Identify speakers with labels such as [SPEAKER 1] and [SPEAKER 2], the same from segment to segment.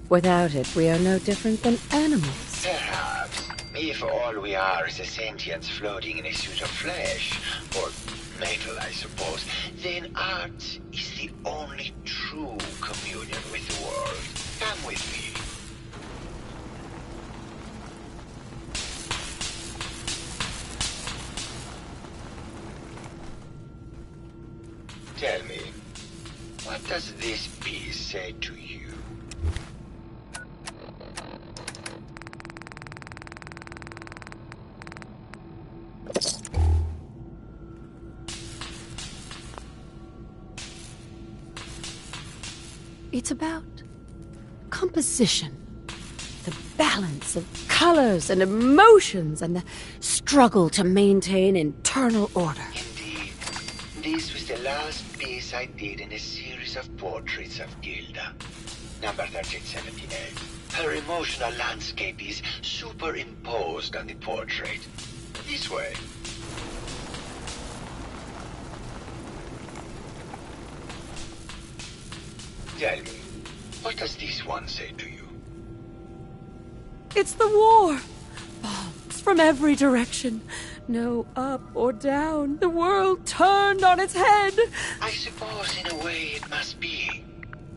[SPEAKER 1] Without it, we are no different than animals.
[SPEAKER 2] Perhaps, if all we are is a sentience floating in a suit of flesh, or metal, I suppose, then art is the only true communion with the world. Come with me. Tell me, what does this piece say to you?
[SPEAKER 1] It's about composition, the balance of colors and emotions, and the struggle to maintain internal order.
[SPEAKER 2] Indeed. This was the last piece I did in a series of portraits of Gilda. Number 1378. Her emotional landscape is superimposed on the portrait. This way. Tell me, what does this one say to you?
[SPEAKER 1] It's the war! Bombs from every direction. No up or down. The world turned on its head.
[SPEAKER 2] I suppose in a way it must be.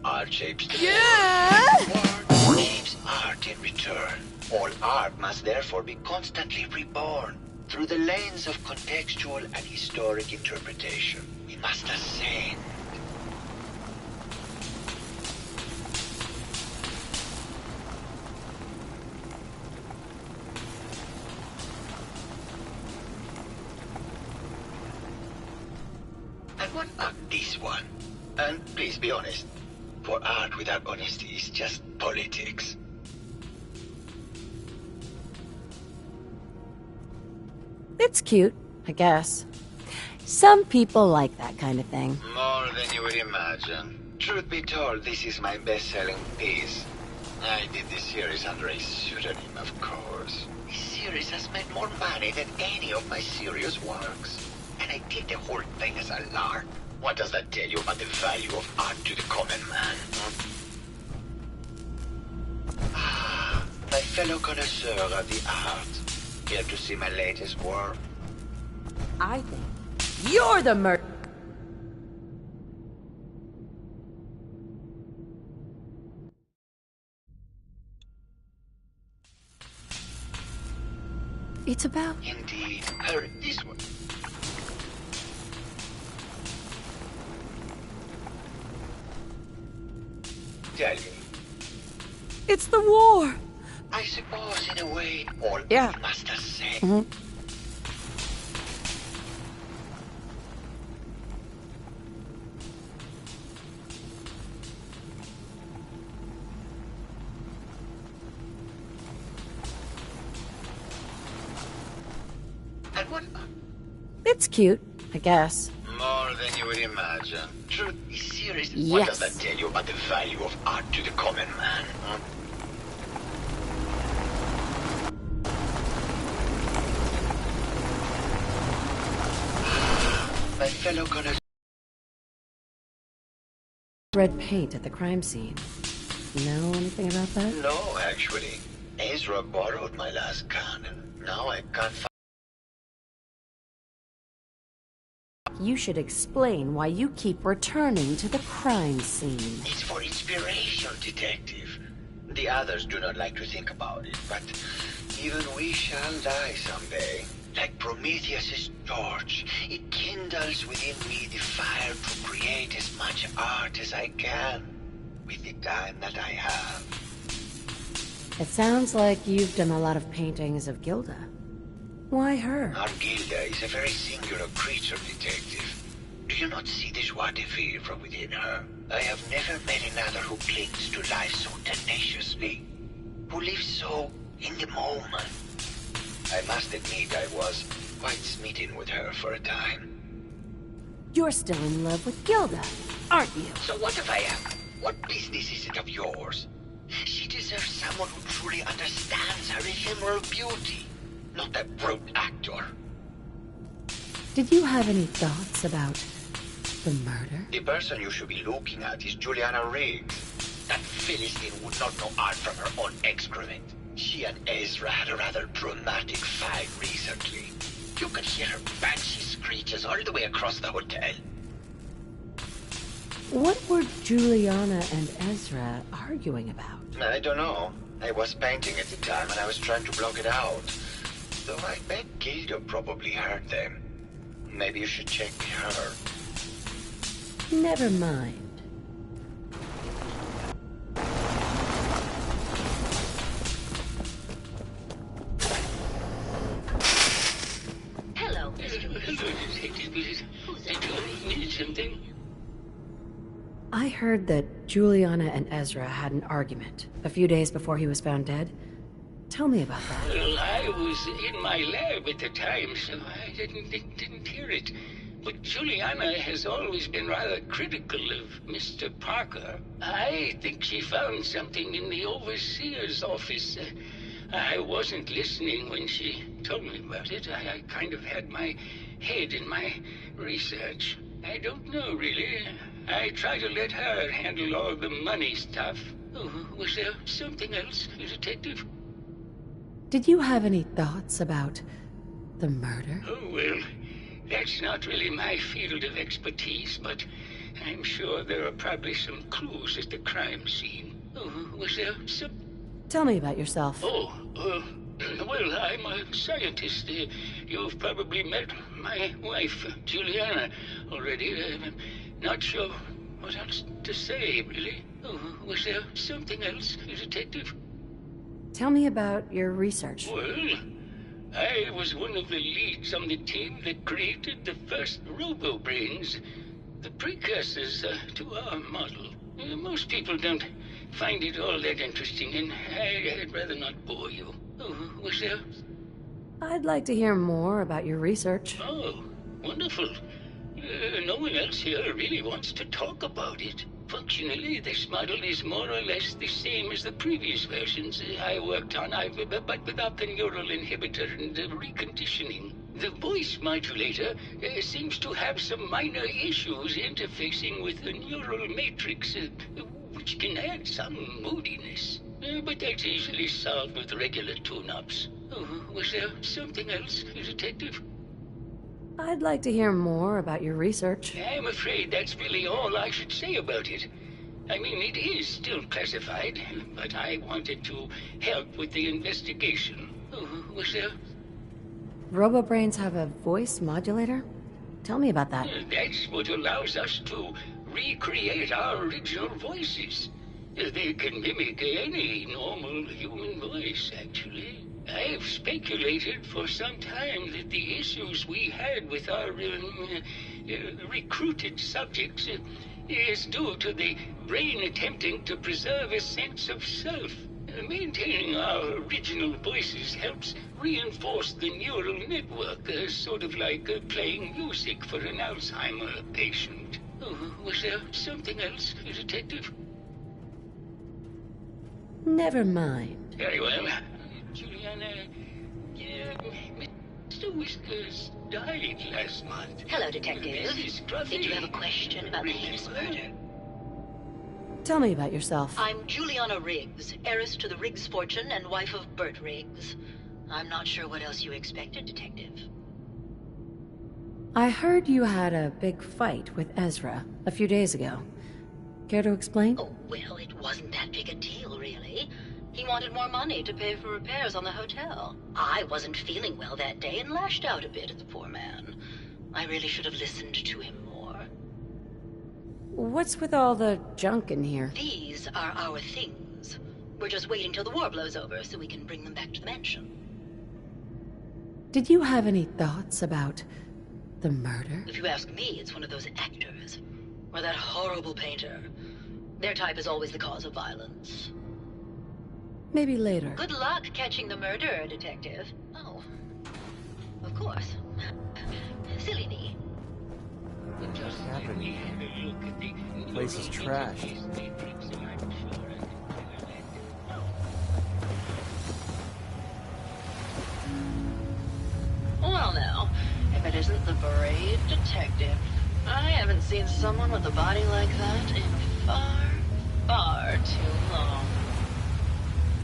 [SPEAKER 2] Art shapes the
[SPEAKER 1] Yeah!
[SPEAKER 2] world. Shapes art in return. All art must therefore be constantly reborn through the lens of contextual and historic interpretation. We must ascend. And what about this one? And please be honest, for art without honesty is just politics.
[SPEAKER 1] It's cute, I guess. Some people like that kind of thing.
[SPEAKER 2] More than you would imagine. Truth be told, this is my best-selling piece. I did this series under a pseudonym, of course. This series has made more money than any of my serious works. And I did the whole thing as a lark. What does that tell you about the value of art to the common man? Ah, my fellow connoisseur of the art. Here to see my latest work?
[SPEAKER 1] I think you're the murderer. It's about...
[SPEAKER 2] Indeed. Hurry, this one. Tell me.
[SPEAKER 1] It's the war.
[SPEAKER 2] I suppose in a way, all
[SPEAKER 1] Yeah.
[SPEAKER 2] we must ascend.
[SPEAKER 1] Mm-hmm.
[SPEAKER 2] And what?
[SPEAKER 1] It's cute, I guess.
[SPEAKER 2] More than you would imagine. Truth is serious.
[SPEAKER 1] Yes.
[SPEAKER 2] What does that tell you about the value of art to the common man? My fellow connoisseur.
[SPEAKER 1] Red paint at the crime scene. Know anything about that?
[SPEAKER 2] No, actually. Ezra borrowed my last gun, and now I can't find.
[SPEAKER 1] You should explain why you keep returning to the crime scene.
[SPEAKER 2] It's for inspiration, detective. The others do not like to think about it, but even we shall die someday. Like Prometheus's torch, it kindles within me the fire to create as much art as I can with the time that I have.
[SPEAKER 1] It sounds like you've done a lot of paintings of Gilda. Why her?
[SPEAKER 2] Our Gilda is a very singular creature, detective. Do you not see the joie de vivre from within her? I have never met another who clings to life so tenaciously, who lives so in the moment. I must admit I was quite smitten with her for a time.
[SPEAKER 1] You're still in love with Gilda, aren't you?
[SPEAKER 2] So what if I am? What business is it of yours? She deserves someone who truly understands her ephemeral beauty, not a brute actor.
[SPEAKER 1] Did you have any thoughts about the murder?
[SPEAKER 2] The person you should be looking at is Juliana Riggs. That Philistine would not know art from her own excrement. She and Ezra had a rather dramatic fight recently. You could hear her banshee screeches all the way across the hotel.
[SPEAKER 1] What were Juliana and Ezra arguing about?
[SPEAKER 2] I don't know. I was painting at the time and I was trying to block it out. Though I bet Gilda probably heard them. Maybe you should check her.
[SPEAKER 1] Never mind.
[SPEAKER 3] Hello, Mr.
[SPEAKER 4] Hello, Detective. Did you need something?
[SPEAKER 1] I heard that Juliana and Ezra had an argument a few days before he was found dead. Tell me about that.
[SPEAKER 4] Well, I was in my lab at the time, so I didn't hear it. But Juliana has always been rather critical of Mr. Parker. I think she found something in the overseer's office. I wasn't listening when she told me about it. I kind of had my head in my research. I don't know, really. I try to let her handle all the money stuff. Oh, was there something else, Detective?
[SPEAKER 1] Did you have any thoughts about the murder?
[SPEAKER 4] Oh, well, that's not really my field of expertise, but I'm sure there are probably some clues at the crime scene. Oh, was there some...
[SPEAKER 1] Tell me about yourself.
[SPEAKER 4] Oh, well, I'm a scientist. You've probably met my wife, Juliana, already. I'm not sure what else to say, really. Oh, was there something else, Detective?
[SPEAKER 1] Tell me about your research.
[SPEAKER 4] Well, I was one of the leads on the team that created the first ROBO brains, the precursors to our model. Most people don't find it all that interesting, and I'd rather not bore you. Oh, was there?
[SPEAKER 1] I'd like to hear more about your research.
[SPEAKER 4] Oh, wonderful. No one else here really wants to talk about it. Functionally, this model is more or less the same as the previous versions I worked on, but without the neural inhibitor and reconditioning. The voice modulator seems to have some minor issues interfacing with the neural matrix, which can add some moodiness. But that's easily solved with regular tune-ups. Oh, was there something else, Detective?
[SPEAKER 1] I'd like to hear more about your research.
[SPEAKER 4] I'm afraid that's really all I should say about it. I mean, it is still classified, but I wanted to help with the investigation. Oh, was there?
[SPEAKER 1] RoboBrains have a voice modulator? Tell me about that.
[SPEAKER 4] That's what allows us to recreate our original voices. They can mimic any normal human voice, actually. I've speculated for some time that the issues we had with our recruited subjects is due to the brain attempting to preserve a sense of self. Maintaining our original voices helps reinforce the neural network, sort of like playing music for an Alzheimer patient. Oh, was there something else, Detective?
[SPEAKER 1] Never mind.
[SPEAKER 4] Very well. Juliana, Mr. Whiskers died last month.
[SPEAKER 3] Hello, Detective.
[SPEAKER 4] Mrs. Scruffy
[SPEAKER 3] Did you have a question about the heinous murder?
[SPEAKER 1] Tell me about yourself.
[SPEAKER 3] I'm Juliana Riggs, heiress to the Riggs fortune and wife of Bert Riggs. I'm not sure what else you expected, Detective.
[SPEAKER 1] I heard you had a big fight with Ezra a few days ago. Care to explain?
[SPEAKER 3] Oh, well, it wasn't that big a deal, really. He wanted more money to pay for repairs on the hotel. I wasn't feeling well that day and lashed out a bit at the poor man. I really should have listened to him more.
[SPEAKER 1] What's with all the junk in here?
[SPEAKER 3] These are our things. We're just waiting till the war blows over so we can bring them back to the mansion.
[SPEAKER 1] Did you have any thoughts about the murder?
[SPEAKER 3] If you ask me, it's one of those actors. Or that horrible painter. Their type is always the cause of violence.
[SPEAKER 1] Maybe later.
[SPEAKER 3] Good luck catching the murderer, Detective. Oh, of course. Silly me.
[SPEAKER 4] What's
[SPEAKER 5] happening? The place is trashed.
[SPEAKER 3] Well now, if it isn't the brave detective. I haven't seen someone with a body like that in far, far too long.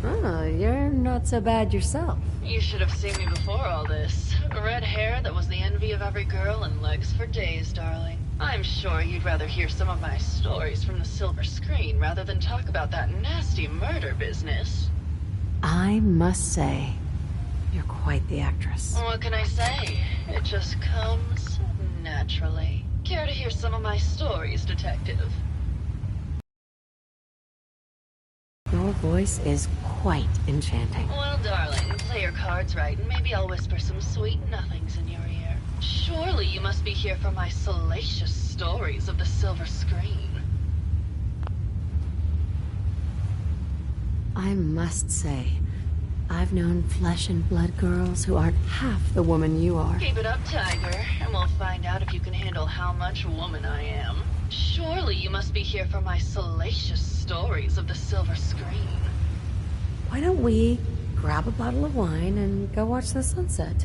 [SPEAKER 1] Oh, you're not so bad yourself.
[SPEAKER 3] You should have seen me before all this. Red hair that was the envy of every girl and legs for days, darling. I'm sure you'd rather hear some of my stories from the silver screen rather than talk about that nasty murder business.
[SPEAKER 1] I must say, you're quite the actress.
[SPEAKER 3] What can I say? It just comes naturally. Care to hear some of my stories, detective?
[SPEAKER 1] Your voice is quite enchanting.
[SPEAKER 3] Well, darling, play your cards right, and maybe I'll whisper some sweet nothings in your ear. Surely you must be here for my salacious stories of the silver screen.
[SPEAKER 1] I must say, I've known flesh and blood girls who aren't half the woman you are.
[SPEAKER 3] Keep it up, Tiger, and we'll find out if you can handle how much woman I am. Surely you must be here for my salacious stories of the silver screen.
[SPEAKER 1] Why don't we grab a bottle of wine and go watch the sunset?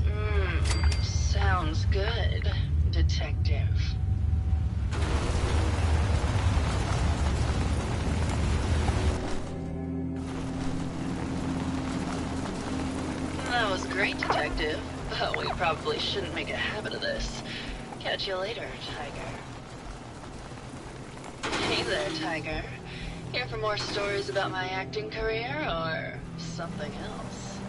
[SPEAKER 3] Sounds good, detective. That was great, detective, but we probably shouldn't make a habit of this. Catch you later, Tiger. Hey there, Tiger. Here for more stories about my acting career, or something else?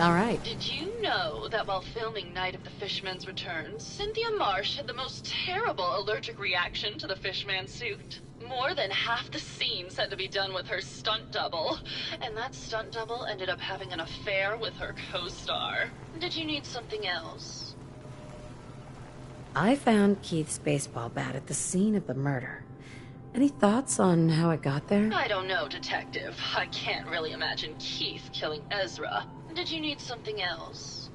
[SPEAKER 1] All right.
[SPEAKER 3] Did you know that while filming Night of the Fishman's Return, Cynthia Marsh had the most terrible allergic reaction to the fishman suit? More than half the scenes had to be done with her stunt double, and that stunt double ended up having an affair with her co-star. Did you need something else?
[SPEAKER 1] I found Keith's baseball bat at the scene of the murder. Any thoughts on how it got there?
[SPEAKER 3] I don't know, detective. I can't really imagine Keith killing Ezra. Did you need something else?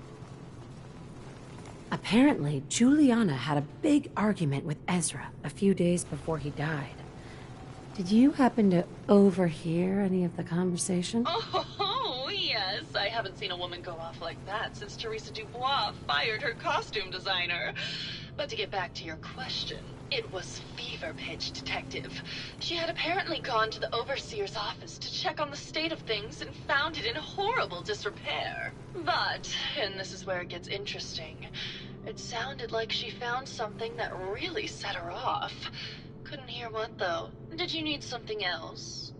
[SPEAKER 1] Apparently, Juliana had a big argument with Ezra a few days before he died. Did you happen to overhear any of the conversation?
[SPEAKER 3] Oh, yes. I haven't seen a woman go off like that since Teresa Dubois fired her costume designer. But to get back to your question, it was fever pitch, detective. She had apparently gone to the overseer's office to check on the state of things and found it in horrible disrepair. But, and this is where it gets interesting, it sounded like she found something that really set her off. Couldn't hear what, though. Did you need something else?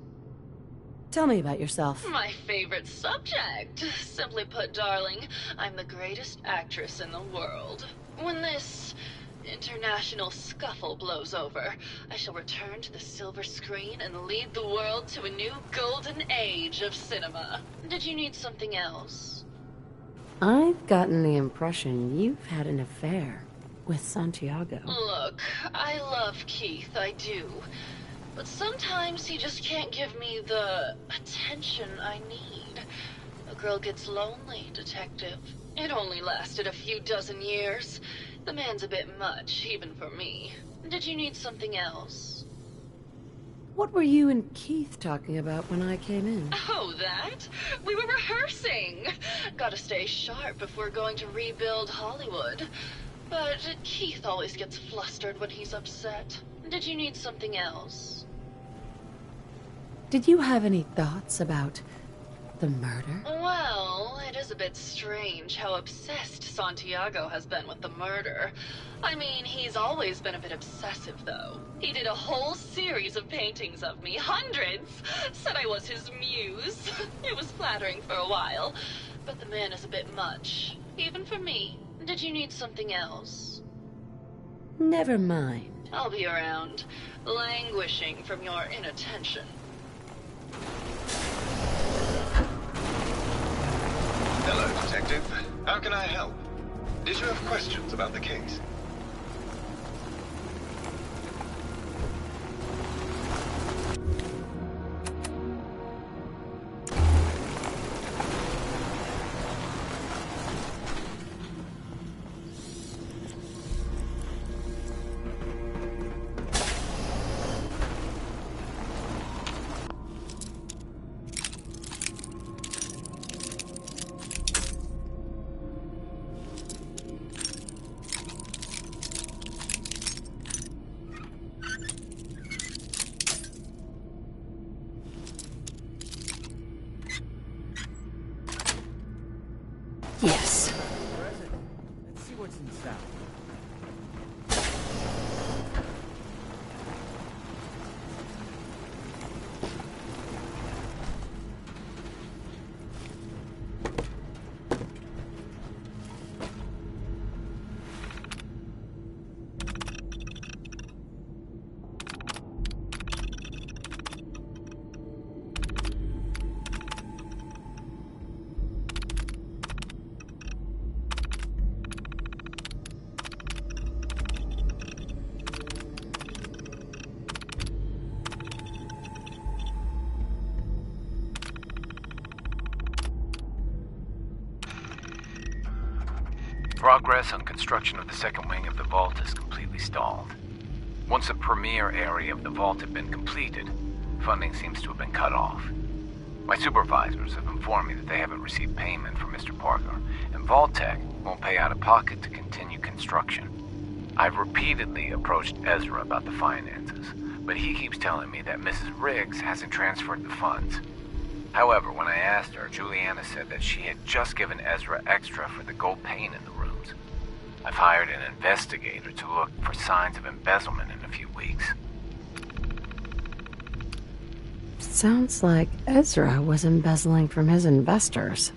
[SPEAKER 1] Tell me about yourself.
[SPEAKER 3] My favorite subject. Simply put, darling, I'm the greatest actress in the world. When this international scuffle blows over, I shall return to the silver screen and lead the world to a new golden age of cinema. Did you need something else?
[SPEAKER 1] I've gotten the impression you've had an affair with Santiago.
[SPEAKER 3] Look, I love Keith, I do. But sometimes he just can't give me the attention I need. A girl gets lonely, detective. It only lasted a few dozen years. The man's a bit much, even for me. Did you need something else?
[SPEAKER 1] What were you and Keith talking about when I came in?
[SPEAKER 3] Oh, that? We were rehearsing. Gotta stay sharp if we're going to rebuild Hollywood. But Keith always gets flustered when he's upset. Did you need something else?
[SPEAKER 1] Did you have any thoughts about the murder?
[SPEAKER 3] Well, it is a bit strange how obsessed Santiago has been with the murder. I mean, he's always been a bit obsessive, though. He did a whole series of paintings of me, hundreds, said I was his muse. It was flattering for a while, but the man is a bit much, even for me. Did you need something else?
[SPEAKER 1] Never mind.
[SPEAKER 3] I'll be around, languishing from your inattention.
[SPEAKER 2] Hello, Detective. How can I help? Did you have questions about the case?
[SPEAKER 1] Yes.
[SPEAKER 5] Present. Let's see what's inside.
[SPEAKER 6] Progress on construction of the second wing of the vault is completely stalled. Once the premier area of the vault had been completed, funding seems to have been cut off. My supervisors have informed me that they haven't received payment from Mr. Parker, and Vault Tech won't pay out of pocket to continue construction. I've repeatedly approached Ezra about the finances, but he keeps telling me that Mrs. Riggs hasn't transferred the funds. However, when I asked her, Juliana said that she had just given Ezra extra for the gold paint in the rooms. I've hired an investigator to look for signs of embezzlement in a few weeks.
[SPEAKER 1] Sounds like Ezra was embezzling from his investors.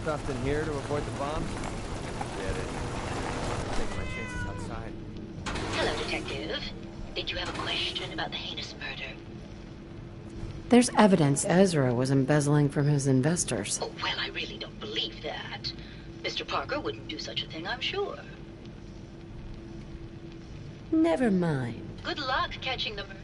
[SPEAKER 5] Stuffed in here to avoid the bombs? Get it. I'm taking my chances outside.
[SPEAKER 3] Hello, Detective. Did you have a question about the heinous murder?
[SPEAKER 1] There's evidence Ezra was embezzling from his investors.
[SPEAKER 3] Oh, well, I really don't believe that. Mr. Parker wouldn't do such a thing, I'm sure.
[SPEAKER 1] Never mind.
[SPEAKER 3] Good luck catching the murderer.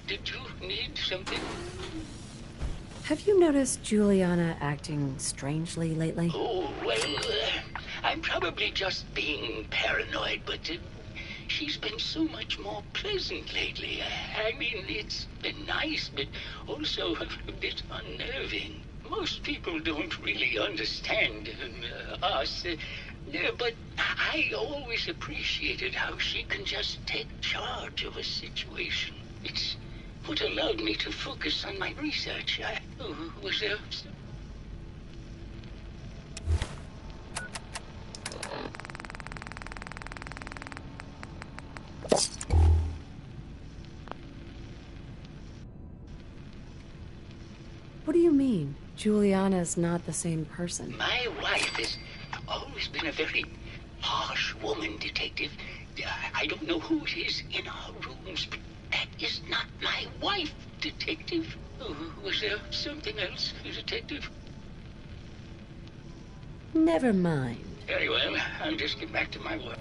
[SPEAKER 4] Did you need something?
[SPEAKER 1] Have you noticed Juliana acting strangely lately?
[SPEAKER 4] Oh, well, I'm probably just being paranoid, but she's been so much more pleasant lately. I mean, it's been nice, but also a bit unnerving. Most people don't really understand us, but I always appreciated how she can just take charge of a situation. It's what allowed me to focus on my research. I was
[SPEAKER 1] What do you mean? Juliana's not the same person.
[SPEAKER 4] My wife has always been a very harsh woman, Detective. I don't know who it is in our rooms, but that is not my wife, Detective. Was there something else, Detective?
[SPEAKER 1] Never mind.
[SPEAKER 4] Very well. I'll just get back to my work.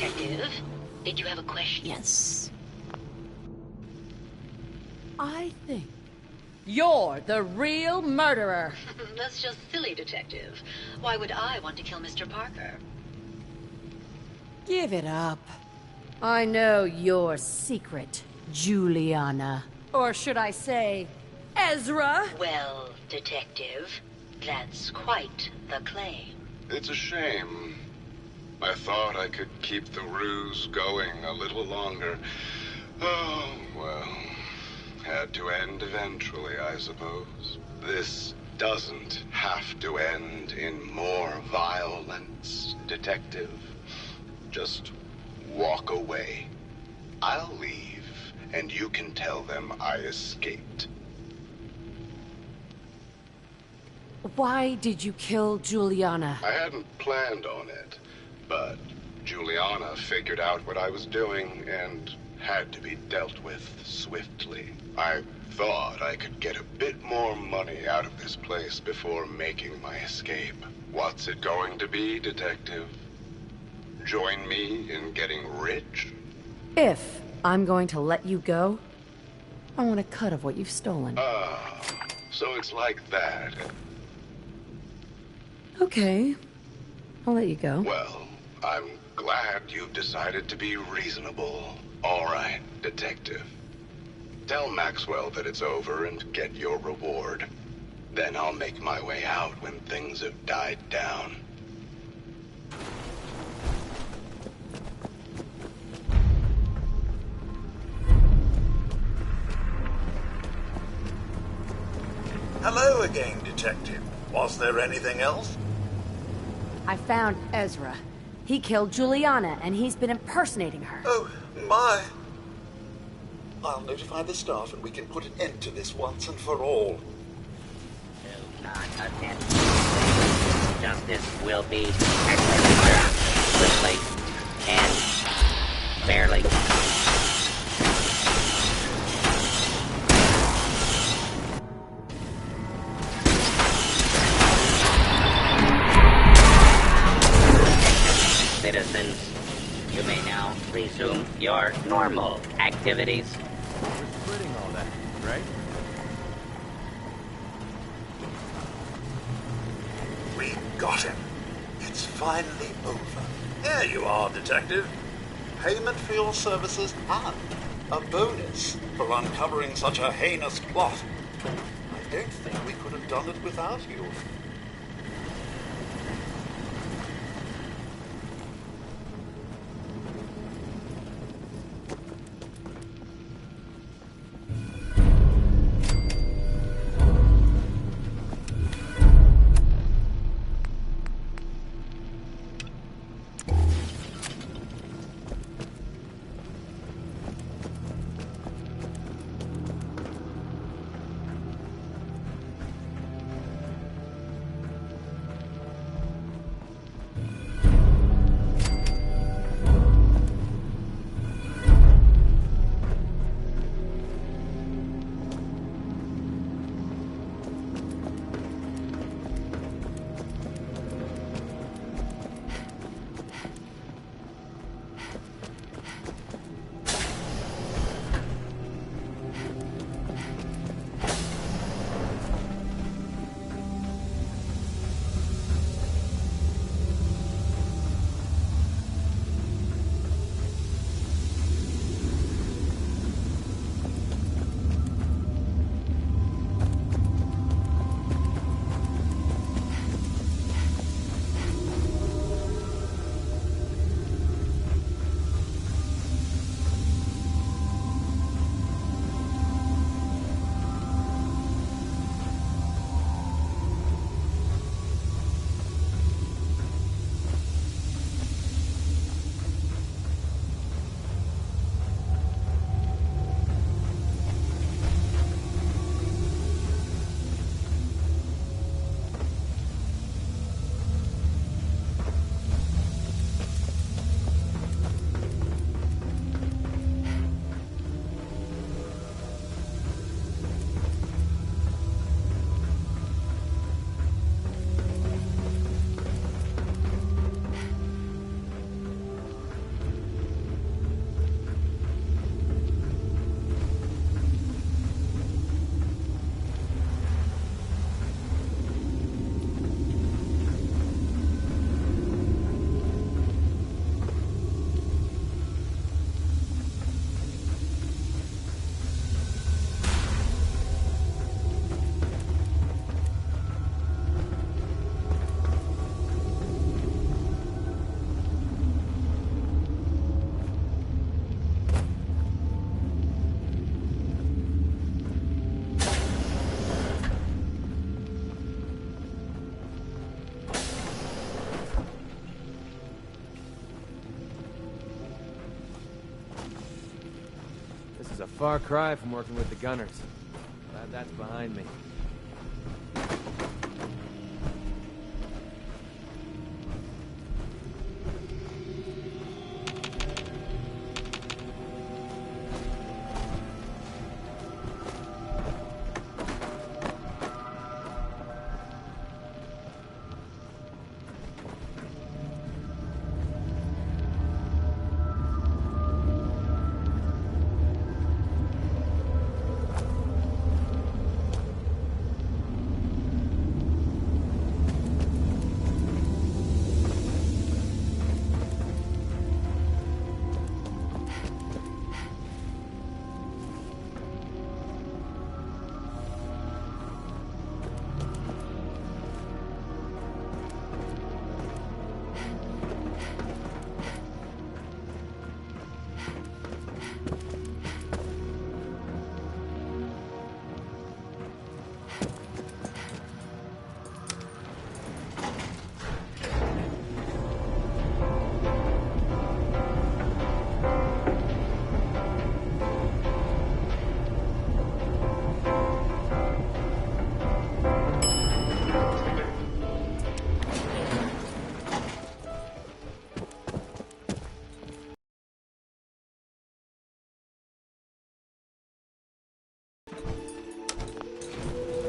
[SPEAKER 3] Detective, did you have a question?
[SPEAKER 1] Yes. I think you're the real murderer.
[SPEAKER 3] That's just silly, Detective. Why would I want to kill Mr. Parker?
[SPEAKER 1] Give it up. I know your secret, Juliana. Or should I say, Ezra?
[SPEAKER 3] Well, Detective, that's quite the claim.
[SPEAKER 7] It's a shame. I thought I could keep the ruse going a little longer. Oh, well. Had to end eventually, I suppose. This doesn't have to end in more violence, Detective. Just walk away. I'll leave, and you can tell them I escaped.
[SPEAKER 1] Why did you kill Juliana?
[SPEAKER 7] I hadn't planned on it, but Juliana figured out what I was doing and had to be dealt with swiftly. I thought I could get a bit more money out of this place before making my escape. What's it going to be, Detective? Join me in getting rich?
[SPEAKER 1] If I'm going to let you go, I want a cut of what you've stolen.
[SPEAKER 7] Ah, so it's like that.
[SPEAKER 1] Okay, I'll let you go.
[SPEAKER 7] Well, I'm glad you've decided to be reasonable. All right, Detective. Tell Maxwell that it's over and get your reward. Then I'll make my way out when things have died down.
[SPEAKER 8] Hello again, Detective. Was there anything else?
[SPEAKER 1] I found Ezra. He killed Juliana, and he's been impersonating her.
[SPEAKER 8] Oh, my. I'll notify the staff and we can put an end to this once and for all.
[SPEAKER 9] Do not attempt. Justice will be administered swiftly and fairly. Citizens, you may now resume your normal activities.
[SPEAKER 5] We're splitting all that, right?
[SPEAKER 8] We got him. It's finally over. There you are, Detective. Payment for your services and a bonus for uncovering such a heinous plot. I don't think we could have done it without you.
[SPEAKER 5] a far cry from working with the gunners. Glad that's behind me.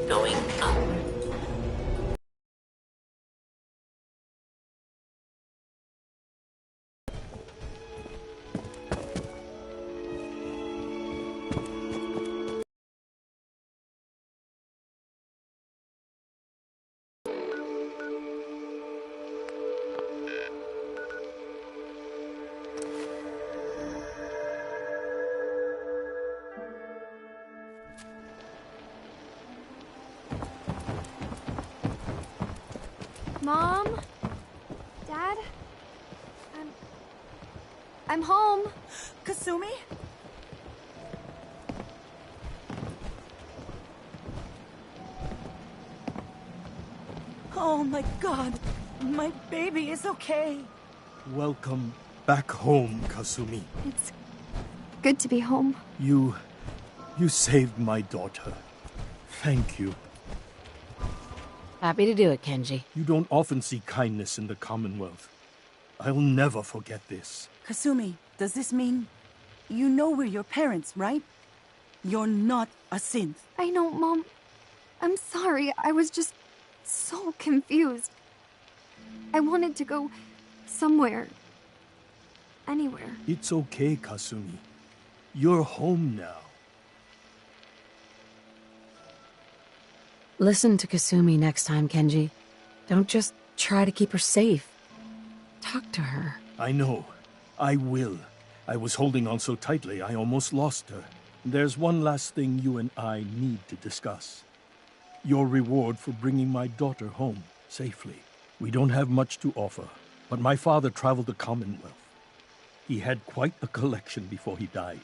[SPEAKER 9] Going up.
[SPEAKER 10] Mom? Dad? I'm home.
[SPEAKER 11] Kasumi? Oh my god, my baby is okay.
[SPEAKER 12] Welcome back home, Kasumi.
[SPEAKER 10] It's good to be home.
[SPEAKER 12] You saved my daughter. Thank you.
[SPEAKER 1] Happy to do it, Kenji.
[SPEAKER 12] You don't often see kindness in the Commonwealth. I'll never forget this.
[SPEAKER 11] Kasumi, does this mean you know we're your parents, right? You're not a synth.
[SPEAKER 10] I know, Mom. I'm sorry. I was just so confused. I wanted to go somewhere. Anywhere.
[SPEAKER 12] It's okay, Kasumi. You're home now.
[SPEAKER 1] Listen to Kasumi next time, Kenji. Don't just try to keep her safe. Talk to her.
[SPEAKER 12] I know. I will. I was holding on so tightly I almost lost her. There's one last thing you and I need to discuss. Your reward for bringing my daughter home safely. We don't have much to offer, but my father traveled the Commonwealth. He had quite a collection before he died.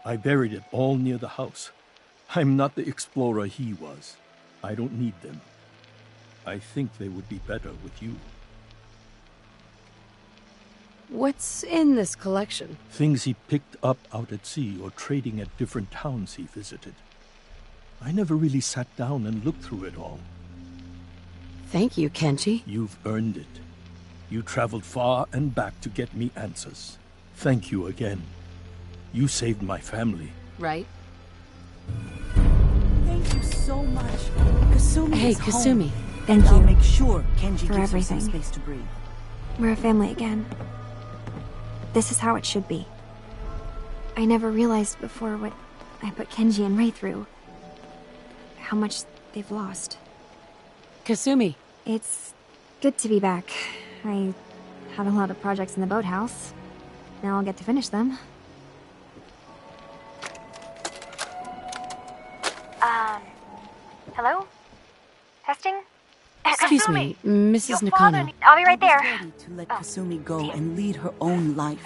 [SPEAKER 12] I buried it all near the house. I'm not the explorer he was. I don't need them. I think they would be better with you.
[SPEAKER 1] What's in this collection?
[SPEAKER 12] Things he picked up out at sea or trading at different towns he visited. I never really sat down and looked through it all.
[SPEAKER 1] Thank you, Kenji.
[SPEAKER 12] You've earned it. You traveled far and back to get me answers. Thank you again. You saved my family.
[SPEAKER 1] Right?
[SPEAKER 11] Thank you so much. Kasumi
[SPEAKER 1] Hey,
[SPEAKER 11] is
[SPEAKER 1] Kasumi.
[SPEAKER 11] home.
[SPEAKER 10] Thank
[SPEAKER 11] I'll
[SPEAKER 10] you
[SPEAKER 11] make sure Kenji
[SPEAKER 10] for
[SPEAKER 11] gives her
[SPEAKER 10] everything.
[SPEAKER 11] some space to breathe.
[SPEAKER 10] We're a family again. This is how it should be. I never realized before what I put Kenji and Ray through. How much they've lost.
[SPEAKER 1] Kasumi.
[SPEAKER 10] It's good to be back. I had a lot of projects in the boathouse. Now I'll get to finish them. Hello? Testing?
[SPEAKER 1] Excuse me, Mrs. Nakano.
[SPEAKER 10] I'll be right
[SPEAKER 11] I
[SPEAKER 10] there.
[SPEAKER 11] was ready to let Kasumi go and lead her own life.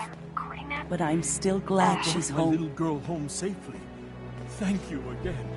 [SPEAKER 11] But I'm still glad she's
[SPEAKER 12] My little
[SPEAKER 11] home.
[SPEAKER 12] girl home safely. Thank you again.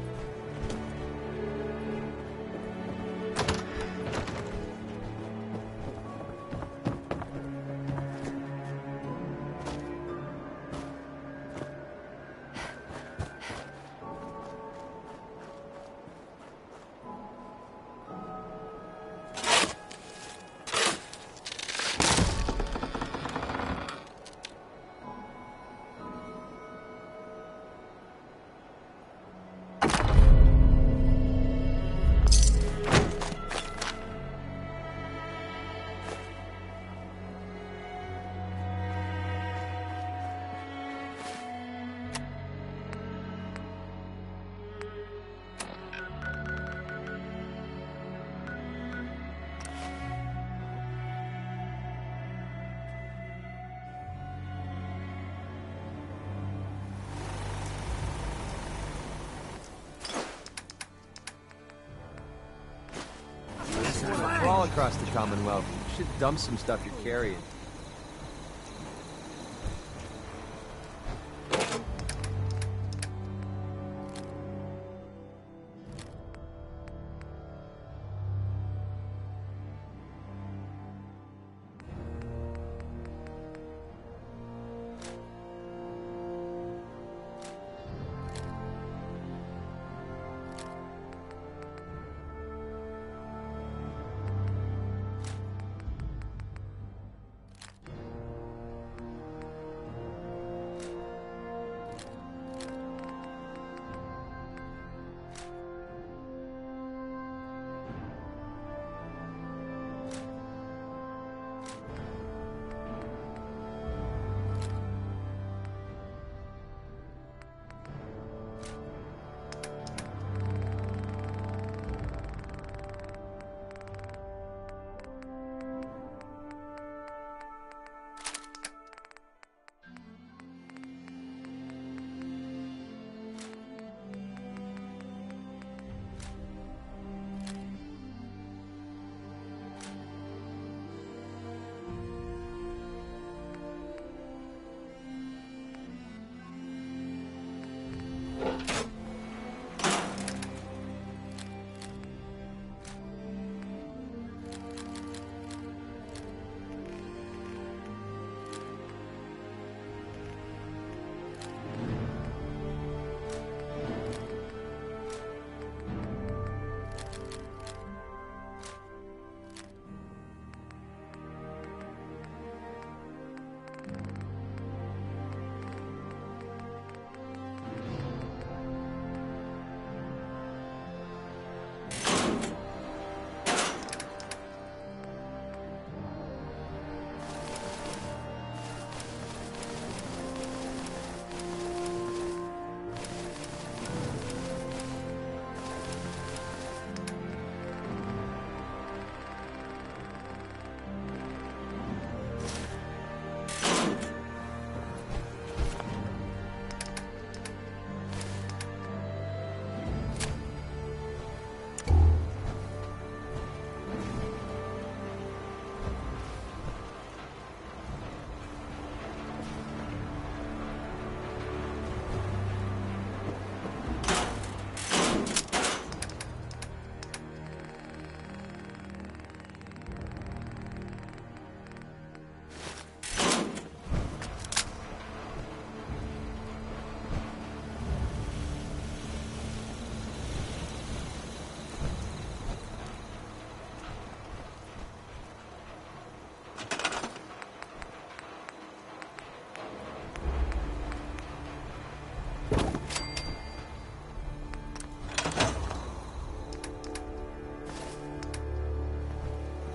[SPEAKER 5] across the Commonwealth. You should dump some stuff you're carrying.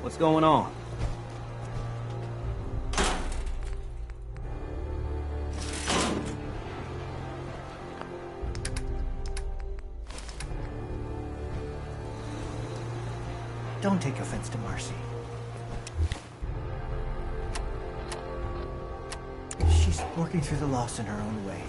[SPEAKER 13] What's going on?
[SPEAKER 14] Don't take offense to Marcy. She's working through the loss in her own way.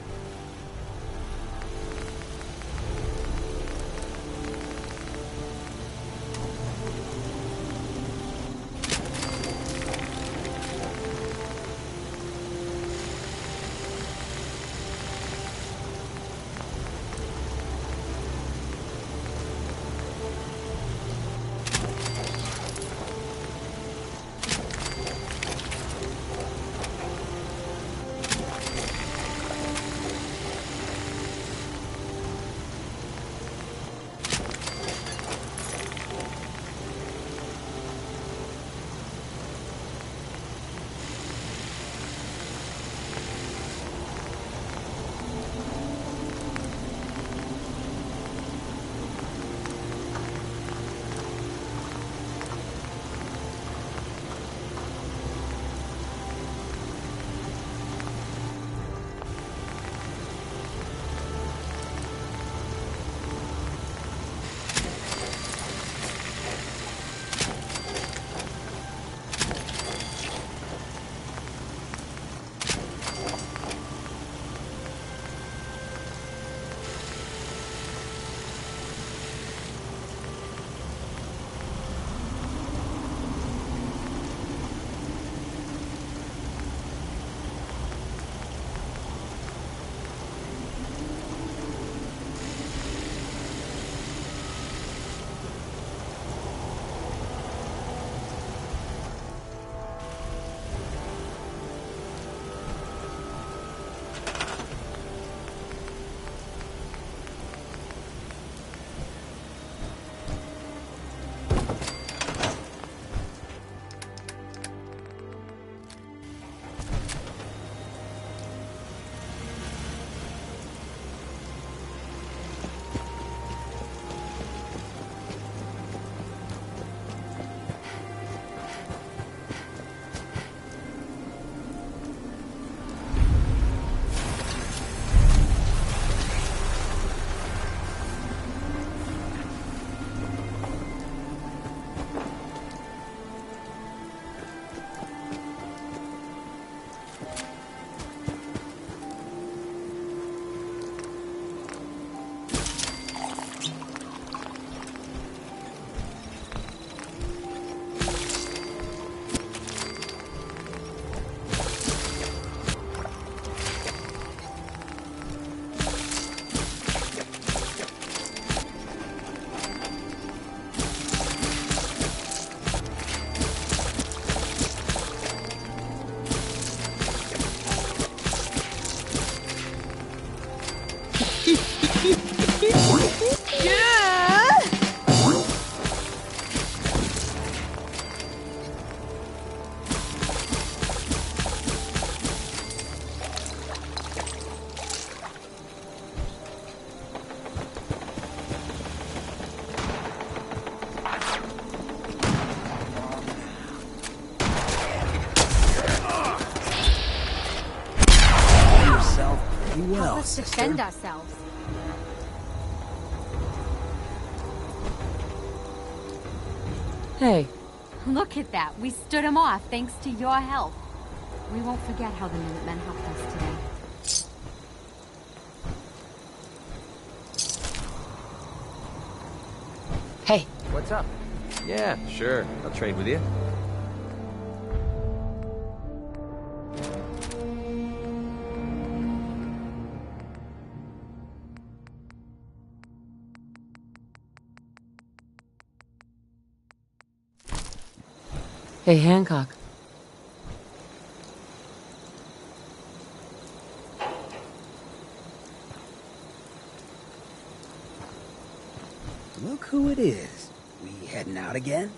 [SPEAKER 13] Let's defend ourselves.
[SPEAKER 1] Hey.
[SPEAKER 13] Look at that. We stood him off thanks to your help. We won't forget how the Minutemen helped us today.
[SPEAKER 1] Hey.
[SPEAKER 5] What's up? Yeah, sure. I'll trade with you.
[SPEAKER 1] Hey, Hancock.
[SPEAKER 15] Look who it is. We heading out again?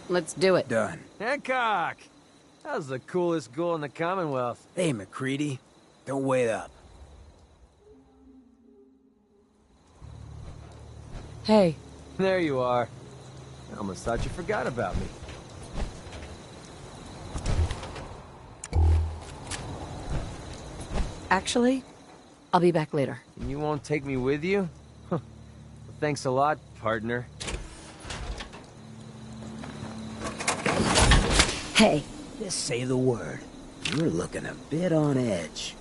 [SPEAKER 1] Let's do it.
[SPEAKER 15] Done.
[SPEAKER 5] Hancock! That was the coolest ghoul in the Commonwealth.
[SPEAKER 15] Hey, McCready. Don't wait up.
[SPEAKER 1] Hey.
[SPEAKER 5] There you are. I almost thought you forgot about me.
[SPEAKER 1] Actually, I'll be back later.
[SPEAKER 5] And you won't take me with you? Well, thanks a lot, partner.
[SPEAKER 15] Hey, just say the word. You're looking a bit on edge.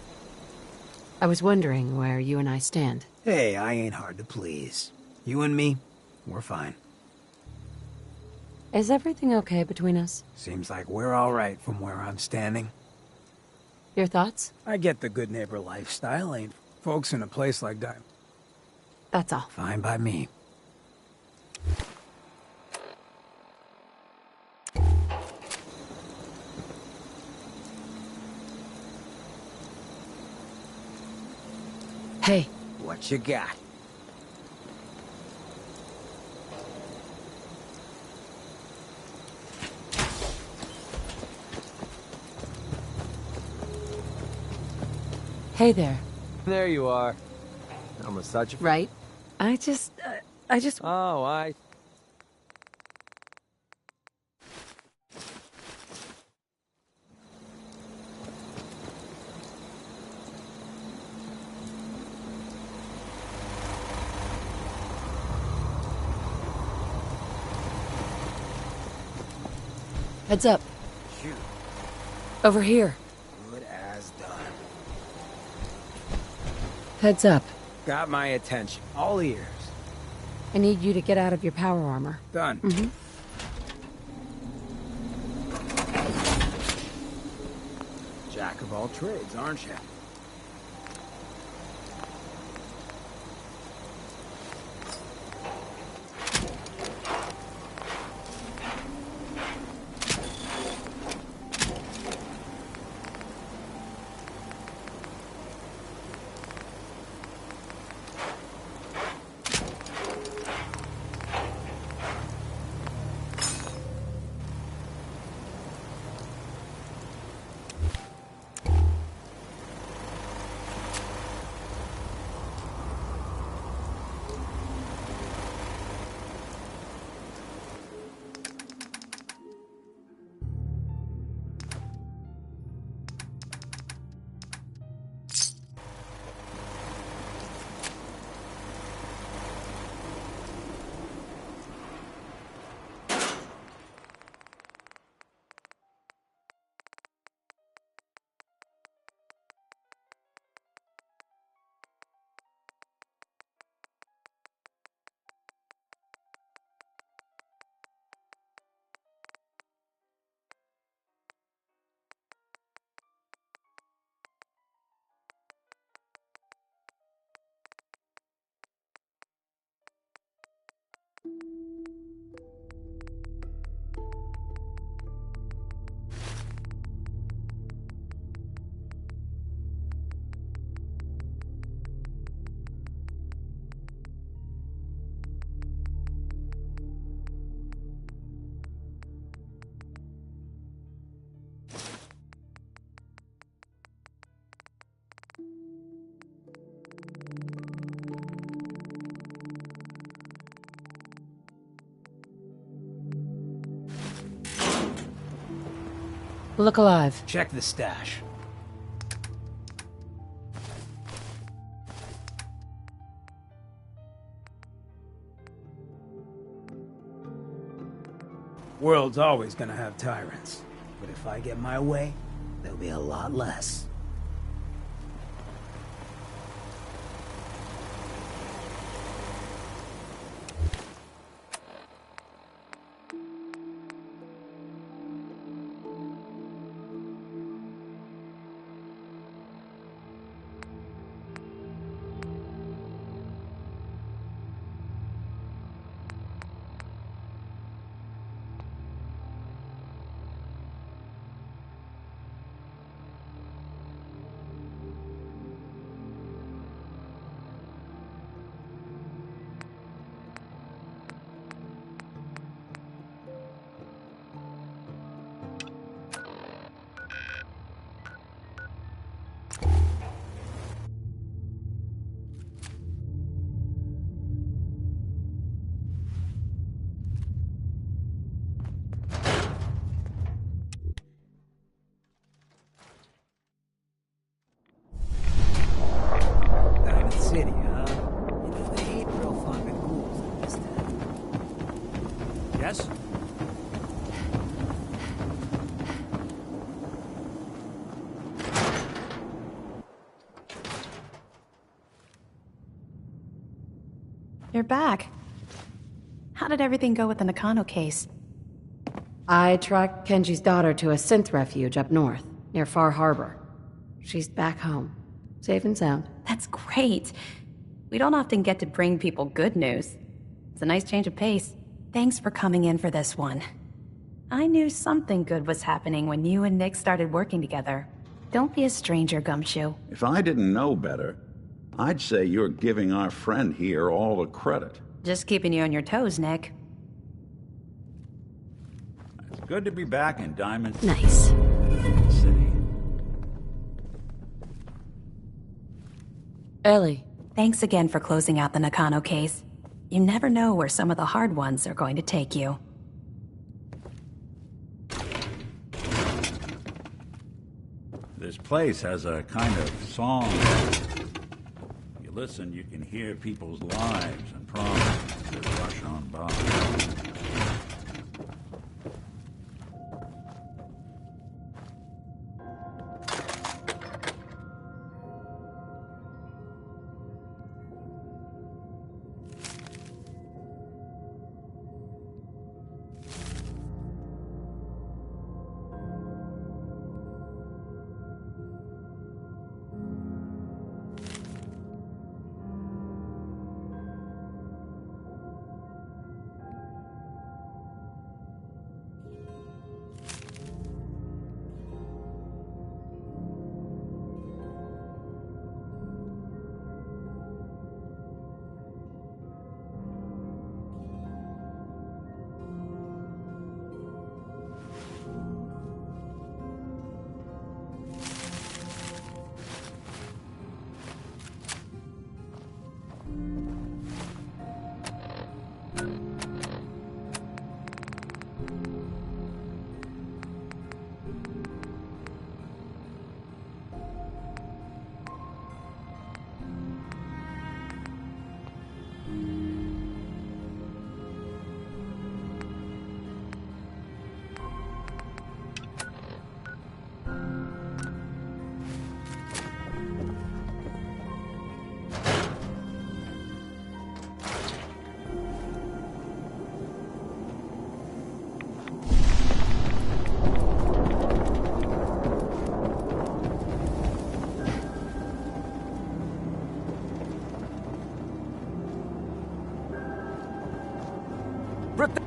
[SPEAKER 1] I was wondering where you and I stand.
[SPEAKER 15] Hey, I ain't hard to please. You and me, we're fine.
[SPEAKER 1] Is everything okay between us?
[SPEAKER 15] Seems like we're all right from where I'm standing.
[SPEAKER 1] Your thoughts?
[SPEAKER 15] I get the good neighbor lifestyle, ain't folks in a place like that.
[SPEAKER 1] That's all.
[SPEAKER 15] Fine by me.
[SPEAKER 1] Hey.
[SPEAKER 15] What you got?
[SPEAKER 1] Hey there.
[SPEAKER 5] There you are. I almost thought you...
[SPEAKER 1] Right? I just...
[SPEAKER 5] Oh, I...
[SPEAKER 1] Heads up.
[SPEAKER 15] Shoot.
[SPEAKER 1] Over here.
[SPEAKER 15] Good as done.
[SPEAKER 1] Heads up.
[SPEAKER 15] Got my attention. All ears.
[SPEAKER 1] I need you to get out of your power armor.
[SPEAKER 15] Done.
[SPEAKER 1] Mm-hmm.
[SPEAKER 15] Jack of all trades, aren't you?
[SPEAKER 1] Look alive.
[SPEAKER 16] Check the stash. World's always gonna have tyrants. But if I get my way, there'll be a lot less. City, huh? You know, they ain't real fond of ghouls in this town. Yes?
[SPEAKER 17] You're back. How did everything go with the Nakano case?
[SPEAKER 1] I tracked Kenji's daughter to a synth refuge up north, near Far Harbor. She's back home, safe and sound.
[SPEAKER 17] That's great. We don't often get to bring people good news. It's a nice change of pace. Thanks for coming in for this one. I knew something good was happening when you and Nick started working together. Don't be a stranger, Gumshoe.
[SPEAKER 8] If I didn't know better, I'd say you're giving our friend here all the credit.
[SPEAKER 17] Just keeping you on your toes, Nick.
[SPEAKER 8] It's good to be back in Diamond
[SPEAKER 1] Nice.
[SPEAKER 8] City.
[SPEAKER 1] Ellie.
[SPEAKER 17] Thanks again for closing out the Nakano case. You never know where some of the hard ones are going to take you.
[SPEAKER 18] This place has a kind of song. You listen, you can hear people's lives and problems that rush on by.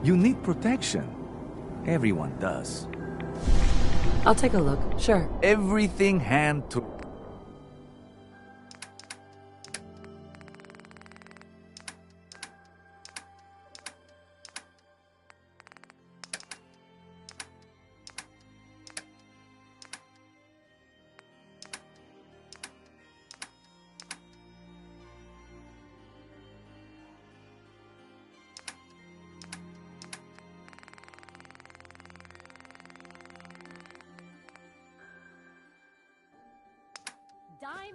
[SPEAKER 19] You need protection. Everyone does.
[SPEAKER 1] I'll take a look, sure.
[SPEAKER 19] Everything hand to...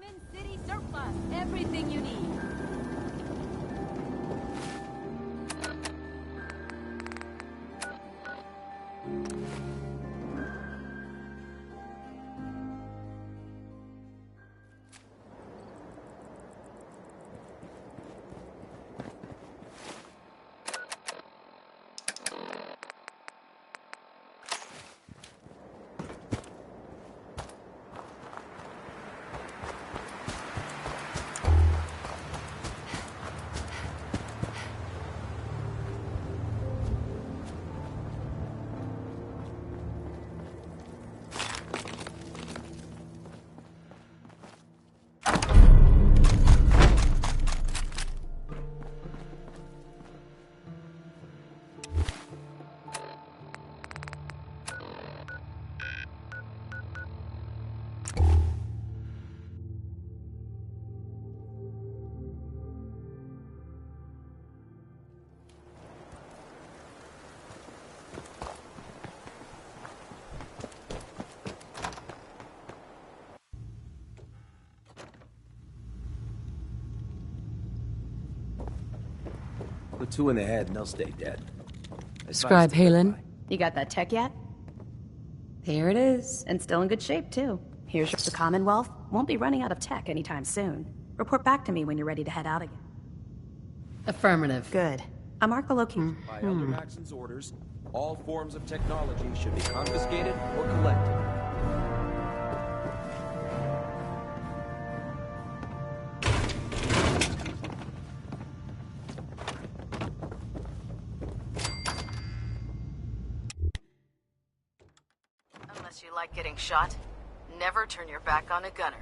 [SPEAKER 13] Demon City surplus. Everything you need.
[SPEAKER 15] Put 2 in the head and they'll stay dead.
[SPEAKER 1] Scribe Halen.
[SPEAKER 17] You got that tech yet? Here it is, and still in good shape, too. Here's the Commonwealth. Won't be running out of tech anytime soon. Report back to me when you're ready to head out again.
[SPEAKER 1] Affirmative.
[SPEAKER 17] Good. I'll mark the location.
[SPEAKER 20] By Elder Maxon's orders, all forms of technology should be confiscated or collected.
[SPEAKER 21] Unless you like getting shot, never turn your back on a gunner.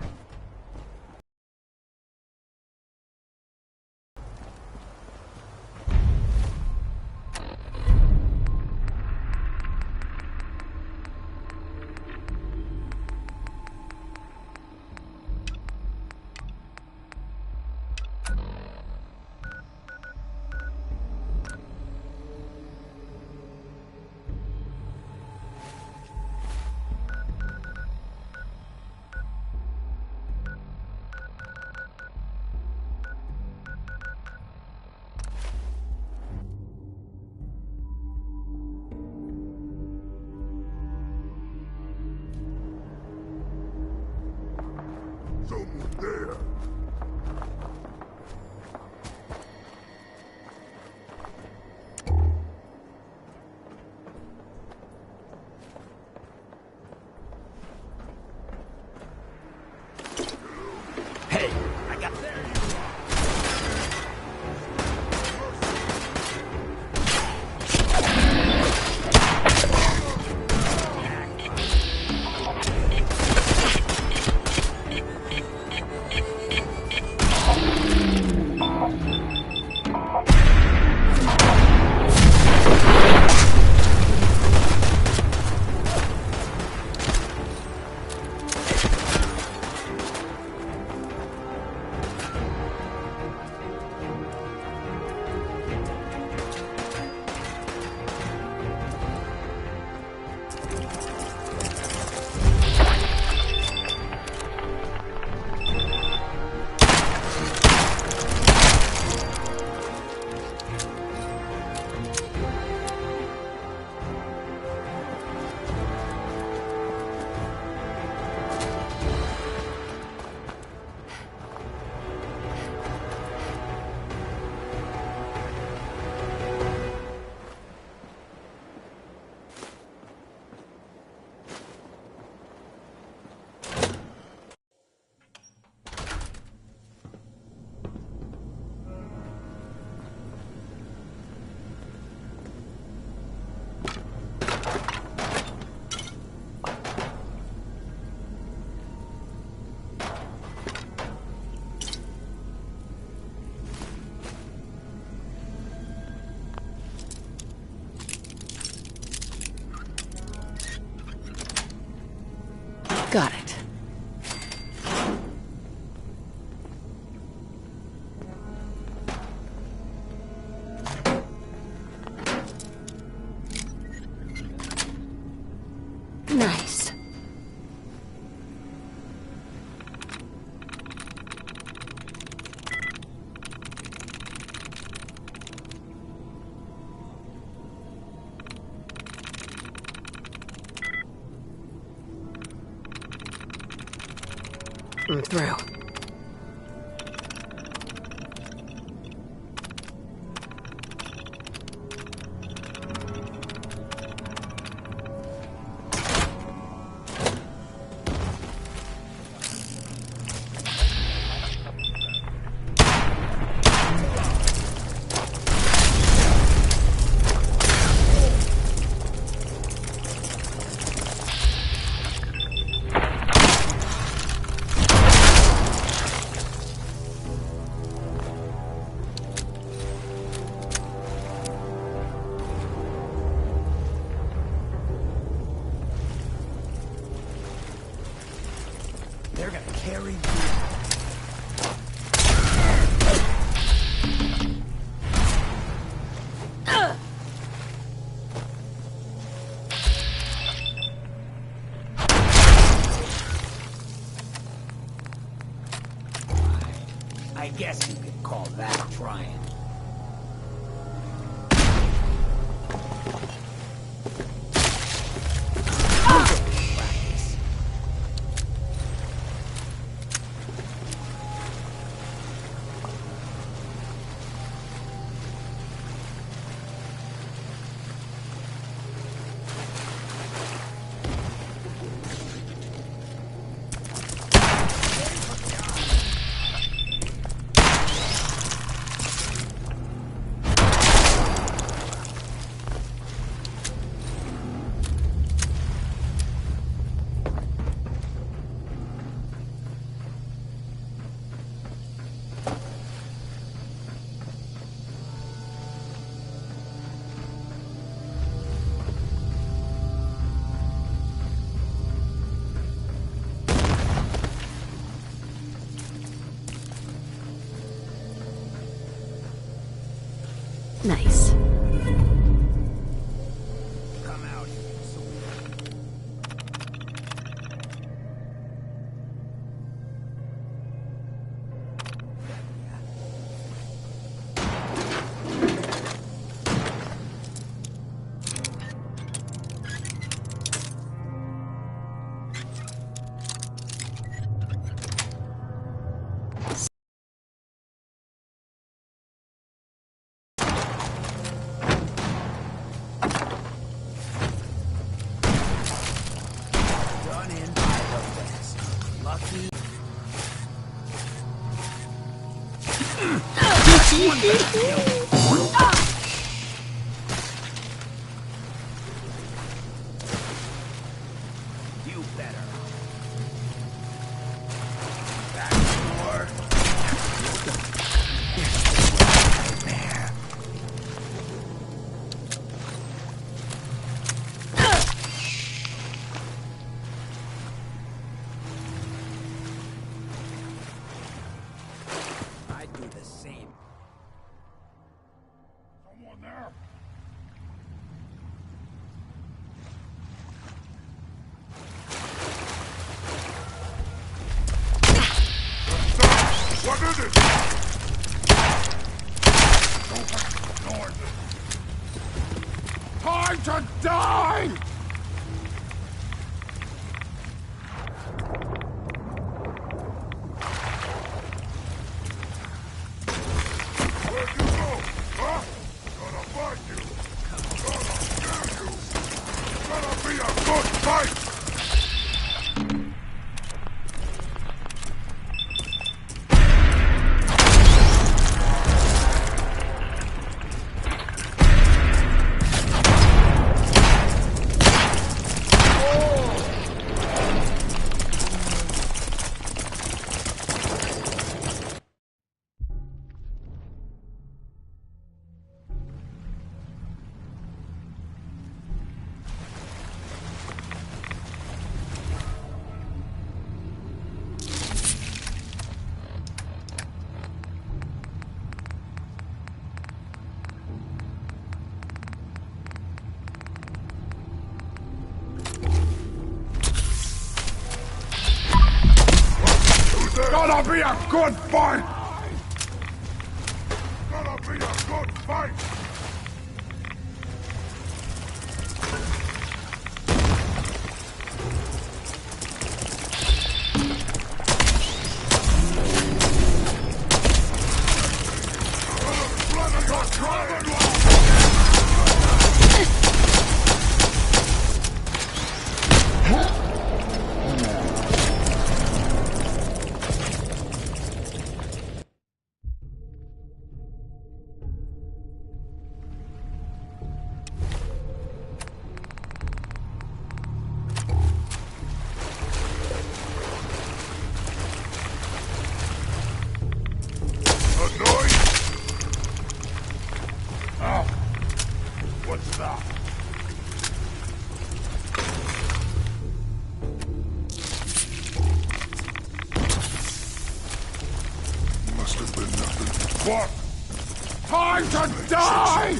[SPEAKER 22] Someone there.
[SPEAKER 15] Hey, I got there.
[SPEAKER 1] Got it. Nice. I'm through.
[SPEAKER 16] They're gonna carry you. I guess you could call that trying.
[SPEAKER 1] Nice.
[SPEAKER 16] Come out. Done in by the best. Lucky. You better. Back door. There. I'd do the same.
[SPEAKER 22] Someone there? What is it? Time to die! Where'd you go? Huh? Gonna find you. Gonna kill you. Gonna be a good fight! Gonna be a good fight! Gonna be a good fight! What? Time to die!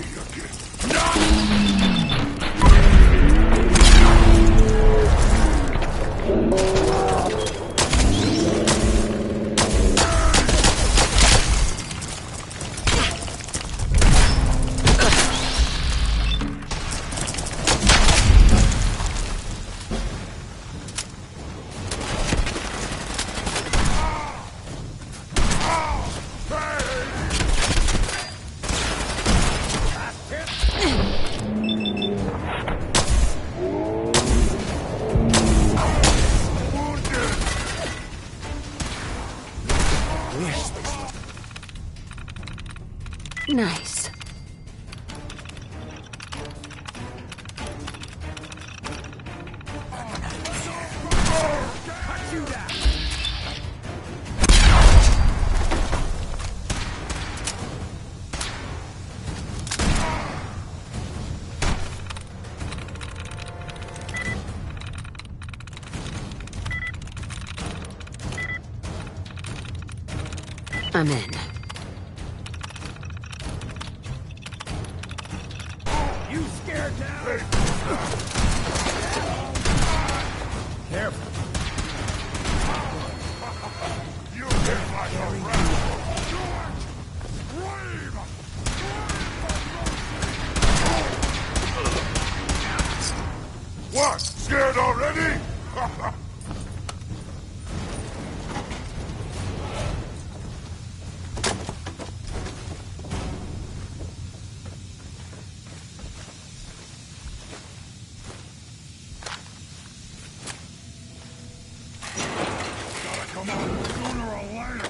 [SPEAKER 1] Nice. I'm in.
[SPEAKER 22] You scared now? Careful. You hit like a rat. What? Scared already? Come on, sooner or later.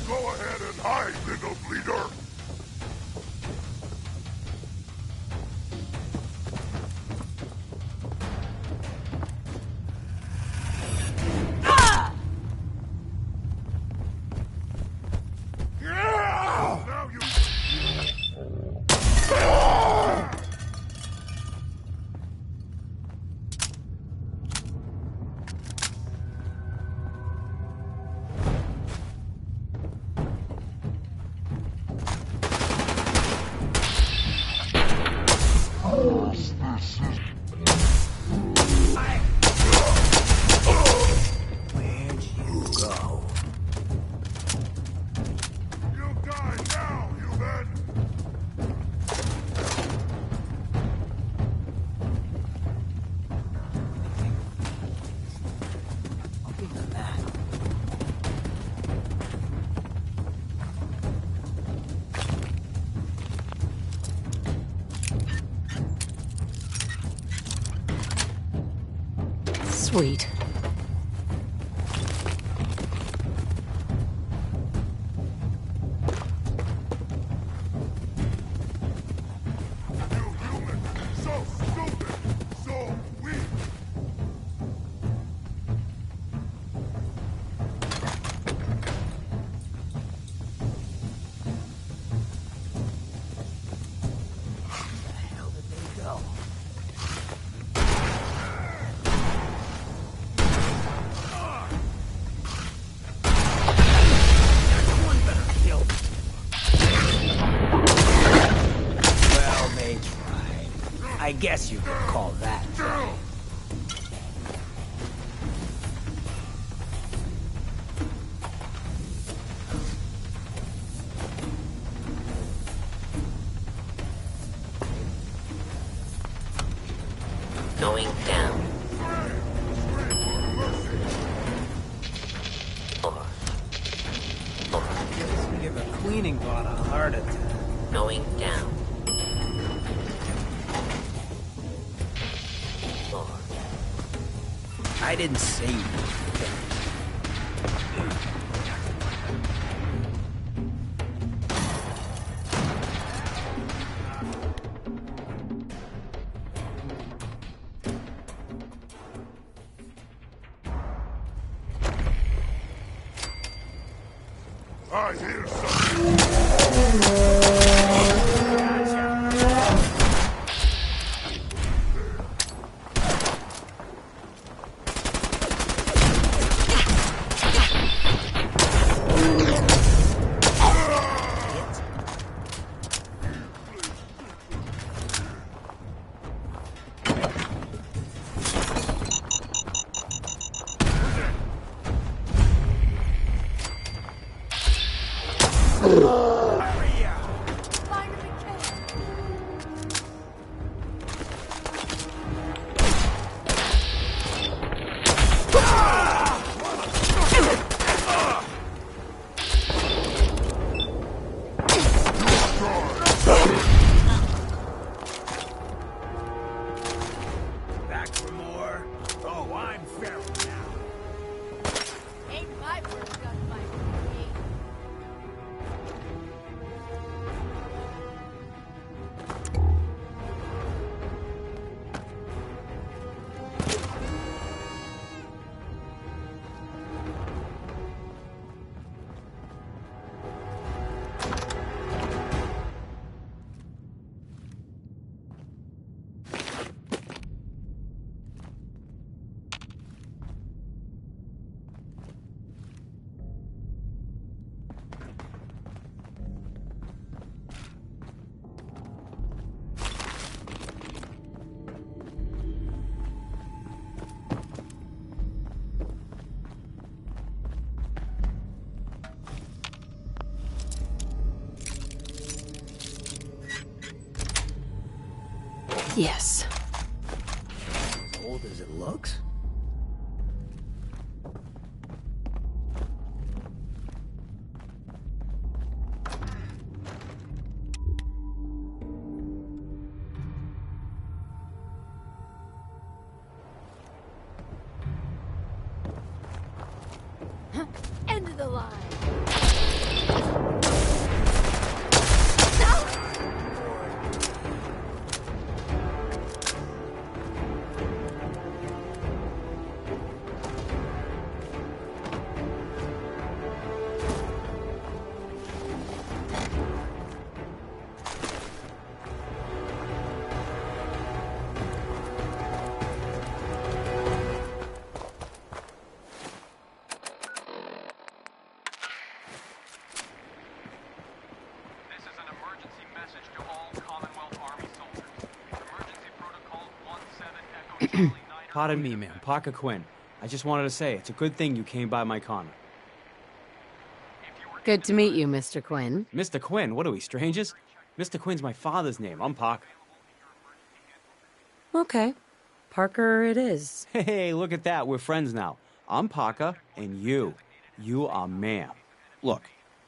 [SPEAKER 22] Go ahead and hide, little bleeder. Now you...
[SPEAKER 1] Sweet.
[SPEAKER 22] So stupid, so weak.
[SPEAKER 16] Well, they tried. I guess you could call that trying.
[SPEAKER 9] Going down.
[SPEAKER 16] Give a cleaning bot a heart attack.
[SPEAKER 9] Going down.
[SPEAKER 16] I didn't say you.
[SPEAKER 22] I hear something.
[SPEAKER 16] Back for more? Oh, I'm feral now.
[SPEAKER 13] Ain't my first gunfight.
[SPEAKER 1] Yes.
[SPEAKER 16] As old as it looks?
[SPEAKER 13] End of the line.
[SPEAKER 2] Pardon me, ma'am. Parker Quinn. I just wanted to say, it's a good thing you came by my corner.
[SPEAKER 1] Good to meet you, Mr. Quinn.
[SPEAKER 2] Mr. Quinn? What are we, strangers? Mr. Quinn's my father's name. I'm Parker.
[SPEAKER 1] Okay. Parker it is.
[SPEAKER 2] Hey, look at that. We're friends now. I'm Parker, and you are ma'am. Look,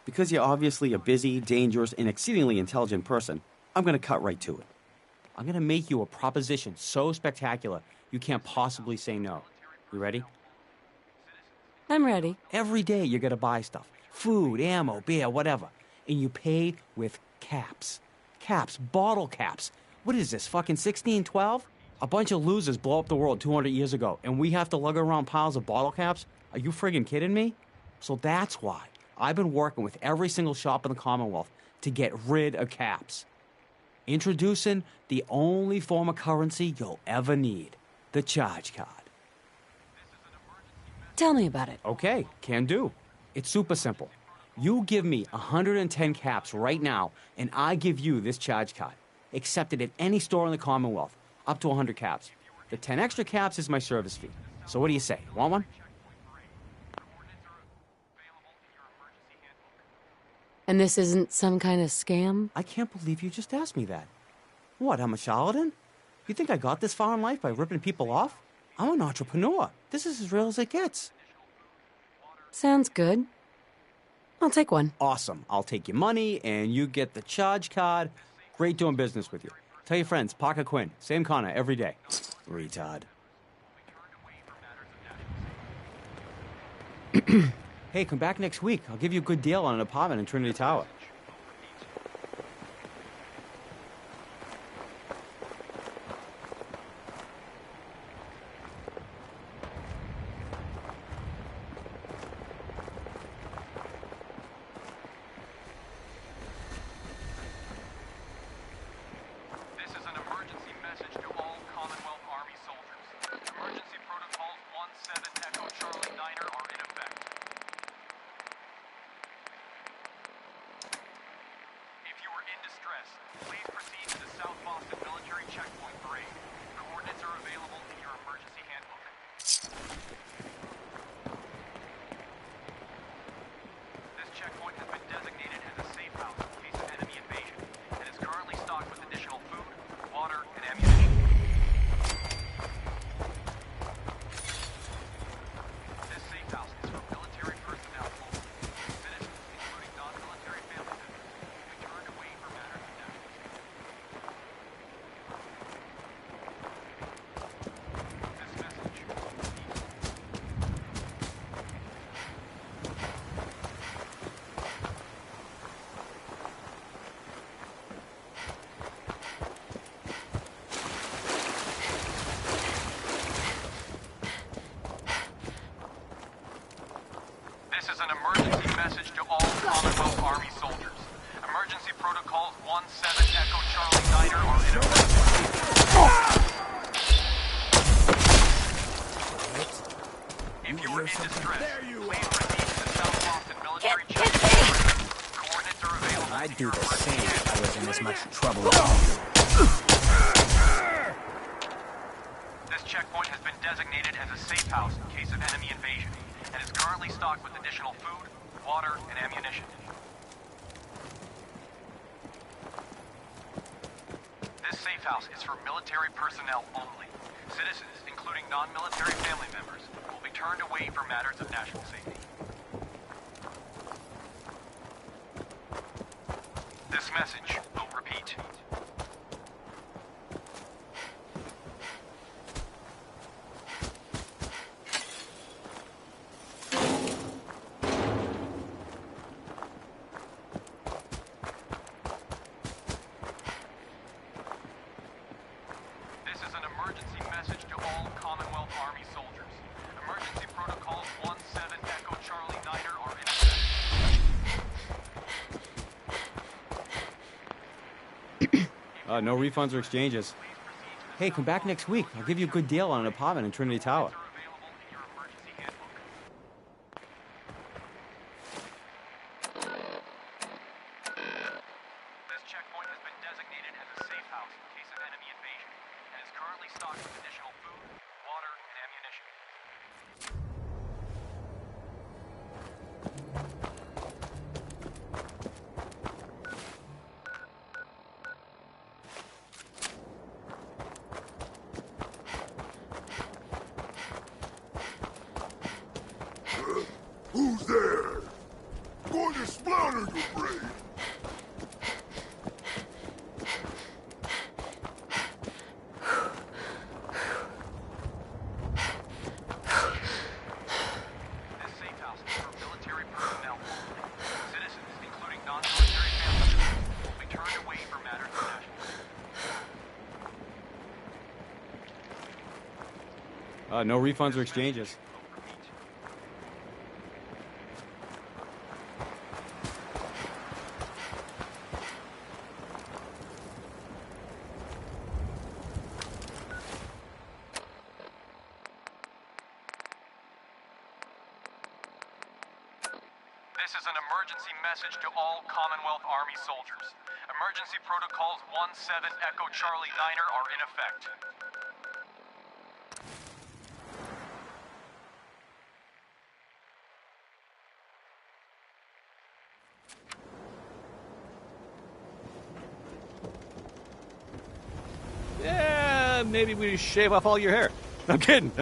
[SPEAKER 2] because you're obviously a busy, dangerous, and exceedingly intelligent person, I'm going to cut right to it. I'm going to make you a proposition so spectacular you can't possibly say no. You ready?
[SPEAKER 1] I'm ready.
[SPEAKER 2] Every day you gotta buy stuff. Food, ammo, beer, whatever. And you pay with caps. Caps, bottle caps. What is this, fucking 1612? A bunch of losers blow up the world 200 years ago, and we have to lug around piles of bottle caps? Are you friggin' kidding me? So that's why I've been working with every single shop in the Commonwealth to get rid of caps. Introducing the only form of currency you'll ever need, the charge card.
[SPEAKER 1] Tell me about it.
[SPEAKER 2] Okay, can do. It's super simple. You give me 110 caps right now, and I give you this charge card. Accepted at any store in the Commonwealth, up to 100 caps. The 10 extra caps is my service fee. So what do you say? Want one?
[SPEAKER 1] And this isn't some kind of scam?
[SPEAKER 2] I can't believe you just asked me that. What, I'm a charlatan? You think I got this far in life by ripping people off? I'm an entrepreneur. This is as real as it gets.
[SPEAKER 1] Sounds good. I'll take one.
[SPEAKER 2] Awesome. I'll take your money, and you get the charge card. Great doing business with you. Tell your friends, Parker Quinn, same corner every day. Retard. Hey, come back next week. I'll give you a good deal on an apartment in Trinity Tower.
[SPEAKER 4] Message to all Commonwealth Army soldiers. Emergency protocols 17 Echo Charlie Niner are in effect. If you are in distress, please proceed to the South Boston military checkpoint. Coordinates are available.
[SPEAKER 15] I'd do the same if I was in this much trouble.
[SPEAKER 4] This checkpoint has been designated as a safe house in case of enemy invasion, and is currently stocked with additional food, water, and ammunition. This safe house is for military personnel only. Citizens, including non-military family members, will be turned away for matters of national safety. This message will repeat.
[SPEAKER 2] No refunds or exchanges. Hey, come back next week. I'll give you a good deal on an apartment in Trinity Tower.
[SPEAKER 4] This checkpoint has been designated as a safe house in case of enemy invasion, and is currently stocked with additional food, water, and ammunition.
[SPEAKER 22] Who's there? I'm going to splatter your brain.
[SPEAKER 2] No refunds or exchanges.
[SPEAKER 4] This is an emergency message to all Commonwealth Army soldiers. Emergency protocols 17 Echo Charlie Niner are in effect.
[SPEAKER 16] Yeah, maybe we shave off all your hair. I'm kidding.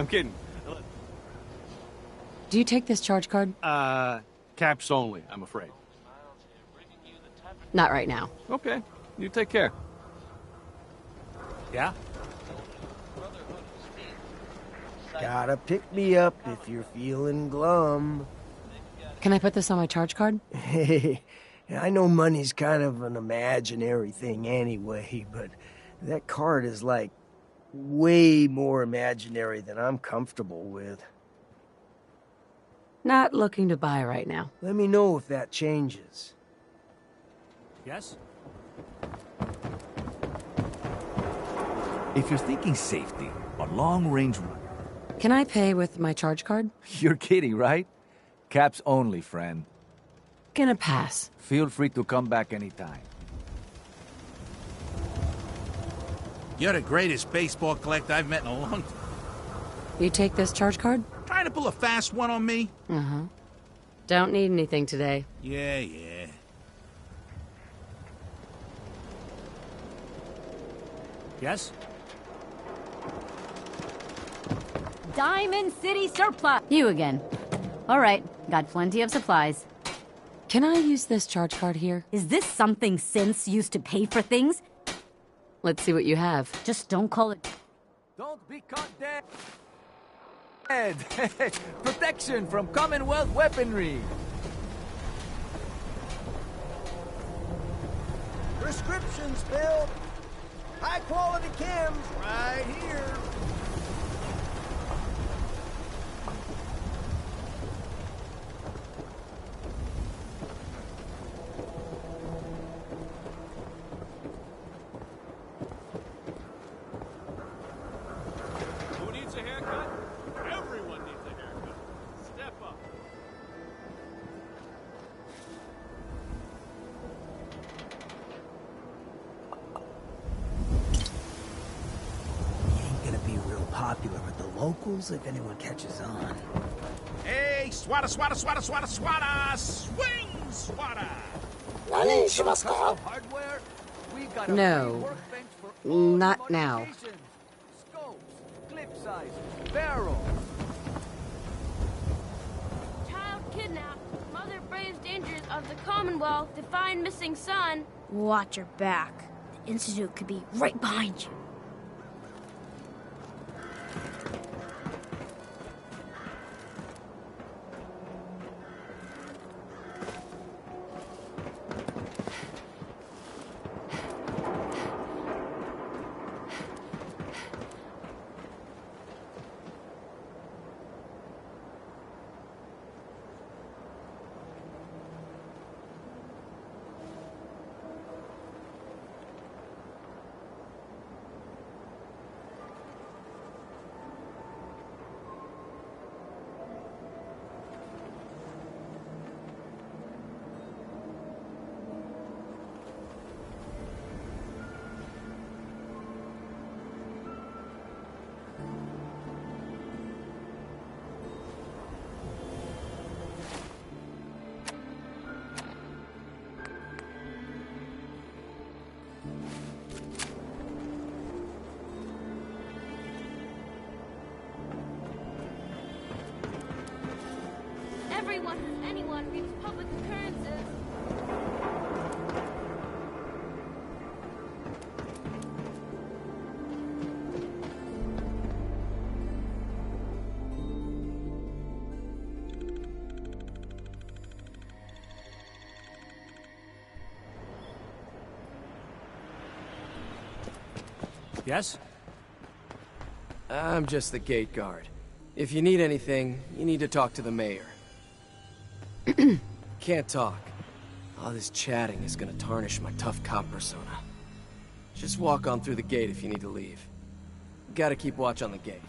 [SPEAKER 1] Do you take this charge card?
[SPEAKER 16] Caps only, I'm afraid.
[SPEAKER 1] Not right now.
[SPEAKER 16] Okay, you take care. Yeah?
[SPEAKER 15] Gotta pick me up if you're feeling glum.
[SPEAKER 1] Can I put this on my charge card?
[SPEAKER 15] Hey, I know money's kind of an imaginary thing anyway, but that card is like way more imaginary than I'm comfortable with.
[SPEAKER 1] Not looking to buy right now.
[SPEAKER 15] Let me know if that changes.
[SPEAKER 16] Yes?
[SPEAKER 19] If you're thinking safety, a long-range run.
[SPEAKER 1] Can I pay with my charge card?
[SPEAKER 19] You're kidding, right? Caps only, friend.
[SPEAKER 1] Gonna pass.
[SPEAKER 19] Feel free to come back anytime.
[SPEAKER 3] You're the greatest baseball collector I've met in a long time.
[SPEAKER 1] You take this charge card?
[SPEAKER 3] Trying to pull a fast one on me?
[SPEAKER 1] Uh-huh. Don't need anything today.
[SPEAKER 3] Yeah.
[SPEAKER 16] Yes?
[SPEAKER 13] Diamond City Surplus. You again. All right, got plenty of supplies.
[SPEAKER 1] Can I use this charge card here?
[SPEAKER 13] Is this something Synths used to pay for things?
[SPEAKER 1] Let's see what you have.
[SPEAKER 13] Just don't call it...
[SPEAKER 19] Don't be caught dead! Protection from Commonwealth weaponry!
[SPEAKER 15] Prescriptions filled. High quality chems right here.
[SPEAKER 16] Who needs a haircut? Everyone needs a haircut. Step up.
[SPEAKER 15] Popular with the locals if anyone catches on.
[SPEAKER 3] Hey, swata, swata, swata, swata, swata! Swing, swata!
[SPEAKER 1] No. Not now.
[SPEAKER 19] Scopes, clip sizes, barrels.
[SPEAKER 6] Child kidnapped. Mother braves dangers of the Commonwealth to find missing son. Watch your back. The Institute could be right behind you. Anyone reads public occurrences.
[SPEAKER 5] Yes? I'm just the gate guard.
[SPEAKER 7] If you need anything, you need to talk to the mayor. Can't talk. All this chatting is gonna tarnish my tough cop persona. Just walk on through the gate if you need to leave. Gotta keep watch on the gate.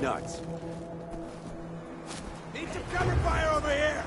[SPEAKER 3] Nuts. Need some cover fire over here!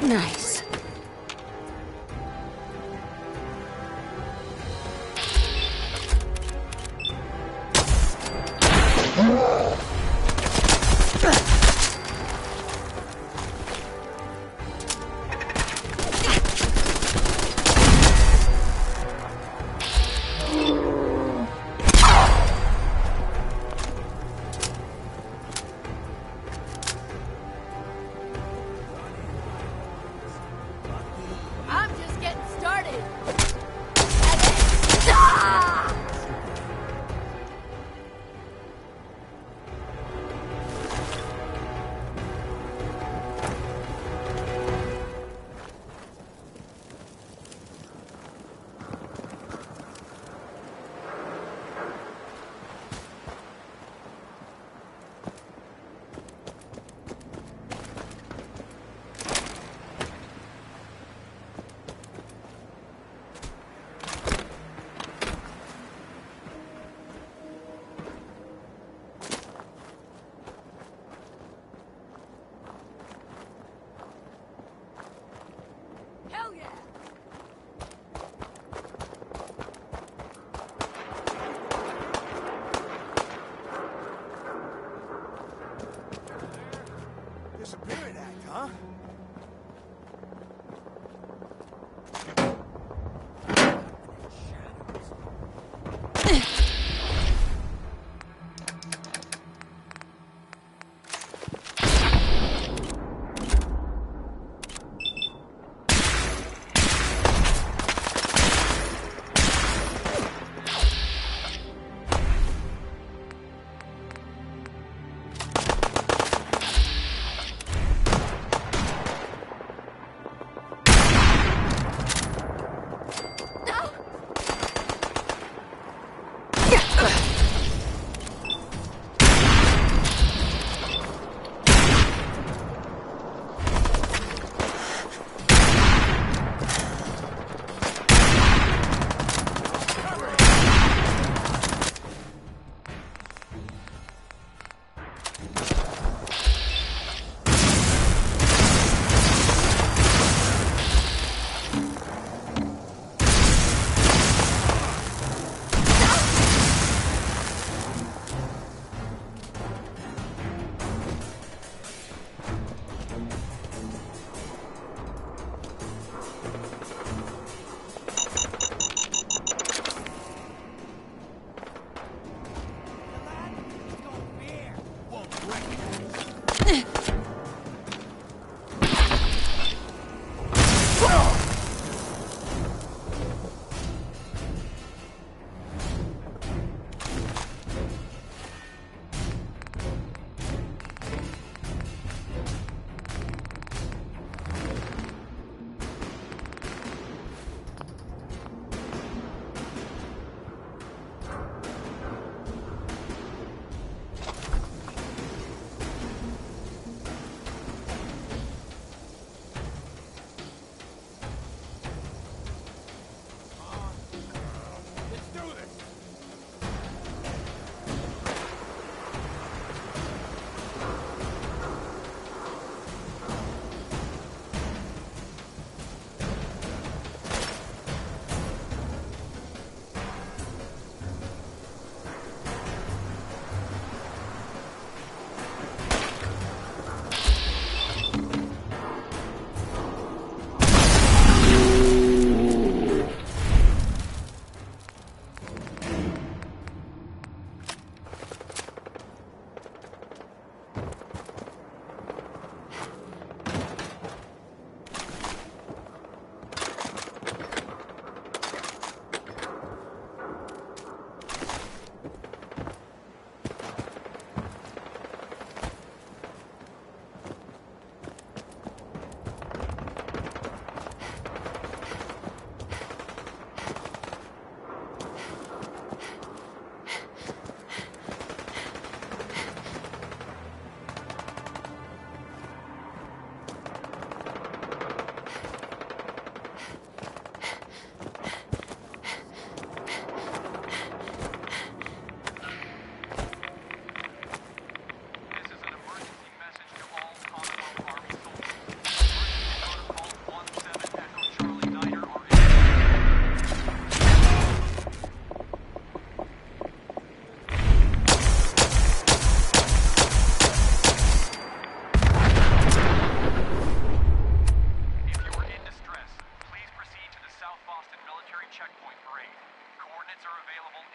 [SPEAKER 1] Nice.
[SPEAKER 6] I'm just getting started. Hell yeah!
[SPEAKER 3] Disappearing act, huh?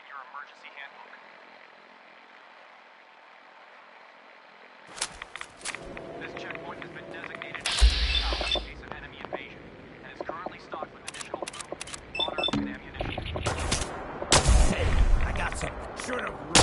[SPEAKER 4] your emergency handbook. This checkpoint has been designated as a safe house in case of enemy invasion, and is currently stocked with additional food, water, and ammunition.
[SPEAKER 16] Hey, I got some. Should have run.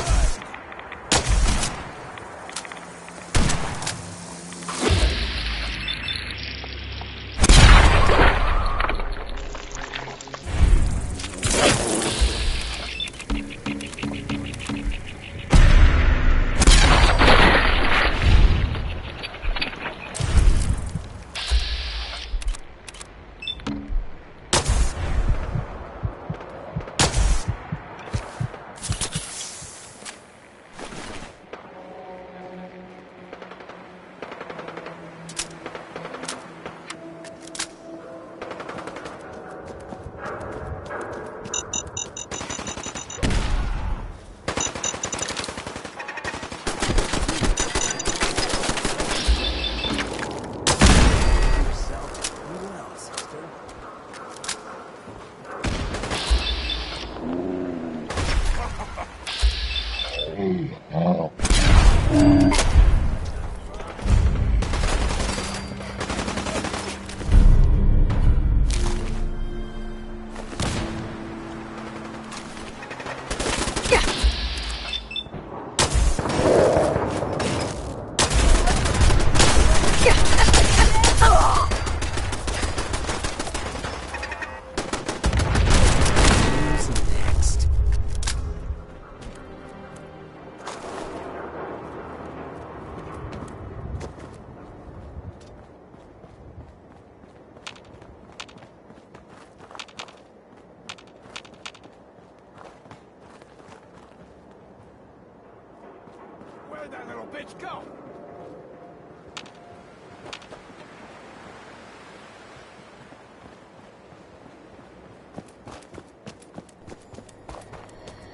[SPEAKER 16] Where'd that little bitch go?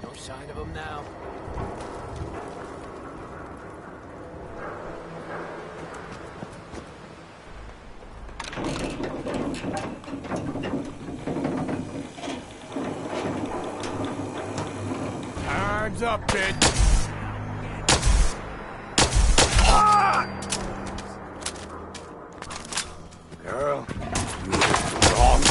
[SPEAKER 19] No sign of him now.
[SPEAKER 16] Hands up, bitch! Girl, you wrong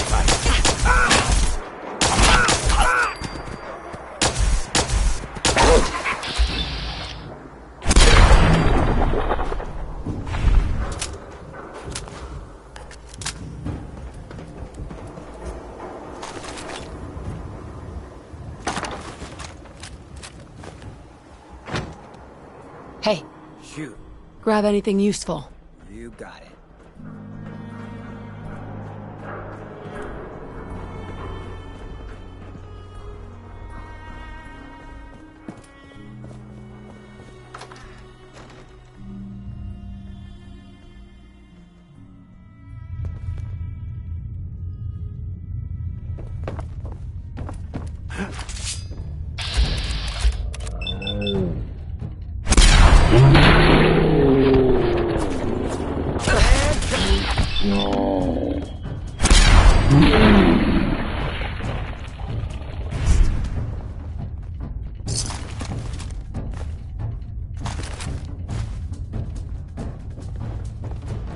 [SPEAKER 1] Hey,
[SPEAKER 14] Shoot,
[SPEAKER 1] grab anything useful.
[SPEAKER 14] you got it.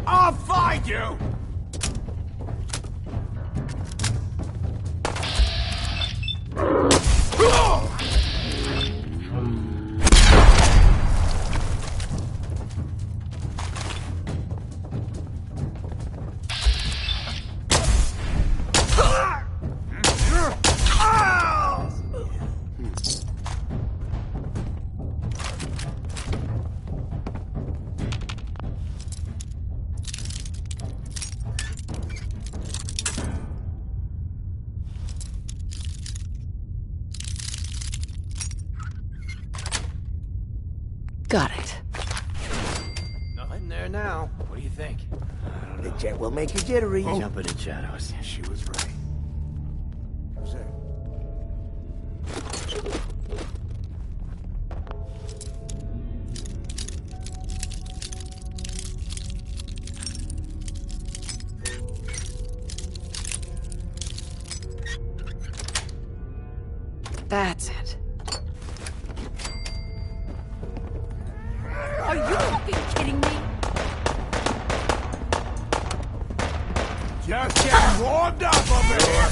[SPEAKER 16] I'll find you!
[SPEAKER 1] Got it.
[SPEAKER 19] Nothing there now. What do you think?
[SPEAKER 15] The jet will make you jittery.
[SPEAKER 19] Jump in the shadows.
[SPEAKER 16] She was right. Who's there?
[SPEAKER 1] That's it. Are you fucking kidding me?
[SPEAKER 22] Just getting warmed up over here.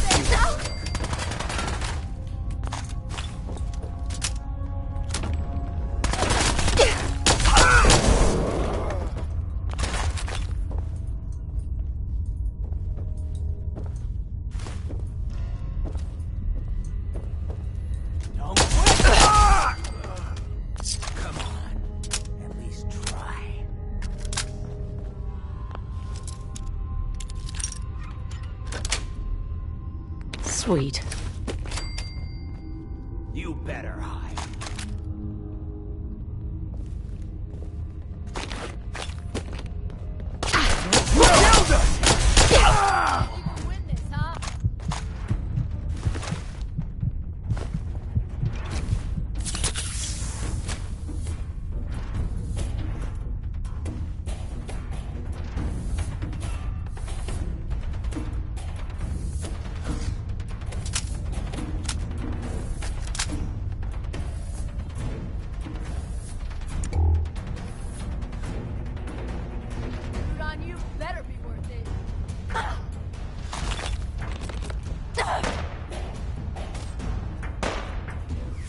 [SPEAKER 1] Sweet.
[SPEAKER 16] You better hide.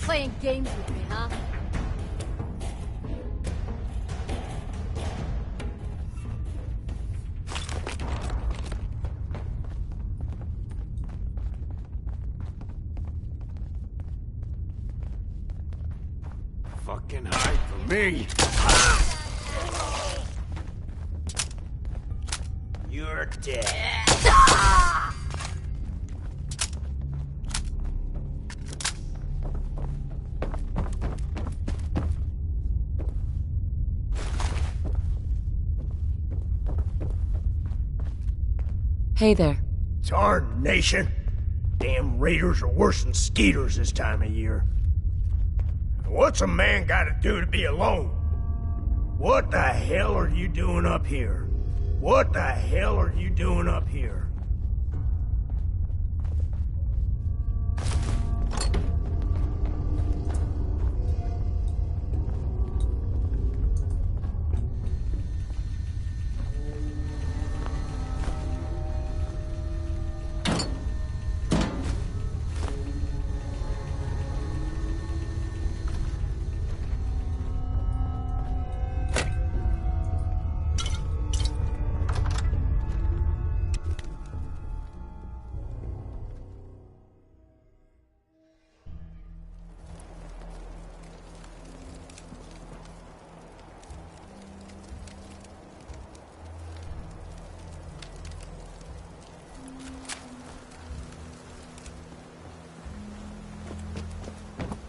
[SPEAKER 1] Playing games with me, huh?
[SPEAKER 22] Fucking hide from me. You're dead.
[SPEAKER 1] Hey there.
[SPEAKER 15] Tarnation. Damn raiders are worse than skeeters this time of year. What's a man gotta do to be alone? What the hell are you doing up here? What the hell are you doing up here?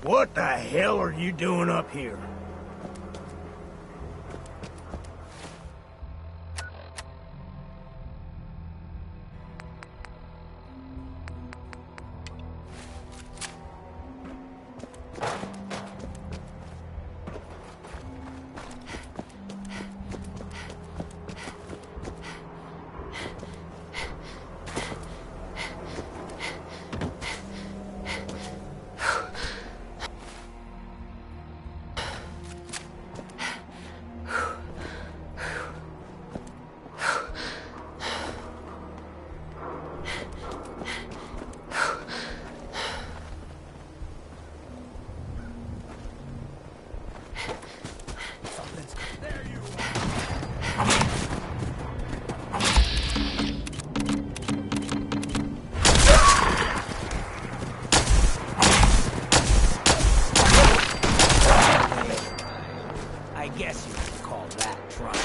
[SPEAKER 15] What the hell are you doing up here?
[SPEAKER 16] I guess you could call that trying.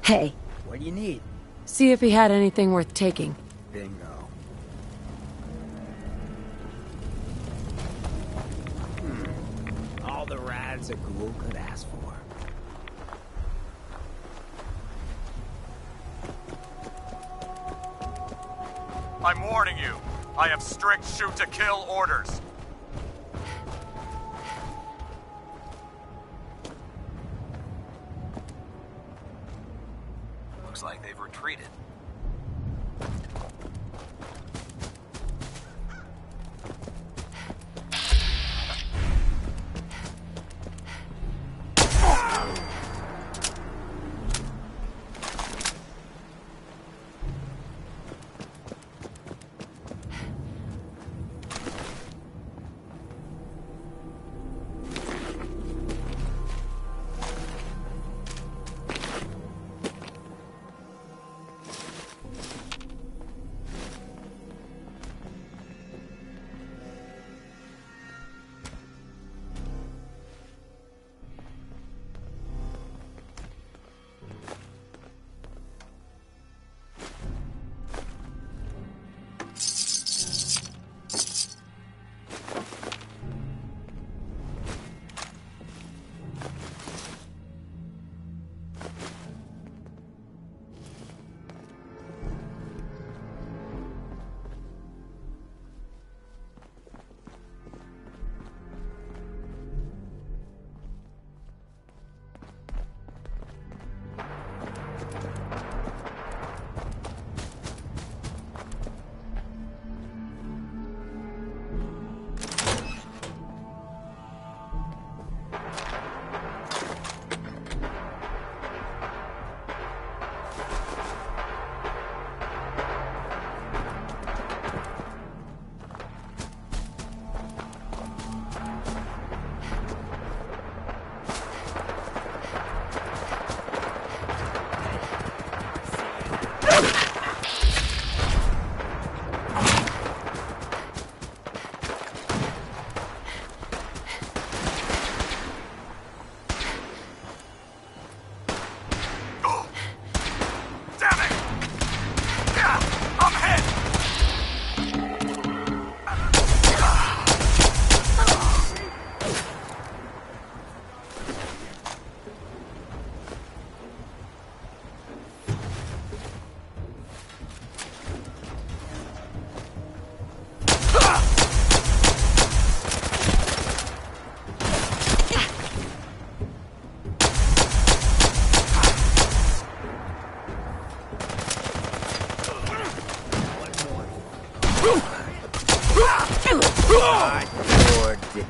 [SPEAKER 1] Hey.
[SPEAKER 14] What do you need?
[SPEAKER 1] See if he had anything worth taking.
[SPEAKER 14] Bingo.
[SPEAKER 16] All the rats a ghoul could ask for.
[SPEAKER 4] I'm warning you. I have strict shoot-to-kill orders. Looks like they've retreated.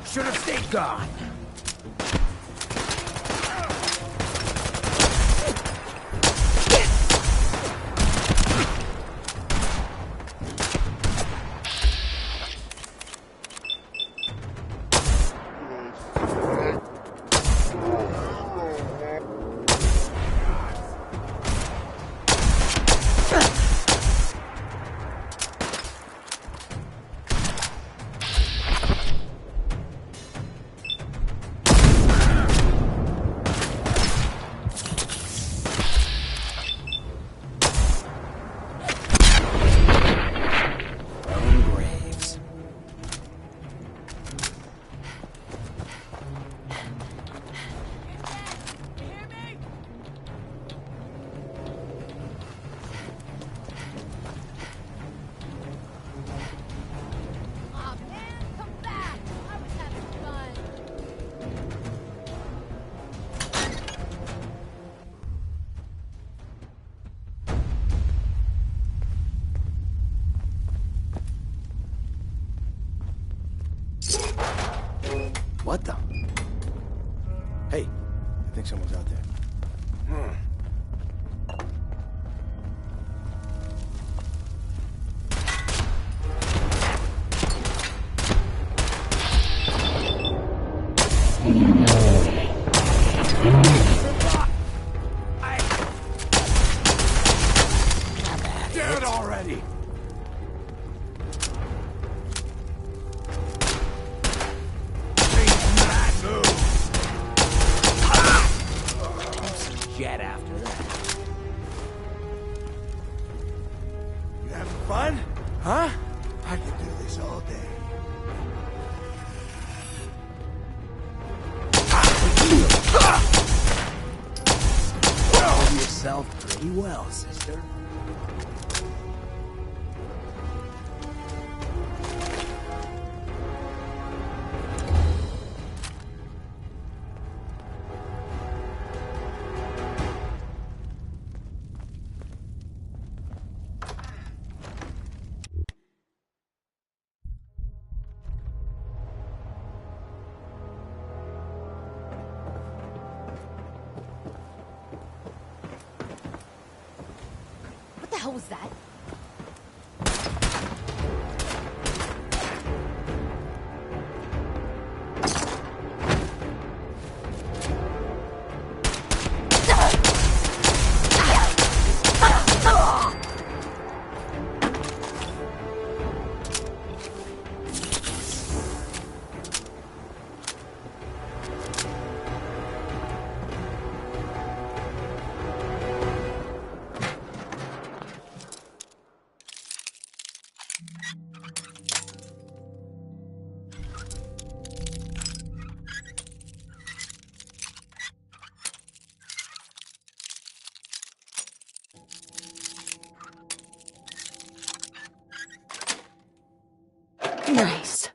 [SPEAKER 16] Should have stayed gone.
[SPEAKER 19] What the? Hey, I think someone's out there.
[SPEAKER 16] Dead already! Jet after yourself pretty well, sister.
[SPEAKER 13] What the hell was that?
[SPEAKER 1] Nice.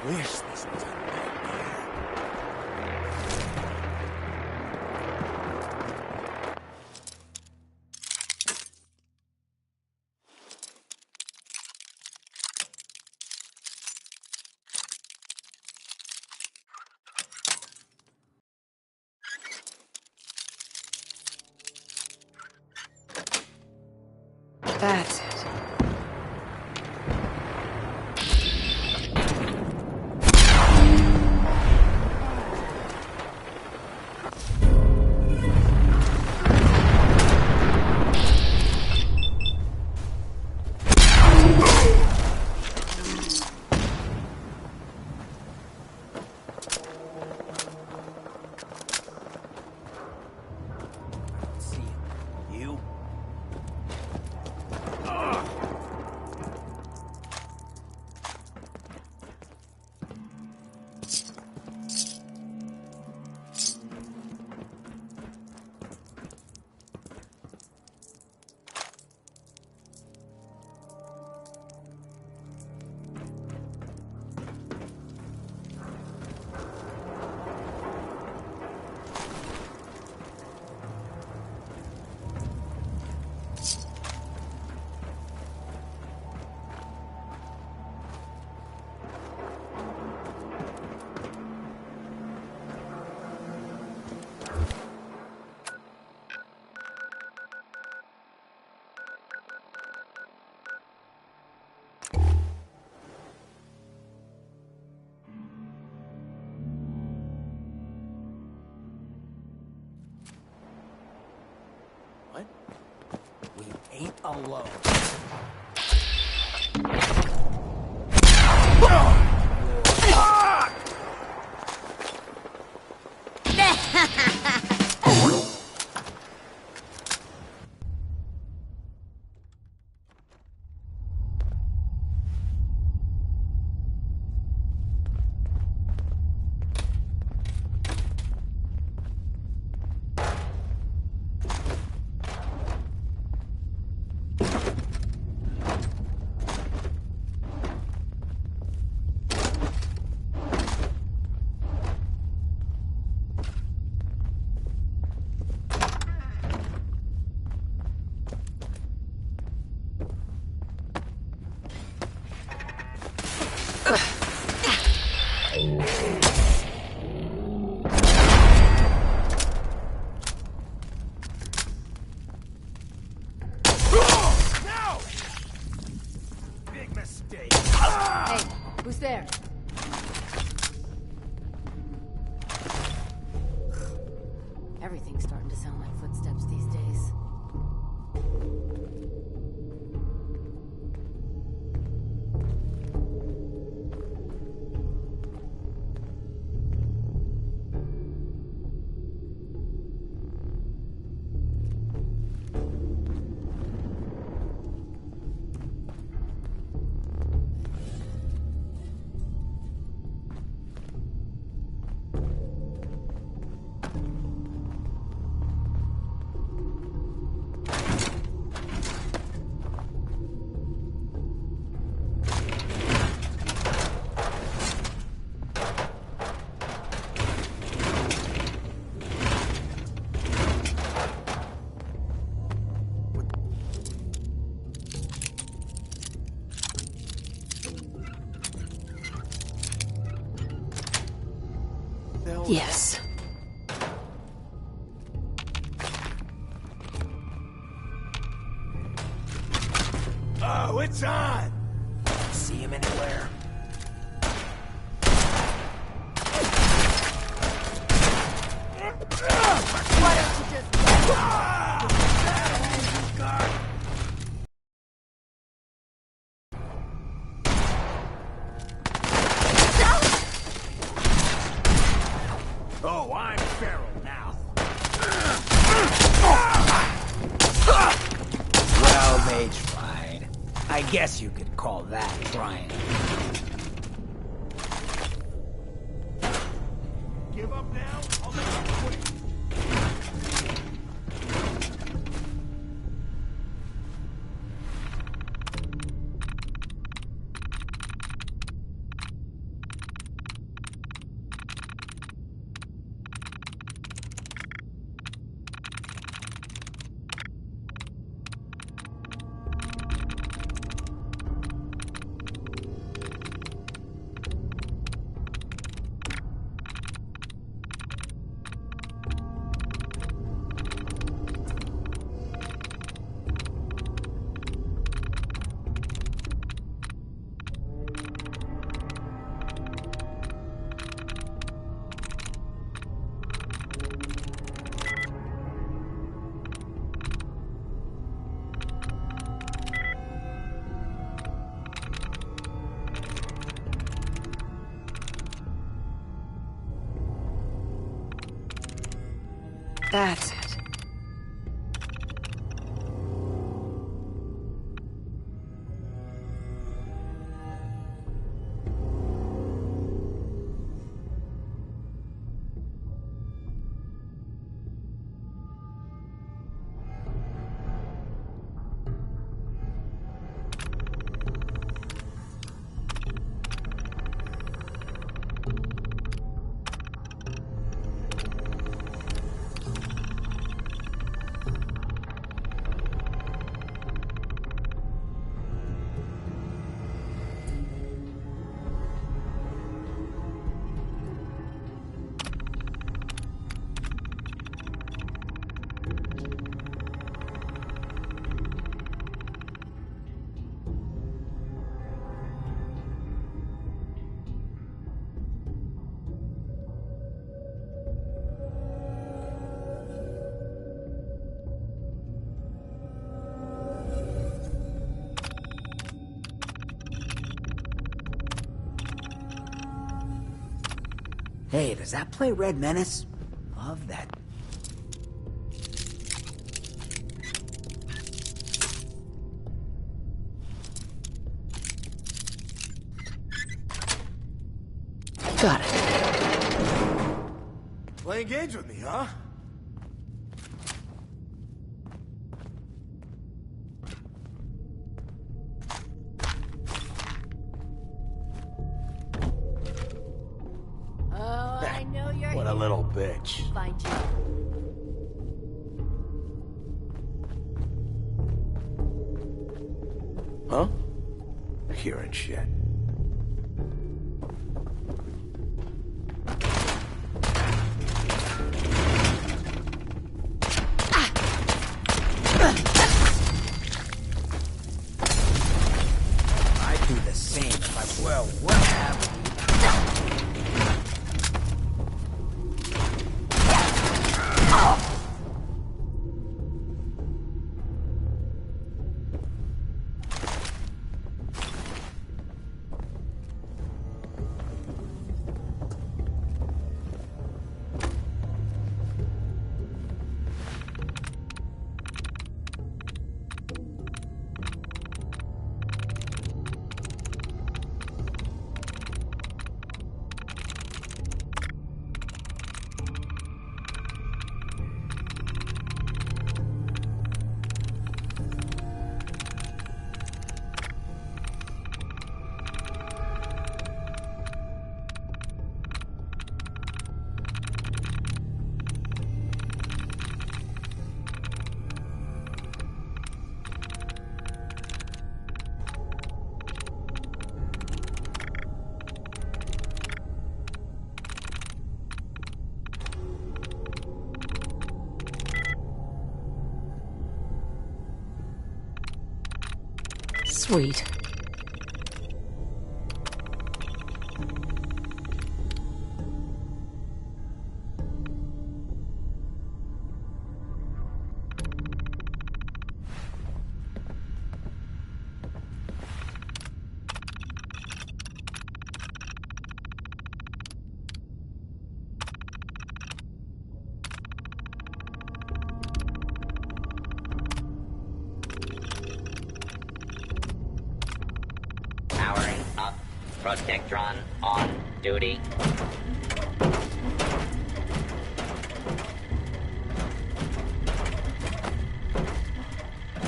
[SPEAKER 16] Wish this was a nightmare.
[SPEAKER 1] That's it.
[SPEAKER 16] What? We ain't alone.
[SPEAKER 1] Who's there? Everything's starting to sound like footsteps these days. Yes.
[SPEAKER 15] Oh, it's on! See him anywhere?
[SPEAKER 1] Why don't you just...
[SPEAKER 15] Oh, I'm feral now.
[SPEAKER 16] Well, they tried. I guess you could call that trying.
[SPEAKER 15] Give up now? I'll make you quit.
[SPEAKER 1] That's it.
[SPEAKER 16] Hey, does that play Red Menace? Love that.
[SPEAKER 1] Got it.
[SPEAKER 15] Playing games with me, huh?
[SPEAKER 1] Oh, I know you're
[SPEAKER 15] What a little bitch.
[SPEAKER 1] Find you.
[SPEAKER 15] Huh? Hearing shit.
[SPEAKER 16] I'd do the same if I well have
[SPEAKER 1] Sweet.
[SPEAKER 9] Powering up. Protectron on duty.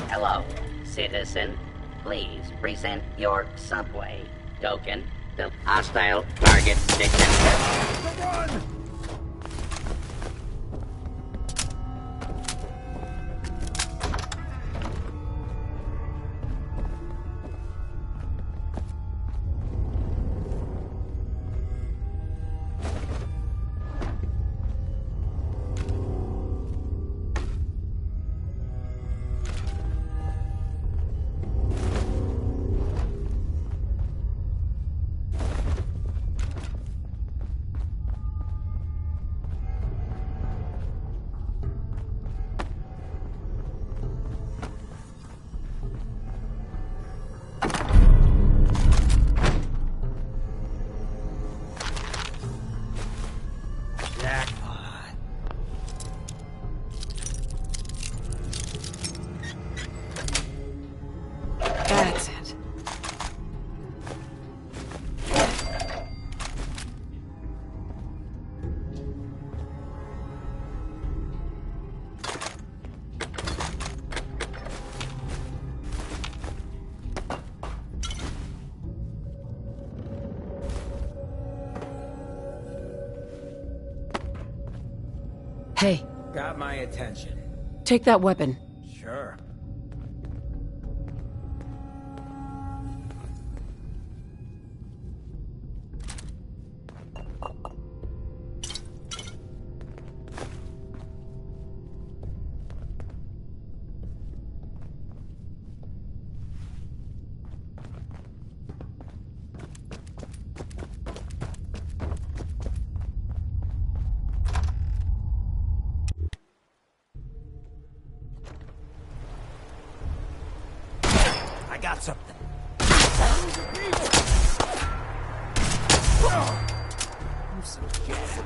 [SPEAKER 9] Hello, citizen. Please present your subway token. The hostile target detected.
[SPEAKER 15] Run!
[SPEAKER 1] That's it. Hey,
[SPEAKER 16] Got my attention.
[SPEAKER 1] take that weapon.
[SPEAKER 16] Sure. I got something. I'm so scared.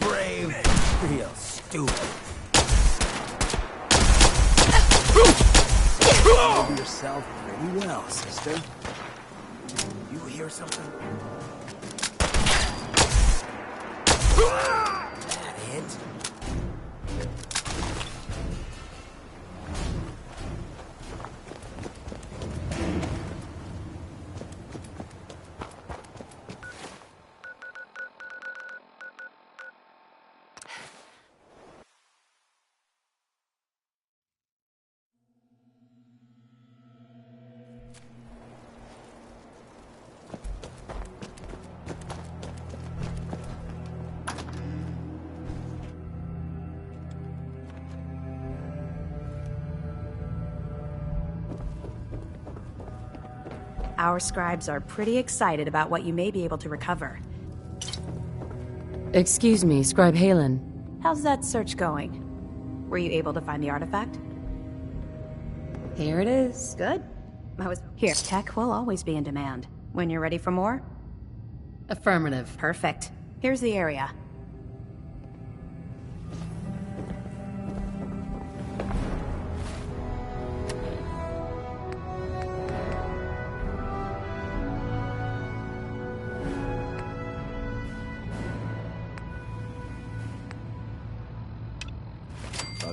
[SPEAKER 16] Brave. Real stupid. You know yourself pretty well, sister. You hear something? That it?
[SPEAKER 17] Our scribes are pretty excited about what you may be able to recover.
[SPEAKER 1] Excuse me, Scribe Halen.
[SPEAKER 17] How's that search going? Were you able to find the artifact?
[SPEAKER 1] Here it is.
[SPEAKER 17] Good. Here, tech will always be in demand. When you're ready for more?
[SPEAKER 1] Affirmative.
[SPEAKER 17] Perfect. Here's the area.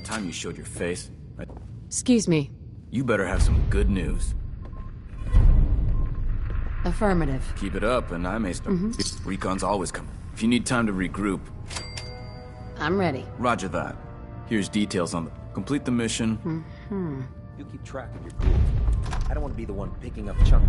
[SPEAKER 10] About time you showed your face.
[SPEAKER 1] Excuse me.
[SPEAKER 10] You better have some good news.
[SPEAKER 1] Affirmative.
[SPEAKER 10] Keep it up, and I may start. Recon's always come. If you need time to regroup.
[SPEAKER 1] I'm ready.
[SPEAKER 10] Roger that. Here's details on the... Complete the mission.
[SPEAKER 20] You keep track of your goals. I don't want to be the one picking up chunk.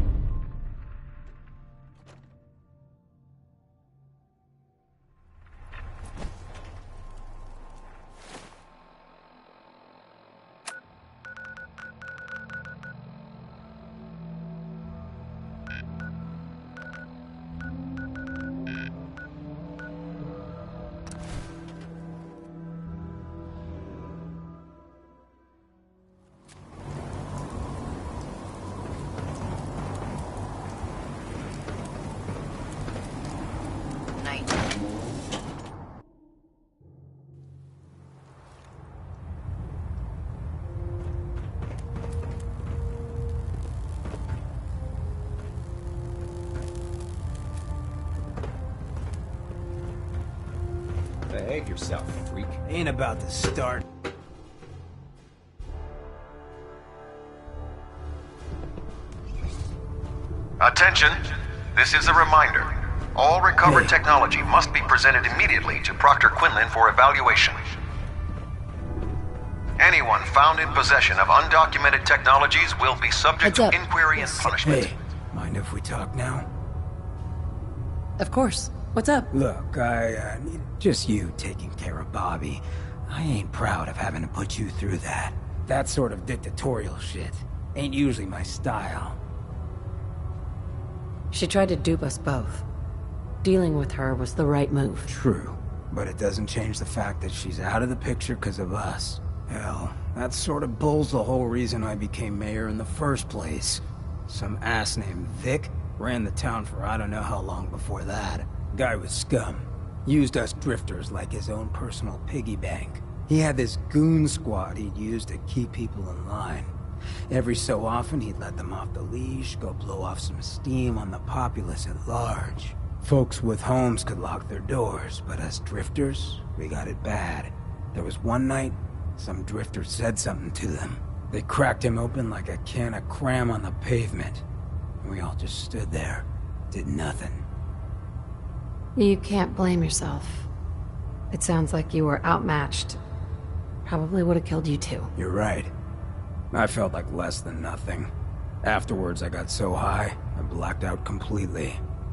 [SPEAKER 20] Behave yourself, freak.
[SPEAKER 16] Ain't about to start.
[SPEAKER 4] Attention. This is a reminder. All recovered technology must be presented immediately to Proctor Quinlan for evaluation. Anyone found in possession of undocumented technologies will be subject to inquiry and punishment.
[SPEAKER 16] Hey, mind if we talk now?
[SPEAKER 1] Of course. What's up?
[SPEAKER 16] Look, I need just you taking care of Bobby. I ain't proud of having to put you through that. That sort of dictatorial shit ain't usually my style.
[SPEAKER 1] She tried to dupe us both. Dealing with her was the right move.
[SPEAKER 16] True, but it doesn't change the fact that she's out of the picture because of us. Hell, that sort of bull's the whole reason I became mayor in the first place. Some ass named Vic ran the town for I don't know how long before that. Guy was scum. Used us drifters like his own personal piggy bank. He had this goon squad he'd use to keep people in line. Every so often he'd let them off the leash, go blow off some steam on the populace at large. Folks with homes could lock their doors, but us drifters, we got it bad. There was one night, some drifter said something to them. They cracked him open like a can of cram on the pavement. And we all just stood there, did nothing.
[SPEAKER 1] You can't blame yourself. It sounds like you were outmatched. Probably would have killed you too.
[SPEAKER 16] You're right. I felt like less than nothing. Afterwards, I got so high, I blacked out completely.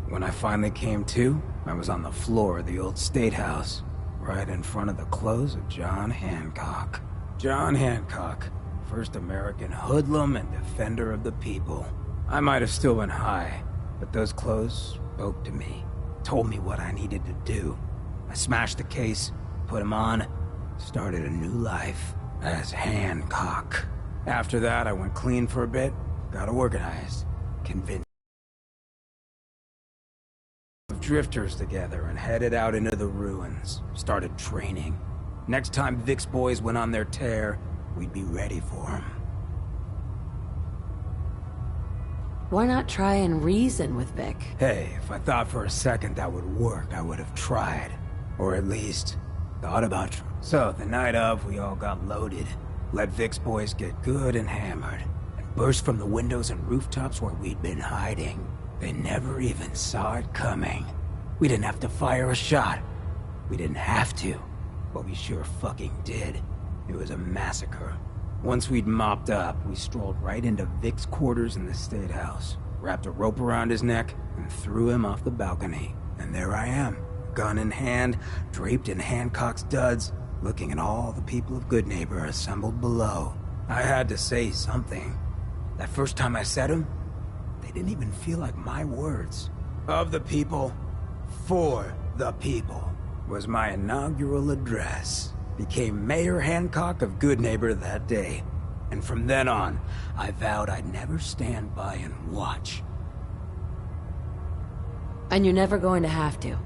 [SPEAKER 16] When I finally came to, I was on the floor of the old State House, right in front of the clothes of John Hancock. John Hancock, first American hoodlum and defender of the people. I might have still been high, but those clothes spoke to me, told me what I needed to do. I smashed the case, put him on, started a new life as Hancock. After that, I went clean for a bit, got organized, convinced of drifters together and headed out into the ruins. Started training. Next time Vic's boys went on their tear, we'd be ready for them.
[SPEAKER 1] Why not try and reason with Vic?
[SPEAKER 16] Hey, if I thought for a second that would work, I would have tried. Or at least, thought about it. So, the night of, we all got loaded. Let Vic's boys get good and hammered, and burst from the windows and rooftops where we'd been hiding. They never even saw it coming. We didn't have to fire a shot. We didn't have to, but we sure fucking did. It was a massacre. Once we'd mopped up, we strolled right into Vic's quarters in the State House, wrapped a rope around his neck, and threw him off the balcony. And there I am, gun in hand, draped in Hancock's duds, looking at all the people of Goodneighbor assembled below. I had to say something. That first time I said them, they didn't even feel like my words. Of the people, for the people, was my inaugural address. Became Mayor Hancock of Goodneighbor that day. And from then on, I vowed I'd never stand by and watch.
[SPEAKER 1] And you're never going to have to.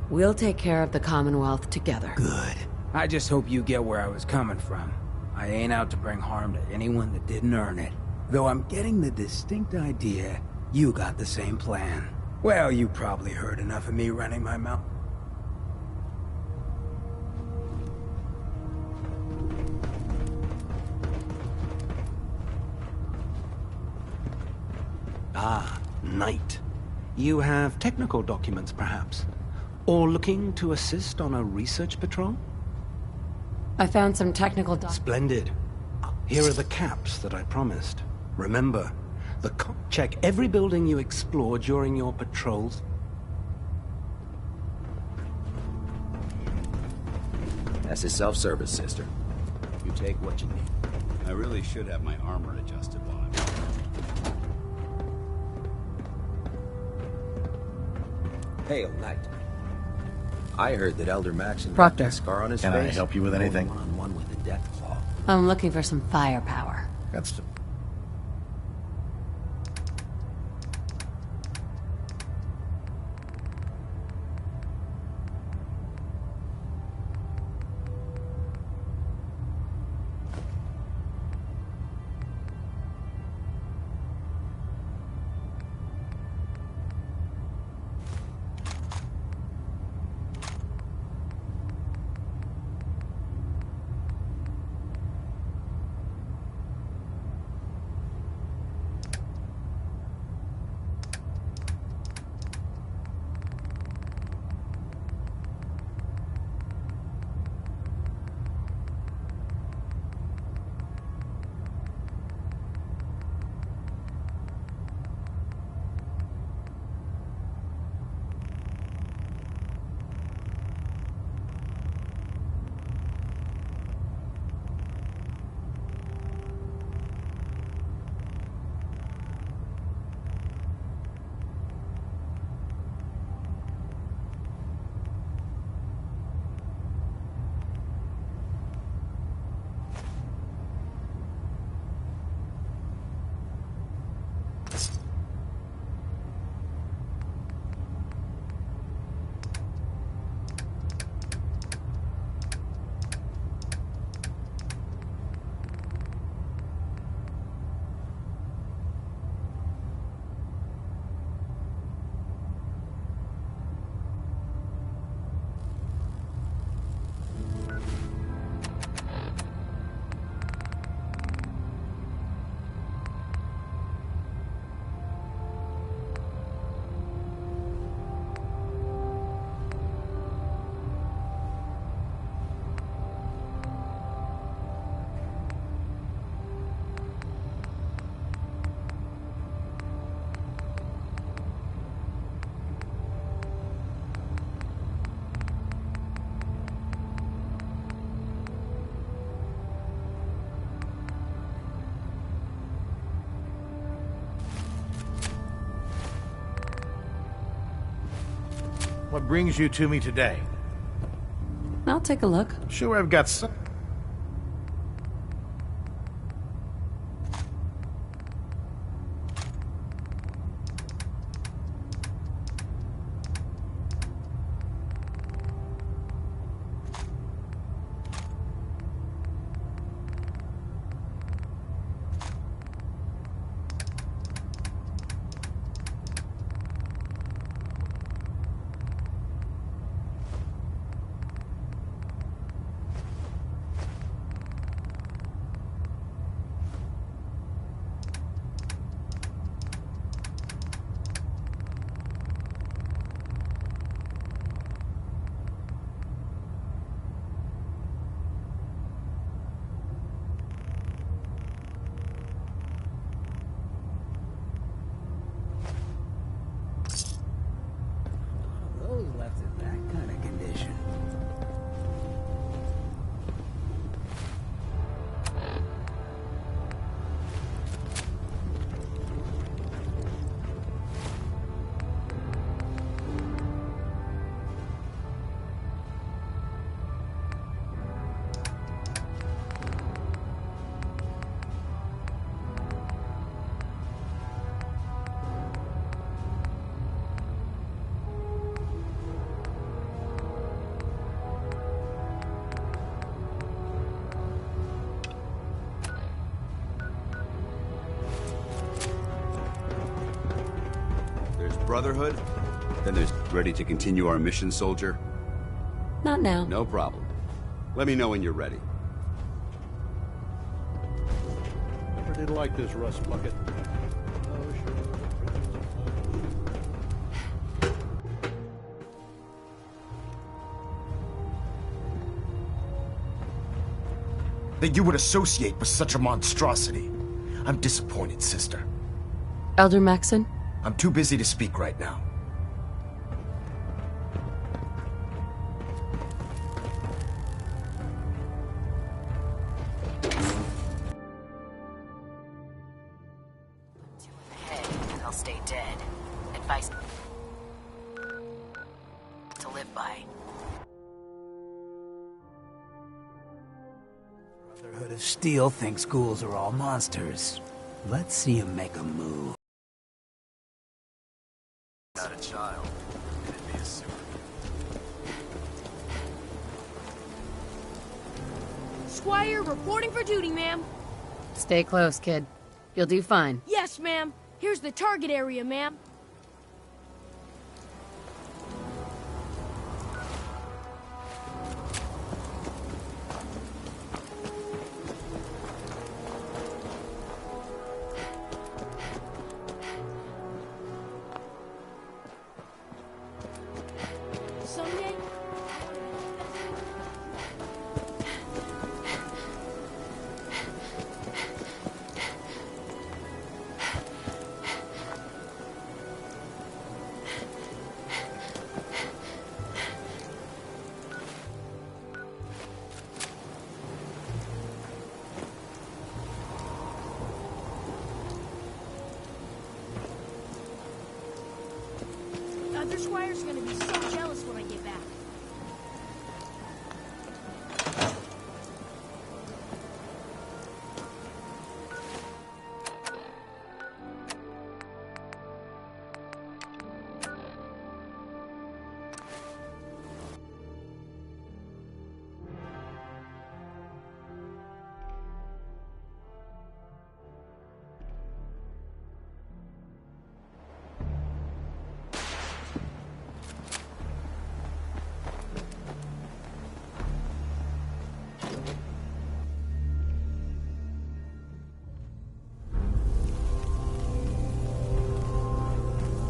[SPEAKER 1] We'll take care of the Commonwealth together.
[SPEAKER 16] Good. I just hope you get where I was coming from. I ain't out to bring harm to anyone that didn't earn it. Though I'm getting the distinct idea you got the same plan. Well, you probably heard enough of me running my mouth.
[SPEAKER 11] Ah, Knight. You have technical documents, perhaps? Or looking to assist on a research patrol?
[SPEAKER 1] I found some technical
[SPEAKER 11] Splendid. Here are the caps that I promised. Remember, check every building you explore during your patrols.
[SPEAKER 12] That's his self-service, sister. You take what you need.
[SPEAKER 23] I really should have my armor adjusted while I'm
[SPEAKER 12] Hail, Knight. I heard that Elder Maxon got
[SPEAKER 1] Proctor.
[SPEAKER 12] that scar on his face.
[SPEAKER 24] Can I help you with anything?
[SPEAKER 12] One-on-one with the Death Claw.
[SPEAKER 1] I'm looking for some firepower.
[SPEAKER 24] That's the... What brings you to me today?
[SPEAKER 1] I'll take a look.
[SPEAKER 24] Sure, I've got some...
[SPEAKER 16] Those left in that kind of condition.
[SPEAKER 23] Brotherhood? Then there's ready to continue our mission, soldier?
[SPEAKER 1] Not now.
[SPEAKER 23] No problem. Let me know when you're ready.
[SPEAKER 24] Never did like this rust bucket. Oh, sure.
[SPEAKER 2] that you would associate with such a monstrosity. I'm disappointed, sister.
[SPEAKER 1] Elder Maxon?
[SPEAKER 2] I'm too busy to speak right now.
[SPEAKER 8] And they'll stay dead. Advice to live by.
[SPEAKER 16] Brotherhood of Steel thinks ghouls are all monsters. Let's see him make a move.
[SPEAKER 10] Not a child. It'd be a super.
[SPEAKER 6] Squire, reporting for duty, ma'am.
[SPEAKER 1] Stay close, kid. You'll do fine.
[SPEAKER 6] Yes, ma'am. Here's the target area, ma'am. Someday, the other squire's gonna be so jealous when I get back.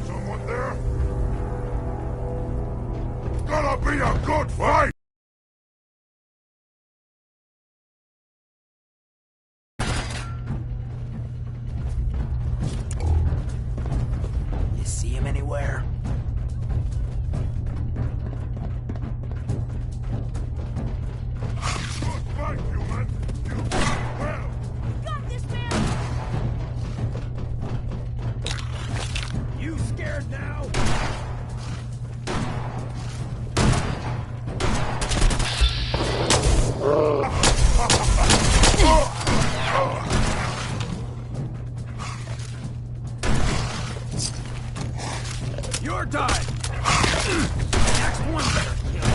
[SPEAKER 22] Someone there? It's gonna be a good fight!
[SPEAKER 16] You see him anywhere?
[SPEAKER 22] Good fight, human! You fought well!
[SPEAKER 6] Got this, man!
[SPEAKER 15] You scared now?
[SPEAKER 3] Your time! Next one better kill.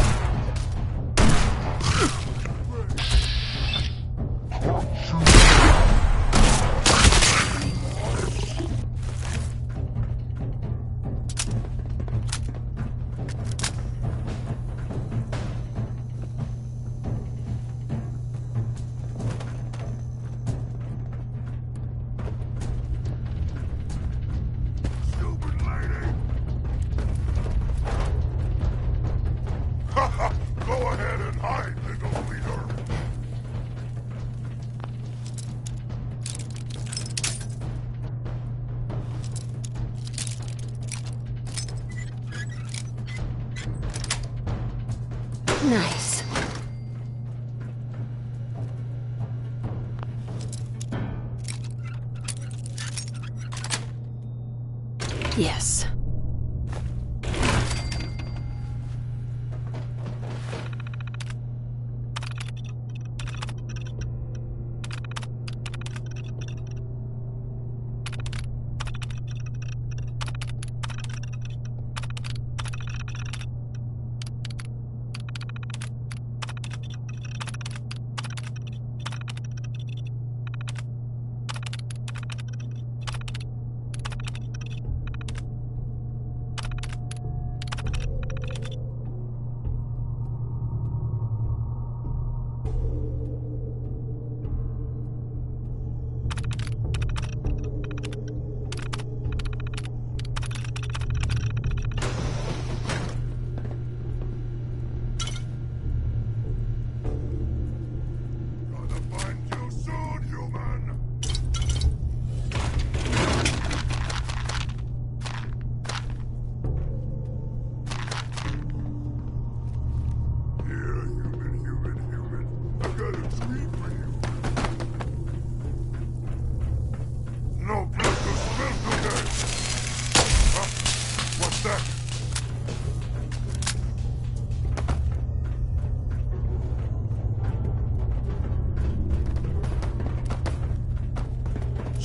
[SPEAKER 22] Stupid lady! Go ahead and hide, little leader!
[SPEAKER 1] Nice. Yes.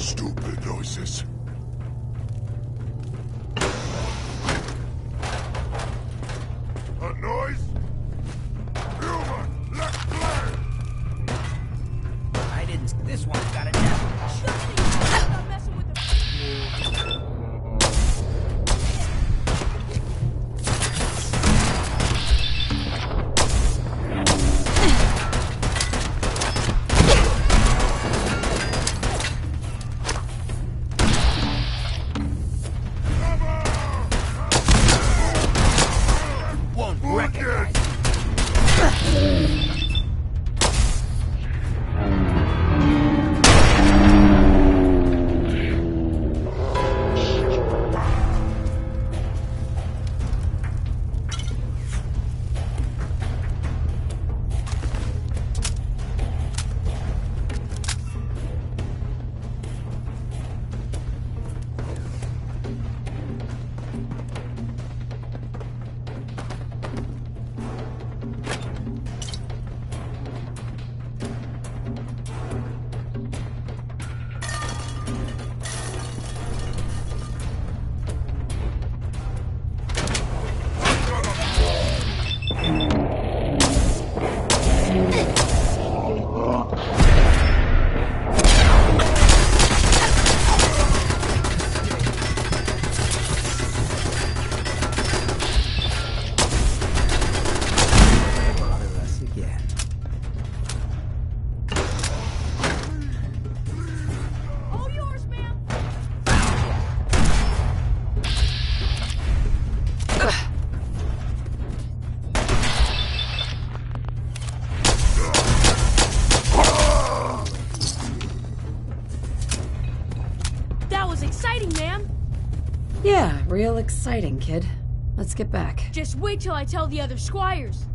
[SPEAKER 22] Stupid noises. A noise? Human, let's play!
[SPEAKER 16] I didn't. This one's got a devil.
[SPEAKER 6] Stop messing with the...
[SPEAKER 16] Won't recognize.
[SPEAKER 6] All yours, ma'am. That was exciting, ma'am.
[SPEAKER 1] Yeah, real exciting, kid. Let's get back.
[SPEAKER 6] Just wait till I tell the other squires.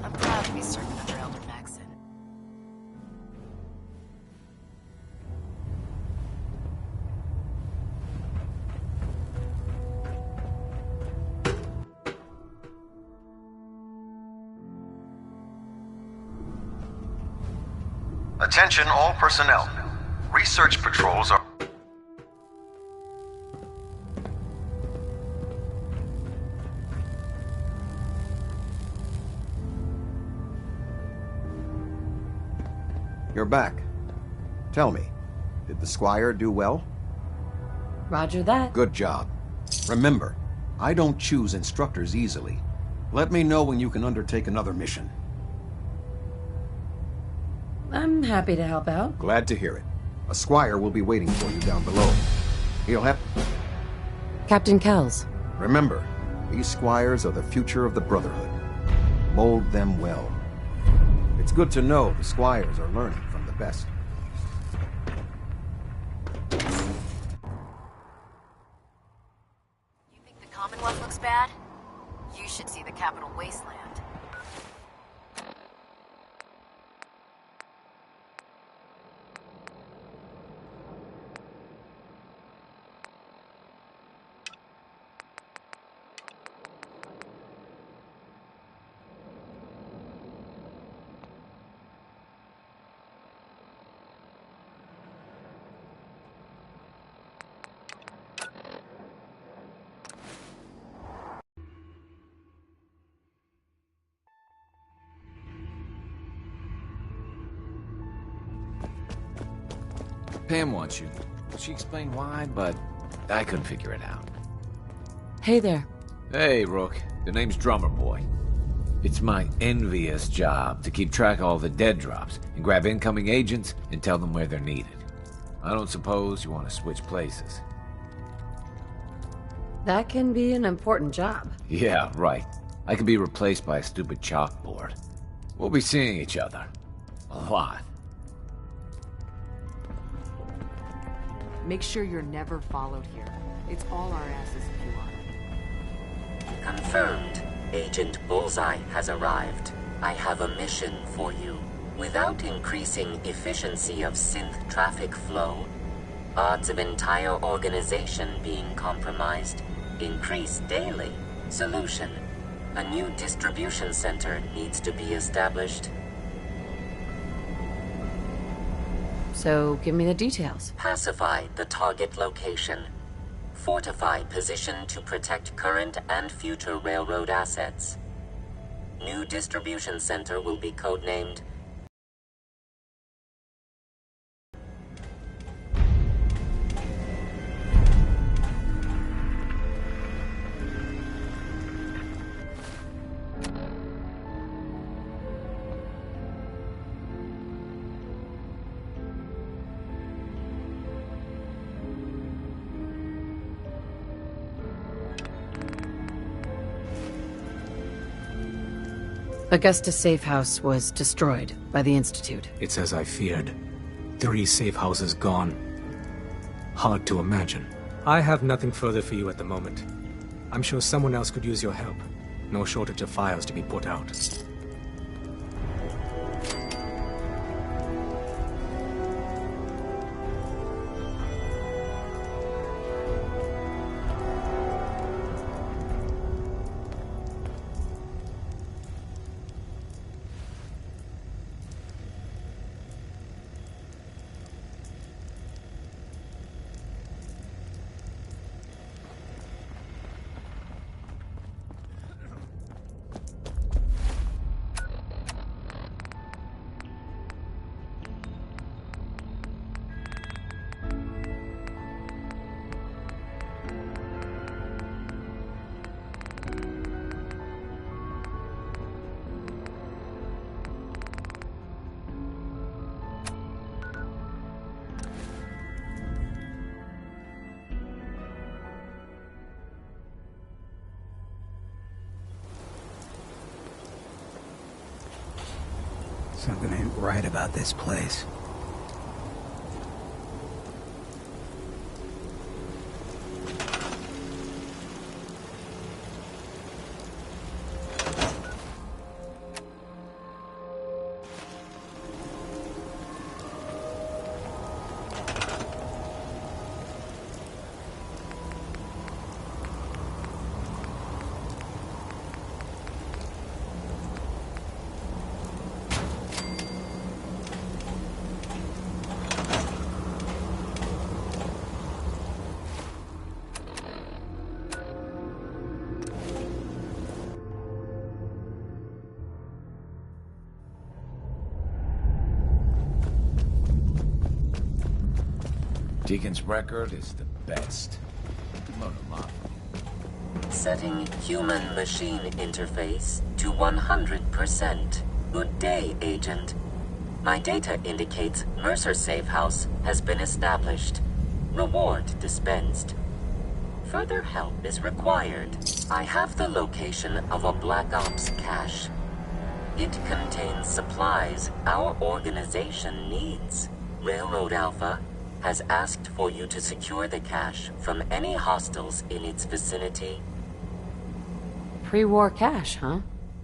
[SPEAKER 8] I'm proud to be serving under Elder Maxon.
[SPEAKER 5] Attention all personnel. Research patrols are...
[SPEAKER 12] You're back. Tell me, did the Squire do well?
[SPEAKER 1] Roger that.
[SPEAKER 12] Good job. Remember, I don't choose instructors easily. Let me know when you can undertake another mission.
[SPEAKER 1] I'm happy to help out.
[SPEAKER 12] Glad to hear it. A Squire will be waiting for you down below. He'll have...
[SPEAKER 1] Captain Kells.
[SPEAKER 12] Remember, these Squires are the future of the Brotherhood. Mold them well. It's good to know the Squires are learning from the best.
[SPEAKER 8] You think the Commonwealth looks bad? You should see the capital wasteland.
[SPEAKER 10] Pam wants you. She explained why, but I couldn't figure it out.
[SPEAKER 1] Hey there.
[SPEAKER 7] Hey, Rook. The name's Drummer Boy. It's my envious job to keep track of all the dead drops and grab incoming agents and tell them where they're needed. I don't suppose you want to switch places.
[SPEAKER 1] That can be an important job.
[SPEAKER 7] Yeah, right. I could be replaced by a stupid chalkboard. We'll be seeing each other. A lot.
[SPEAKER 14] Make sure you're never followed here. It's all our asses if you are.
[SPEAKER 18] Confirmed. Agent Bullseye has arrived. I have a mission for you. Without increasing efficiency of synth traffic flow, odds of entire organization being compromised increase daily. Solution: a new distribution center needs to be established.
[SPEAKER 1] So, give me the details.
[SPEAKER 18] Pacify the target location. Fortify position to protect current and future railroad assets. New distribution center will be codenamed
[SPEAKER 1] Augusta's safe house was destroyed by the Institute.
[SPEAKER 11] It's as I feared. 3 safe houses gone. Hard to imagine.
[SPEAKER 21] I have nothing further for you at the moment. I'm sure someone else could use your help. No shortage of fires to be put out.
[SPEAKER 16] Something ain't right about this place.
[SPEAKER 7] Deacon's record is the best.
[SPEAKER 18] setting human-machine interface to 100%. Good day, Agent. My data indicates Mercer Safe House has been established. Reward dispensed. Further help is required. I have the location of a Black Ops cache. It contains supplies our organization needs. Railroad Alpha has asked for you to secure the cache from any hostiles in its vicinity.
[SPEAKER 1] Pre-war cache, huh?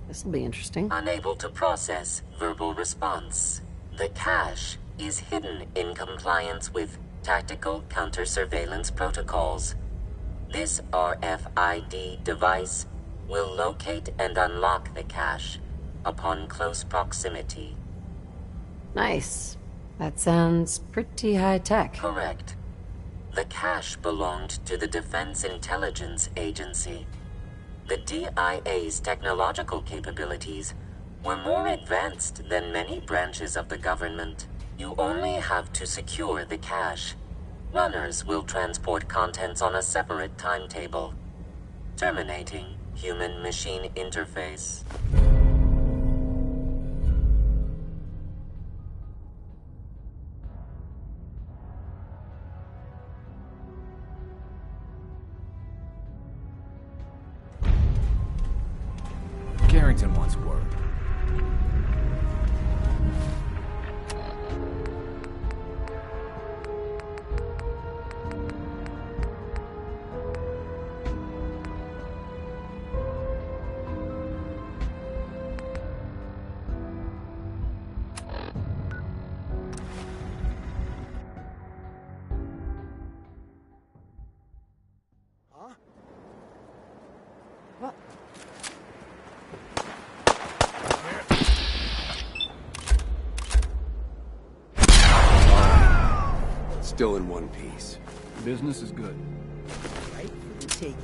[SPEAKER 1] This'll be interesting.
[SPEAKER 18] Unable to process verbal response. The cache is hidden in compliance with tactical counter-surveillance protocols. This RFID device will locate and unlock the cache upon close proximity.
[SPEAKER 1] Nice. That sounds pretty high-tech.
[SPEAKER 18] Correct. The cache belonged to the Defense Intelligence Agency. The DIA's technological capabilities were more advanced than many branches of the government. You only have to secure the cache. Runners will transport contents on a separate timetable. Terminating human-machine interface.
[SPEAKER 7] Carrington wants word.
[SPEAKER 23] Still in one piece.
[SPEAKER 10] Business is good.
[SPEAKER 9] Right for the taking.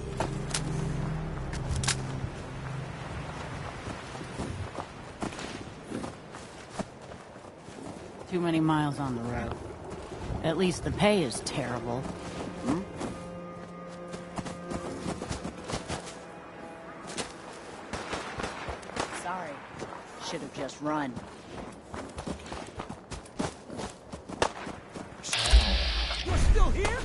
[SPEAKER 13] Too many miles on the road. At least the pay is terrible. Sorry. Should have just run.
[SPEAKER 9] You're still here?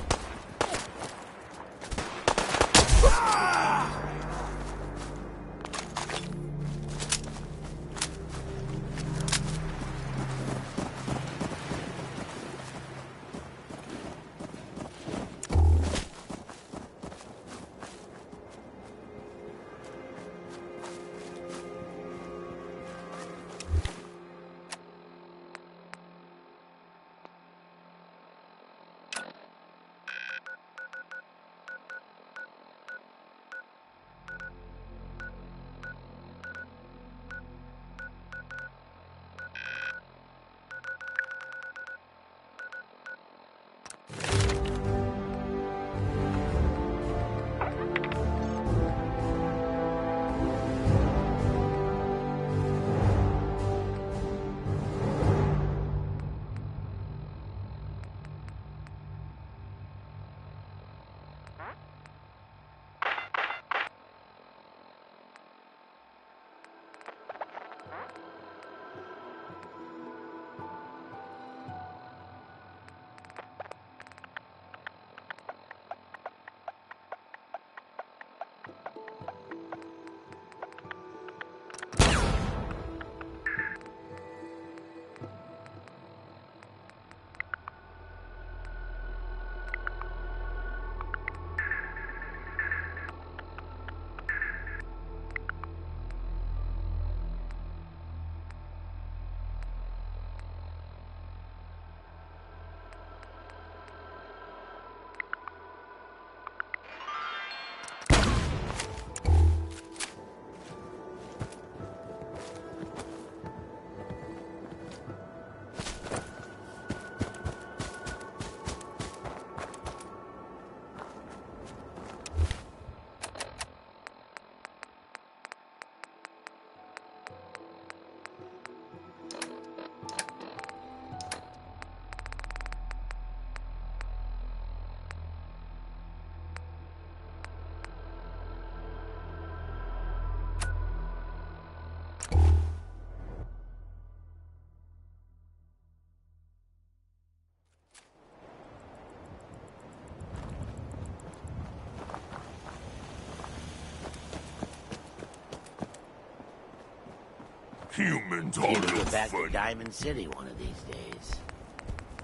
[SPEAKER 22] Humans
[SPEAKER 17] Maybe
[SPEAKER 22] are no
[SPEAKER 17] get back to
[SPEAKER 22] fun.
[SPEAKER 17] Diamond City one of these days.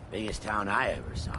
[SPEAKER 17] Biggest town I ever saw.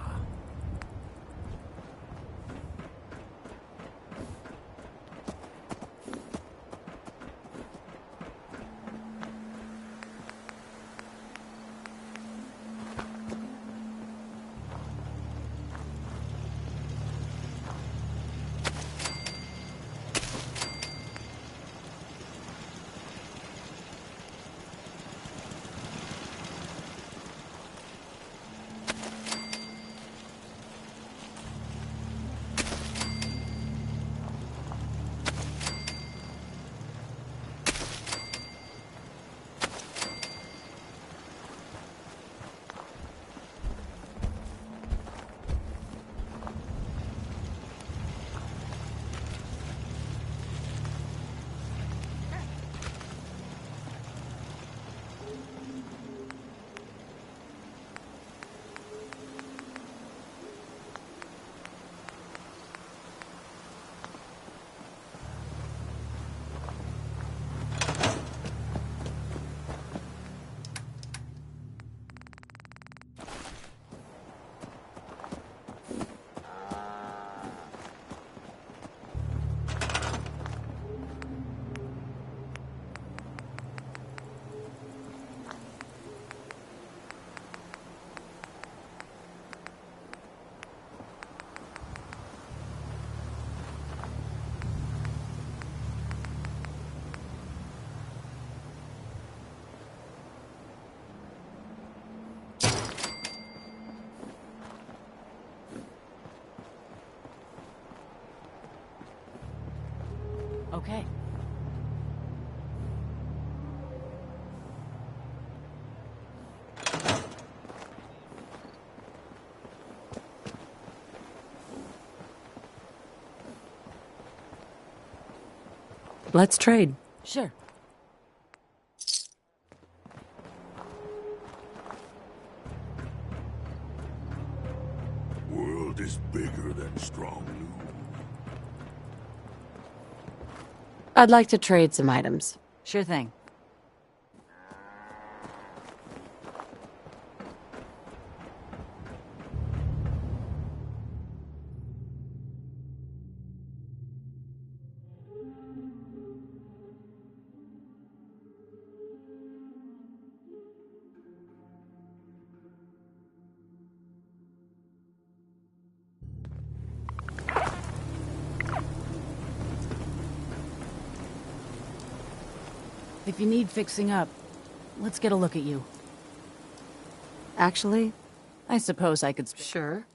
[SPEAKER 13] Okay.
[SPEAKER 1] Let's trade.
[SPEAKER 13] Sure.
[SPEAKER 22] World is bigger than strong loot.
[SPEAKER 1] I'd like to trade some items.
[SPEAKER 13] Sure thing. If you need fixing up, let's get a look at you.
[SPEAKER 1] Actually,
[SPEAKER 13] I suppose I could...
[SPEAKER 1] Sure.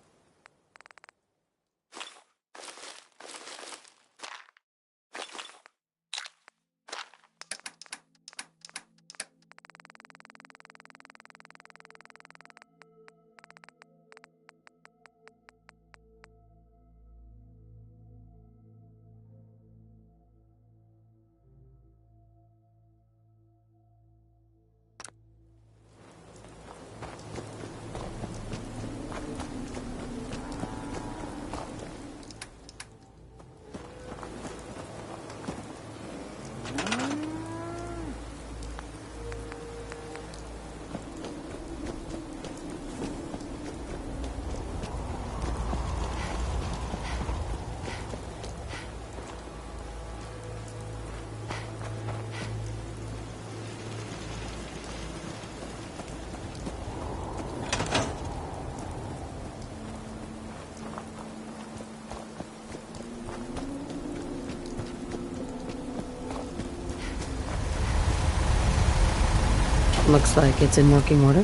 [SPEAKER 1] Looks like it's in working order.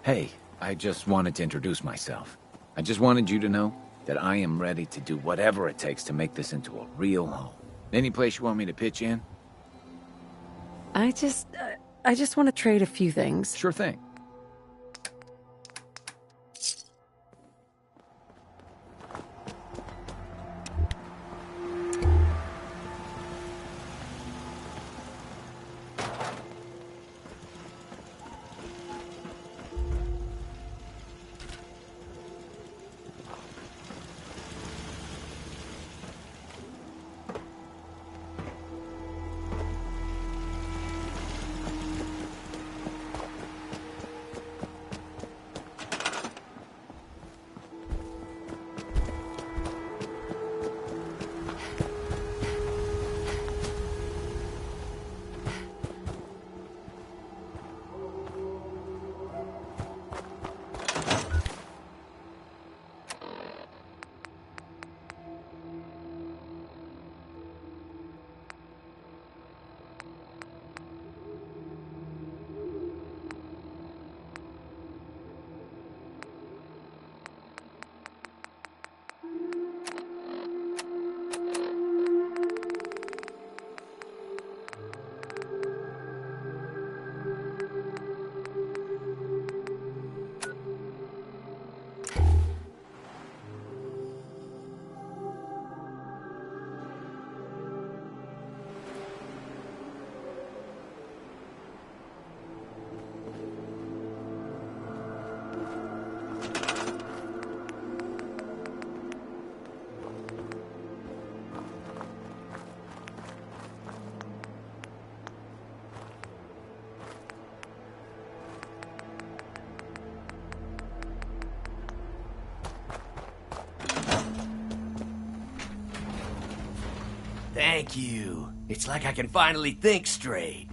[SPEAKER 7] Hey, I just wanted to introduce myself. I just wanted you to know that I am ready to do whatever it takes to make this into a real home. Any place you want me to pitch in?
[SPEAKER 1] I just want to trade a few things.
[SPEAKER 7] Sure thing.
[SPEAKER 4] Thank you. It's like I can finally think straight.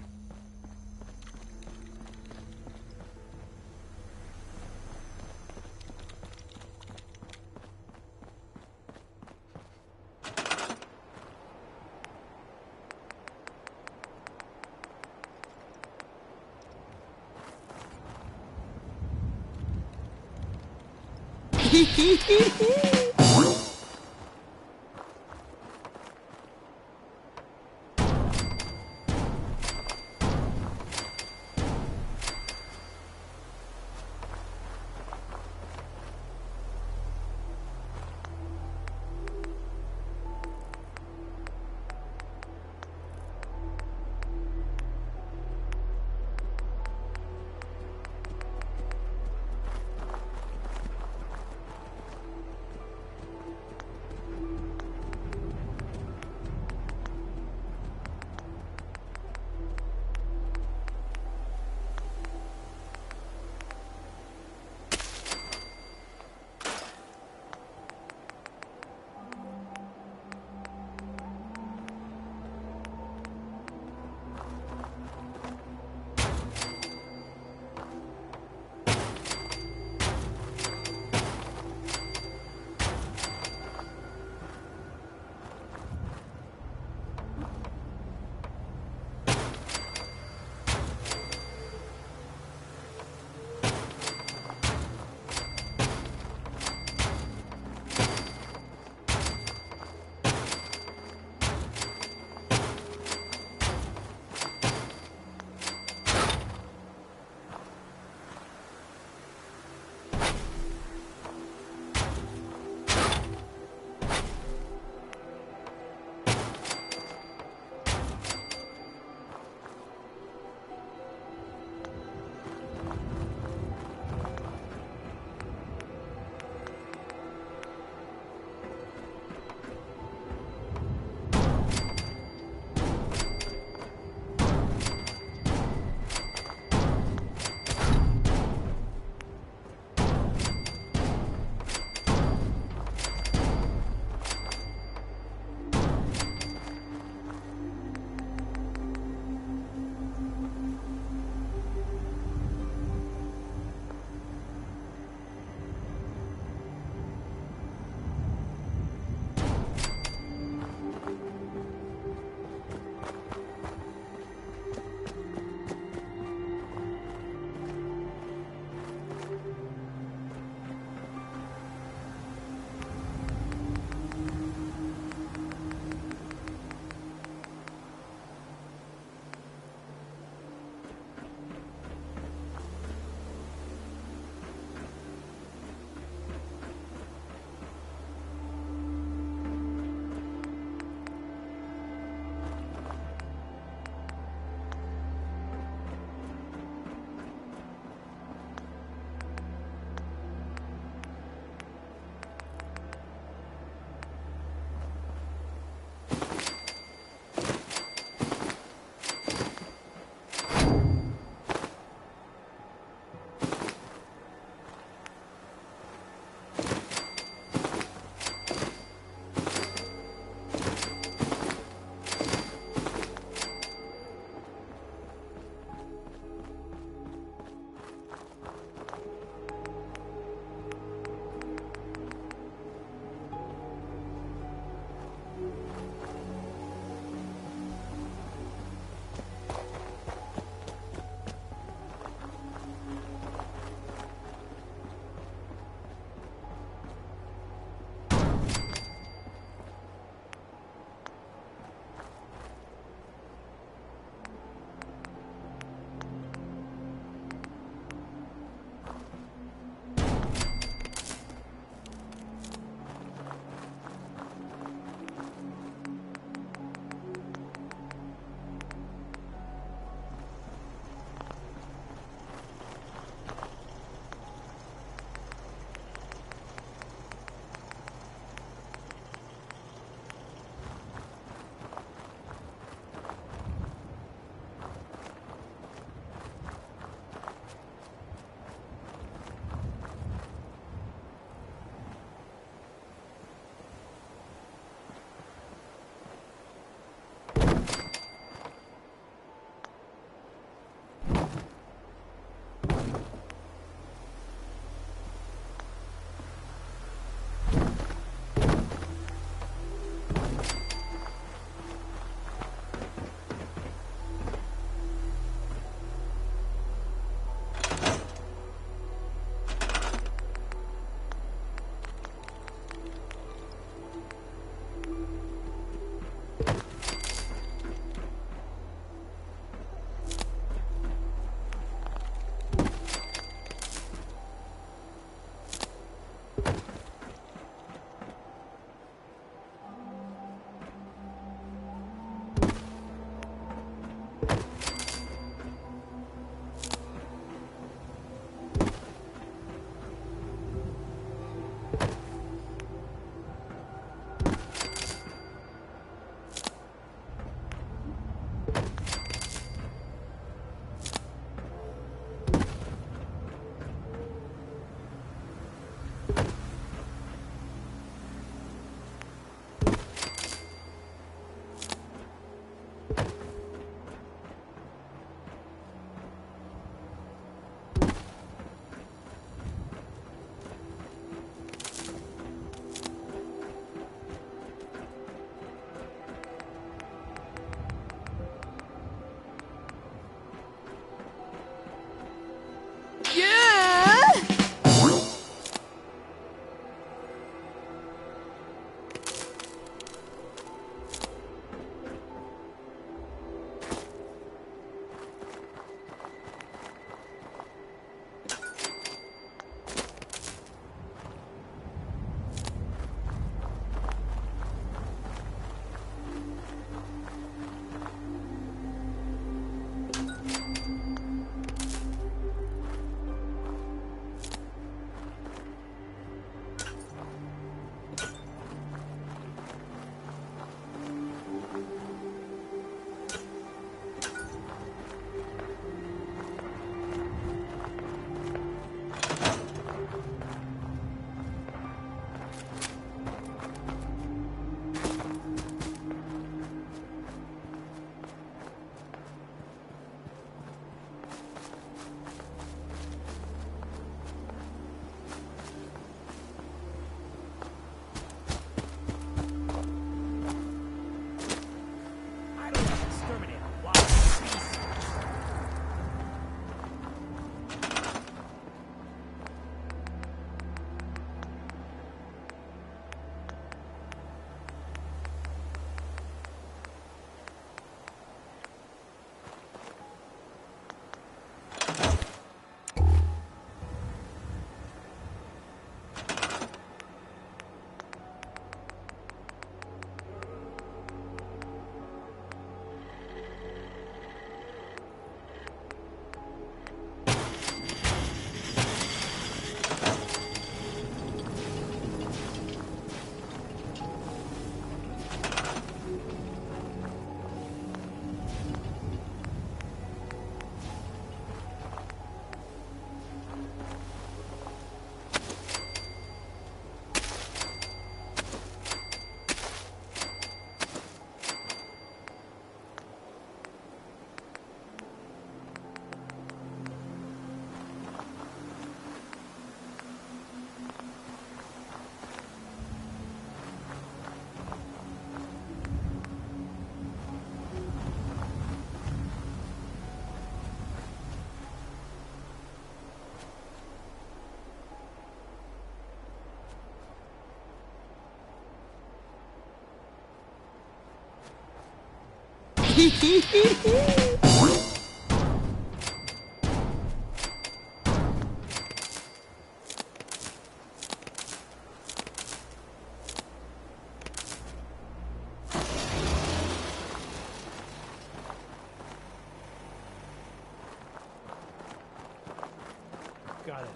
[SPEAKER 9] Got it.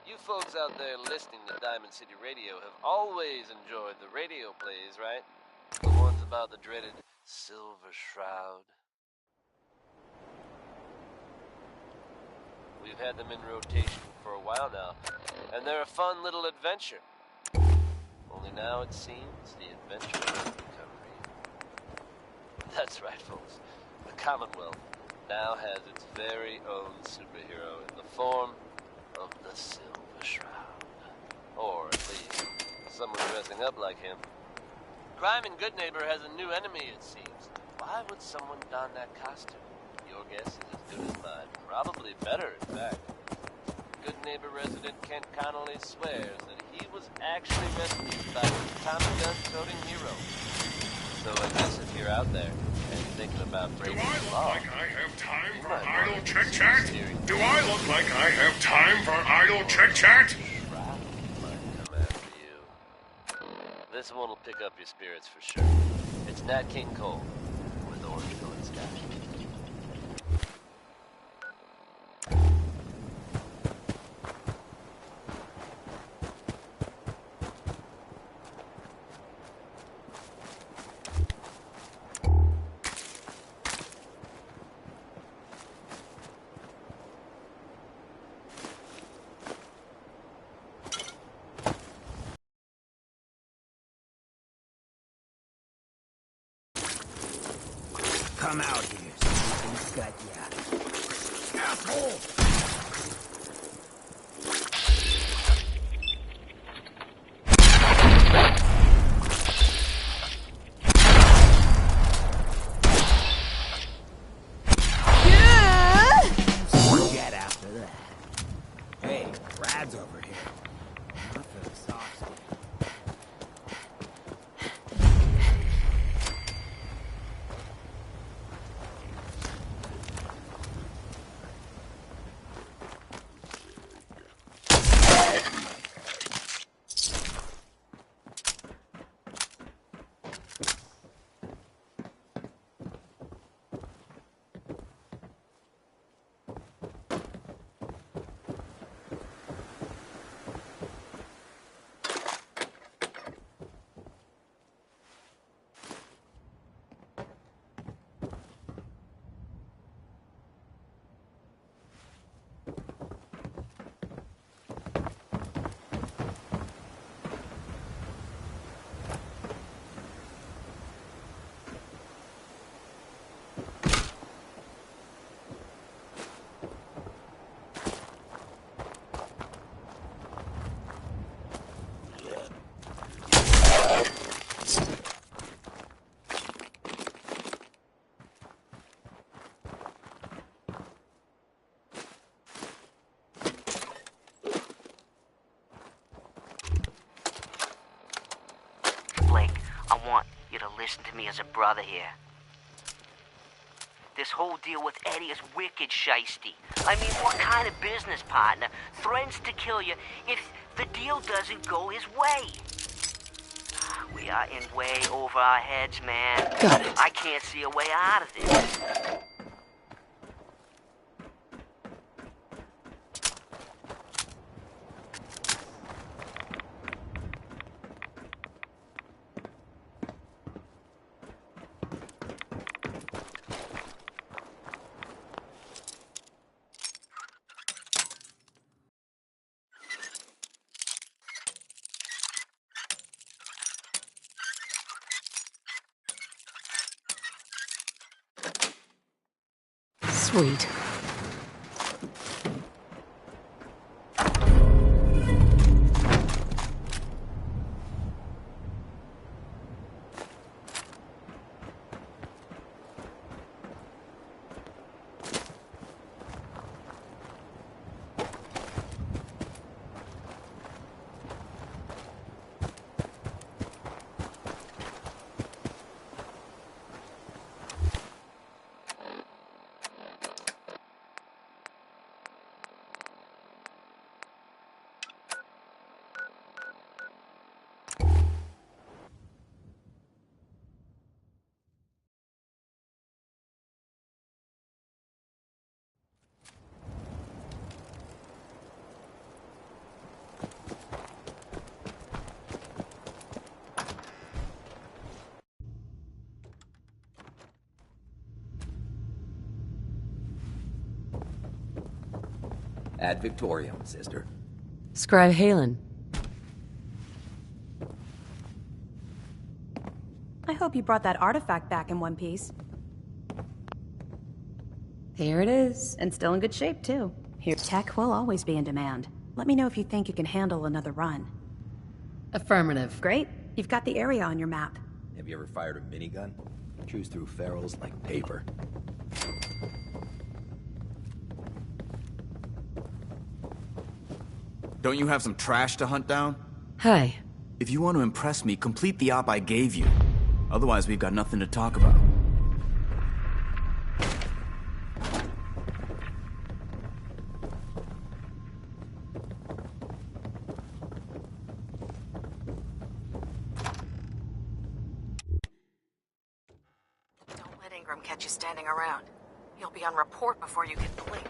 [SPEAKER 2] You folks out there listening to Diamond City Radio have always enjoyed the radio plays, right? The ones about the dreaded Silver Shroud. We've had them in rotation for a while now, and they're a fun little adventure. Only now it seems the adventure has become real. That's right, folks. The Commonwealth now has its very own superhero in the form of the Silver Shroud. Or at least, someone dressing up like him. Crime and Good Neighbor has a new enemy, it seems. Why would someone don that costume? Your guess is as good as mine. Probably better, in fact. Good Neighbor resident Kent Connolly swears that he was actually rescued by the Tommy gun-toting hero. So I guess if you're out there and thinking about breaking the law...
[SPEAKER 22] Do I look like I have time for idle chit-chat? Do I look like I have time for idle chit-chat?
[SPEAKER 2] This one will pick up your spirits for sure. It's Nat King Cole with Orange Colored Sky.
[SPEAKER 16] Come out here, something's got ya. Asshole! Forget after that. Hey, Brad's over here. Not for the soft skin.
[SPEAKER 19] Listen to me as a brother here. This whole deal with Eddie is wicked shiesty. I mean, what kind of business partner threatens to kill you if the deal doesn't go his way? We are in way over our heads, man.
[SPEAKER 1] Got it.
[SPEAKER 19] I can't see a way out of this.
[SPEAKER 1] Sweet.
[SPEAKER 4] Ad Victoriam, sister.
[SPEAKER 1] Scribe Halen.
[SPEAKER 3] I hope you brought that artifact back in one piece.
[SPEAKER 1] There it is.
[SPEAKER 3] And still in good shape, too. Here, tech will always be in demand. Let me know if you think you can handle another run.
[SPEAKER 1] Affirmative.
[SPEAKER 3] Great. You've got the area on your map.
[SPEAKER 4] Have you ever fired a minigun? Chews through ferals like paper.
[SPEAKER 10] Don't you have some trash to hunt down?
[SPEAKER 1] Hi.
[SPEAKER 10] If you want to impress me, complete the op I gave you. Otherwise, we've got nothing to talk about.
[SPEAKER 8] Don't let Ingram catch you standing around. You'll be on report before you can blink.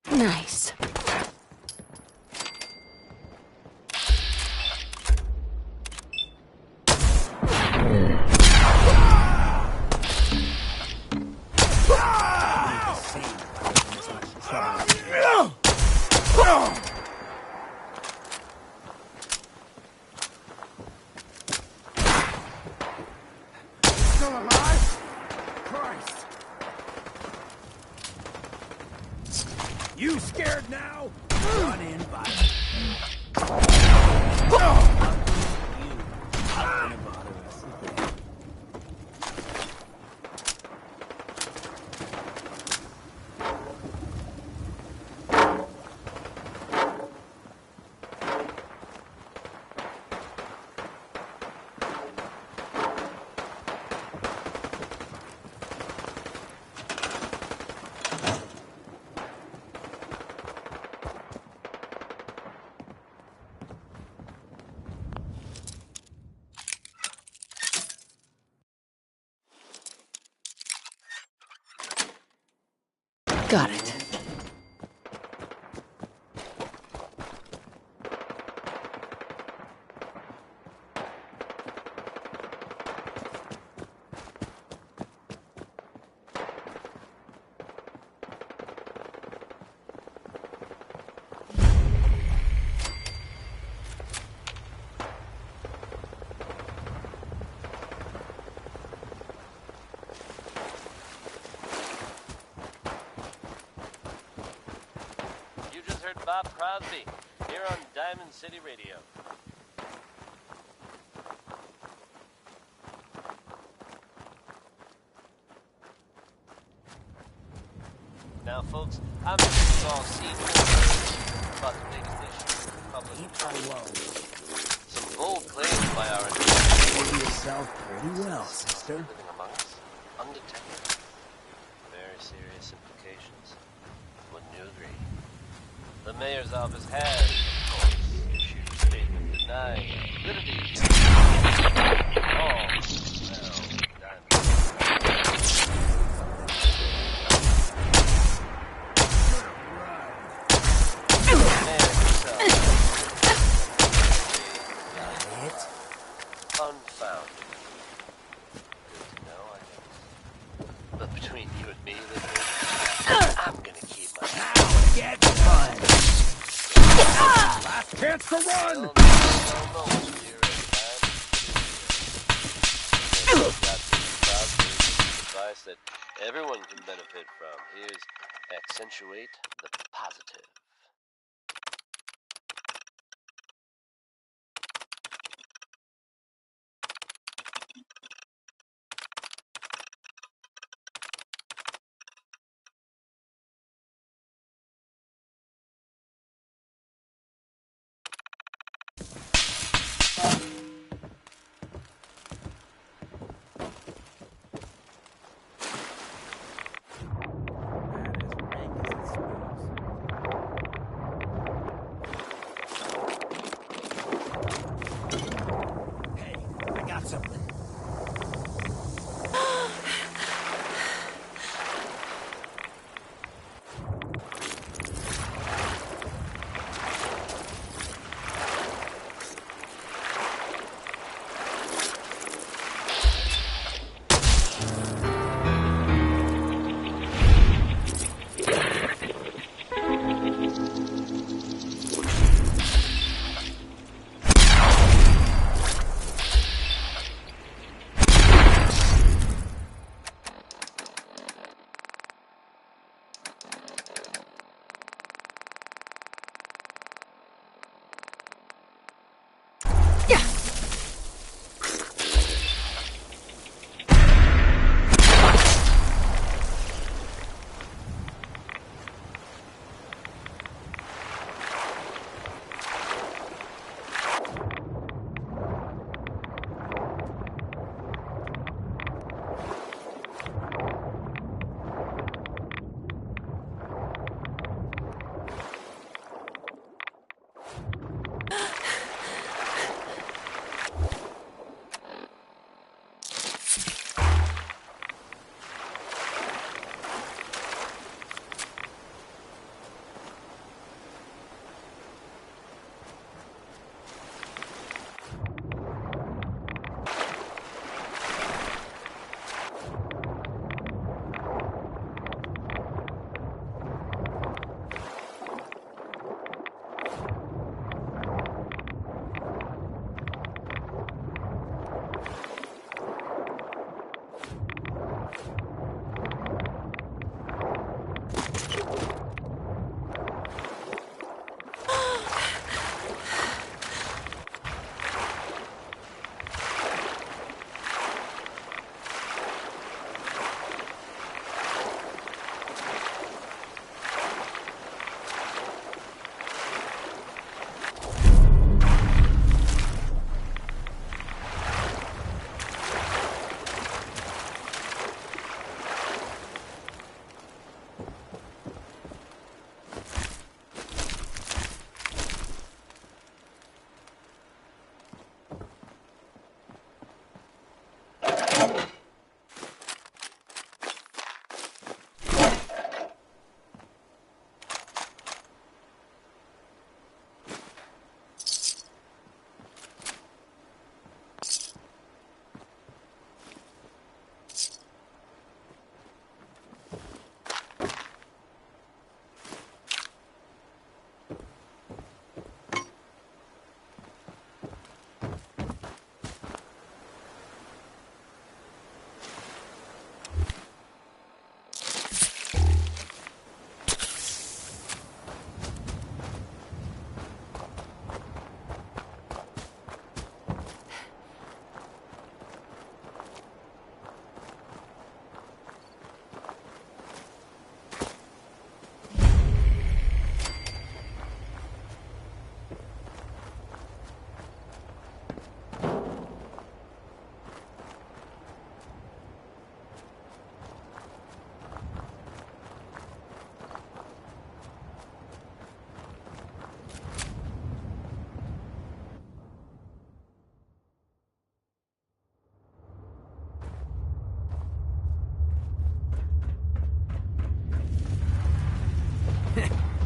[SPEAKER 1] Nice.
[SPEAKER 22] Still alive? Christ!
[SPEAKER 16] You scared now? Run in, buddy.
[SPEAKER 1] Got it.
[SPEAKER 2] Bob Crosby, here on Diamond City Radio. Now, folks, I'm sure you've all seen about the latest issue of Public Some Bold claims by our
[SPEAKER 17] Hold yourself pretty well, sister.
[SPEAKER 2] living among us, undetected. Very serious implications. Wouldn't you agree? The mayor's office has, of course, issued a statement denying validity. All well done. Unfounded. Good to know, I guess. But between you and me, I'm gonna keep my
[SPEAKER 17] Get fun.
[SPEAKER 22] Last chance to run!
[SPEAKER 2] Advice that everyone can benefit from. Here's accentuate the positive.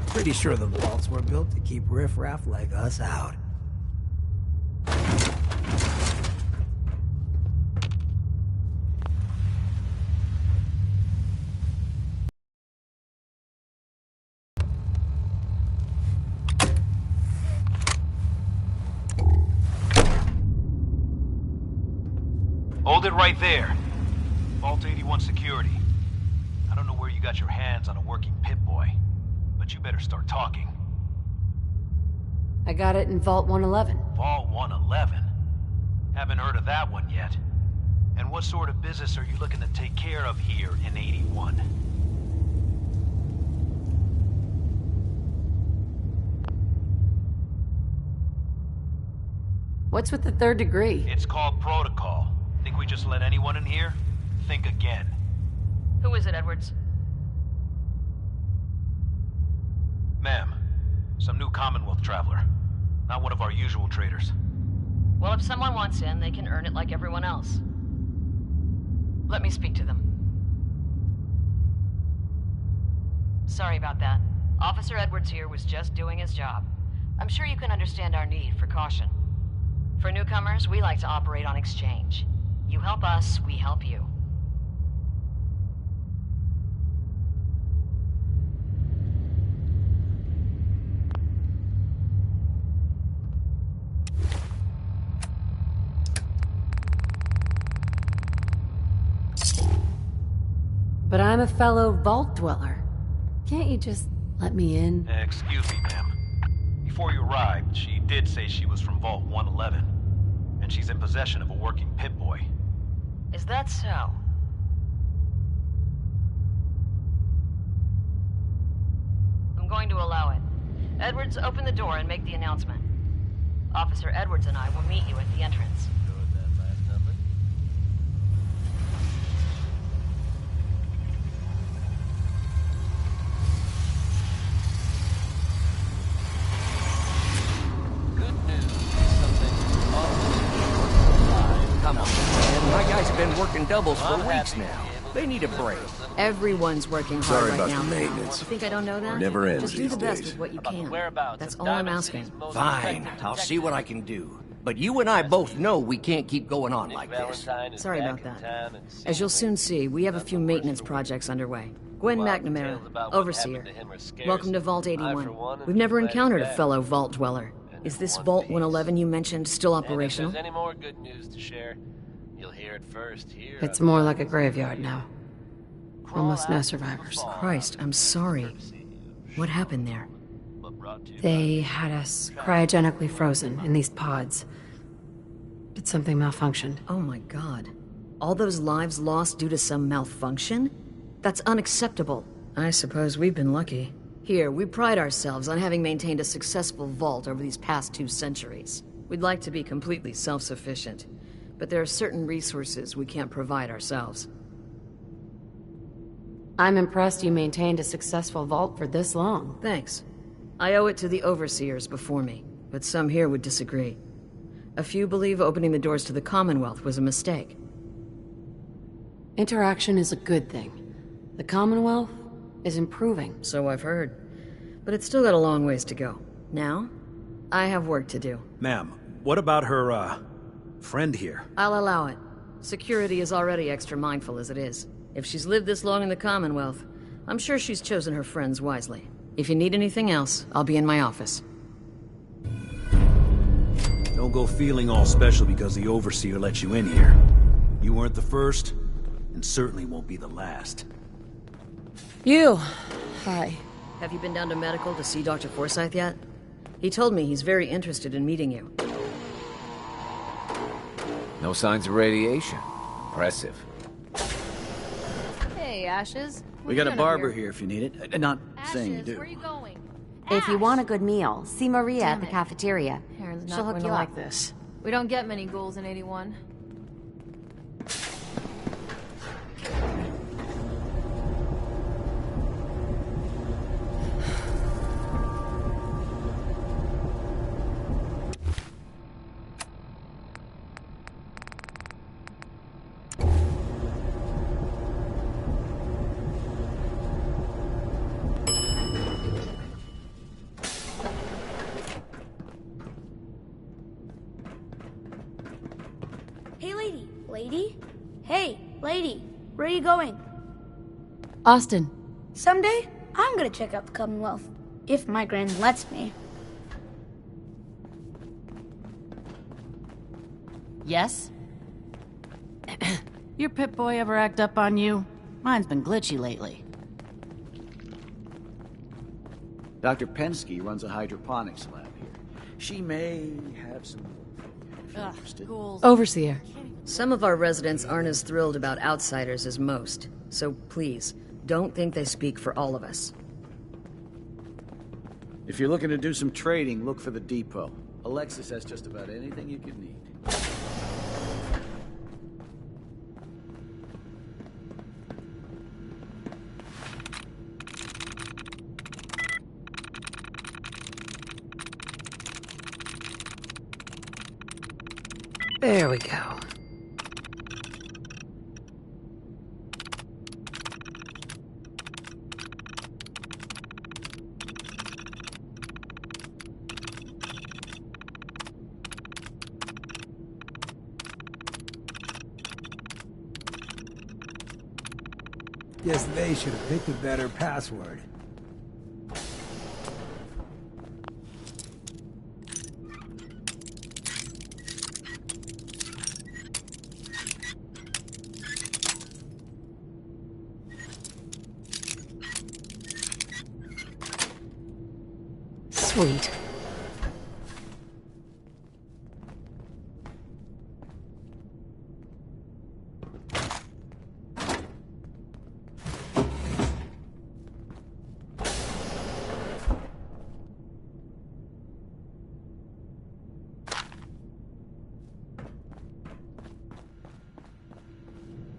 [SPEAKER 16] Pretty sure the vaults were built to keep riffraff like us out.
[SPEAKER 6] Hold it right there. Vault 81 security. I don't know where you got your hands on a working Pip-Boy, but you better start talking.
[SPEAKER 1] I got it in Vault 111.
[SPEAKER 6] Vault 111? Haven't heard of that one yet. And what sort of business are you looking to take care of here in 81?
[SPEAKER 1] What's with the third degree?
[SPEAKER 6] It's called protocol. Think we just let anyone in here? Think again.
[SPEAKER 15] Who is it, Edwards?
[SPEAKER 6] Ma'am, some new Commonwealth traveler. Not one of our usual traders.
[SPEAKER 15] Well, if someone wants in, they can earn it like everyone else. Let me speak to them. Sorry about that. Officer Edwards here was just doing his job. I'm sure you can understand our need for caution. For newcomers, we like to operate on exchange. You help us, we help you.
[SPEAKER 1] But I'm a fellow vault dweller. Can't you just let me in?
[SPEAKER 6] Excuse me, ma'am. Before you arrived, she did say she was from Vault 111. And she's in possession of a working Pip-Boy.
[SPEAKER 15] Is that so? I'm going to allow it. Edwards, open the door and make the announcement. Officer Edwards and I will meet you at the entrance.
[SPEAKER 4] Come on, man. My guys have been working doubles for weeks now. They need a break.
[SPEAKER 3] Everyone's working hard
[SPEAKER 4] Sorry
[SPEAKER 3] right
[SPEAKER 4] about
[SPEAKER 3] now.
[SPEAKER 4] the maintenance.
[SPEAKER 3] You think I don't know that?
[SPEAKER 4] Never ends
[SPEAKER 3] Just do
[SPEAKER 4] these
[SPEAKER 3] the best
[SPEAKER 4] days.
[SPEAKER 3] with what you can.
[SPEAKER 2] Whereabouts
[SPEAKER 3] That's
[SPEAKER 2] of
[SPEAKER 3] all I'm
[SPEAKER 2] Diamond
[SPEAKER 3] asking.
[SPEAKER 2] City's most
[SPEAKER 4] Fine,
[SPEAKER 2] effective
[SPEAKER 4] I'll see
[SPEAKER 2] detective.
[SPEAKER 4] what I can do. But you and I both know we can't keep going on like this.
[SPEAKER 3] Sorry about that. As you'll soon see, we have a few maintenance projects underway. Gwen McNamara, Overseer. Welcome to Vault 81. We've never encountered a fellow Vault Dweller. Is this Vault 111 you mentioned still operational?
[SPEAKER 2] And if there's any more good news to share, you'll hear it first here.
[SPEAKER 1] It's more like a graveyard now. Almost no survivors.
[SPEAKER 3] Christ, I'm sorry. What happened there?
[SPEAKER 1] They had us cryogenically frozen in these pods. But something malfunctioned.
[SPEAKER 3] Oh my god. All those lives lost due to some malfunction? That's unacceptable. I suppose we've been lucky. Here, we pride ourselves on having maintained a successful vault over these past 2 centuries. We'd like to be completely self-sufficient, but there are certain resources we can't provide ourselves.
[SPEAKER 1] I'm impressed you maintained a successful vault for this long.
[SPEAKER 3] Thanks. I owe it to the overseers before me, but some here would disagree. A few believe opening the doors to the Commonwealth was a mistake.
[SPEAKER 1] Interaction is a good thing. The Commonwealth is improving.
[SPEAKER 3] So I've heard. But it's still got a long ways to go. Now, I have work to do.
[SPEAKER 6] Ma'am, what about her, friend here?
[SPEAKER 3] I'll allow it. Security is already extra mindful as it is. If she's lived this long in the Commonwealth, I'm sure she's chosen her friends wisely. If you need anything else, I'll be in my office.
[SPEAKER 6] Don't go feeling all special because the Overseer let you in here. You weren't the first, and certainly won't be the last.
[SPEAKER 1] You. Hi.
[SPEAKER 3] Have you been down to medical to see Dr. Forsyth yet? He told me he's very interested in meeting you.
[SPEAKER 7] No signs of radiation. Impressive.
[SPEAKER 20] Hey, Ashes.
[SPEAKER 10] We got a barber here if you need it. Not saying you do.
[SPEAKER 20] Where are you going?
[SPEAKER 24] If you want a good meal, see Maria at the cafeteria.
[SPEAKER 20] Aaron's
[SPEAKER 24] She'll
[SPEAKER 20] not
[SPEAKER 24] hook
[SPEAKER 20] going
[SPEAKER 24] you
[SPEAKER 20] to
[SPEAKER 24] up.
[SPEAKER 20] like this. We don't get many ghouls in 81.
[SPEAKER 5] Lady? Hey, lady, where are you going?
[SPEAKER 1] Austin.
[SPEAKER 5] Someday, I'm gonna check out the Commonwealth. If my grand lets me.
[SPEAKER 13] Yes? Your Pip-Boy ever act up on you? Mine's been glitchy lately.
[SPEAKER 11] Dr. Pensky runs a hydroponics lab here. She may have some...
[SPEAKER 1] Overseer.
[SPEAKER 3] Some of our residents aren't as thrilled about outsiders as most, so please, don't think they speak for all of us.
[SPEAKER 11] If you're looking to do some trading, look for the depot. Alexis has just about anything you could need.
[SPEAKER 1] There we go.
[SPEAKER 16] Guess they should have picked a better password.
[SPEAKER 1] Sweet.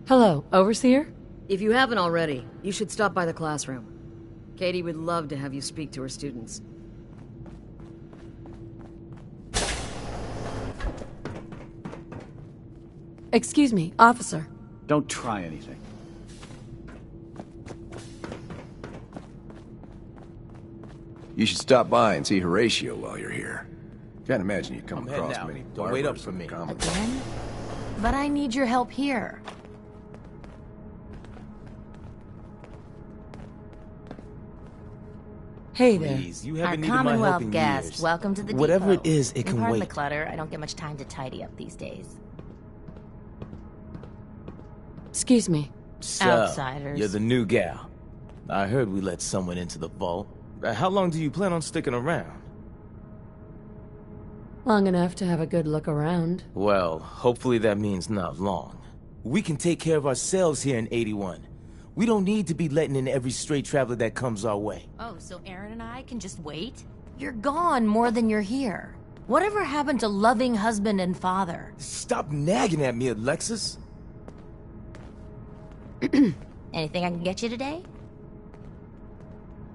[SPEAKER 1] Hello, Overseer?
[SPEAKER 3] If you haven't already, you should stop by the classroom. Katie would love to have you speak to her students.
[SPEAKER 1] Excuse me, officer.
[SPEAKER 11] Don't try anything.
[SPEAKER 12] You should stop by and see Horatio while you're here. Can't imagine you'd come
[SPEAKER 14] I'm
[SPEAKER 12] across
[SPEAKER 14] heading out.
[SPEAKER 12] many
[SPEAKER 14] Don't wait up
[SPEAKER 12] barbers
[SPEAKER 14] for
[SPEAKER 12] in the
[SPEAKER 14] me.
[SPEAKER 12] common.
[SPEAKER 13] Again? But I need your help here.
[SPEAKER 1] Hey there.
[SPEAKER 14] Please, you
[SPEAKER 25] Our
[SPEAKER 14] haven't needed my help
[SPEAKER 25] Commonwealth
[SPEAKER 14] in
[SPEAKER 25] guest,
[SPEAKER 14] years.
[SPEAKER 25] welcome to the
[SPEAKER 14] Whatever
[SPEAKER 25] depot.
[SPEAKER 14] it is, it can
[SPEAKER 25] Pardon
[SPEAKER 14] wait.
[SPEAKER 25] the clutter, I don't get much time to tidy up these days.
[SPEAKER 1] Excuse me.
[SPEAKER 14] So,
[SPEAKER 25] Outsiders.
[SPEAKER 14] you're the new gal. I heard we let someone into the vault. How long do you plan on sticking around?
[SPEAKER 1] Long enough to have a good look around.
[SPEAKER 14] Well, hopefully that means not long. We can take care of ourselves here in 81. We don't need to be letting in every stray traveler that comes our way.
[SPEAKER 25] Oh, so Aaron and I can just wait? You're gone more than you're here. Whatever happened to loving husband and father?
[SPEAKER 14] Stop nagging at me, Alexis.
[SPEAKER 25] Anything I can get you today?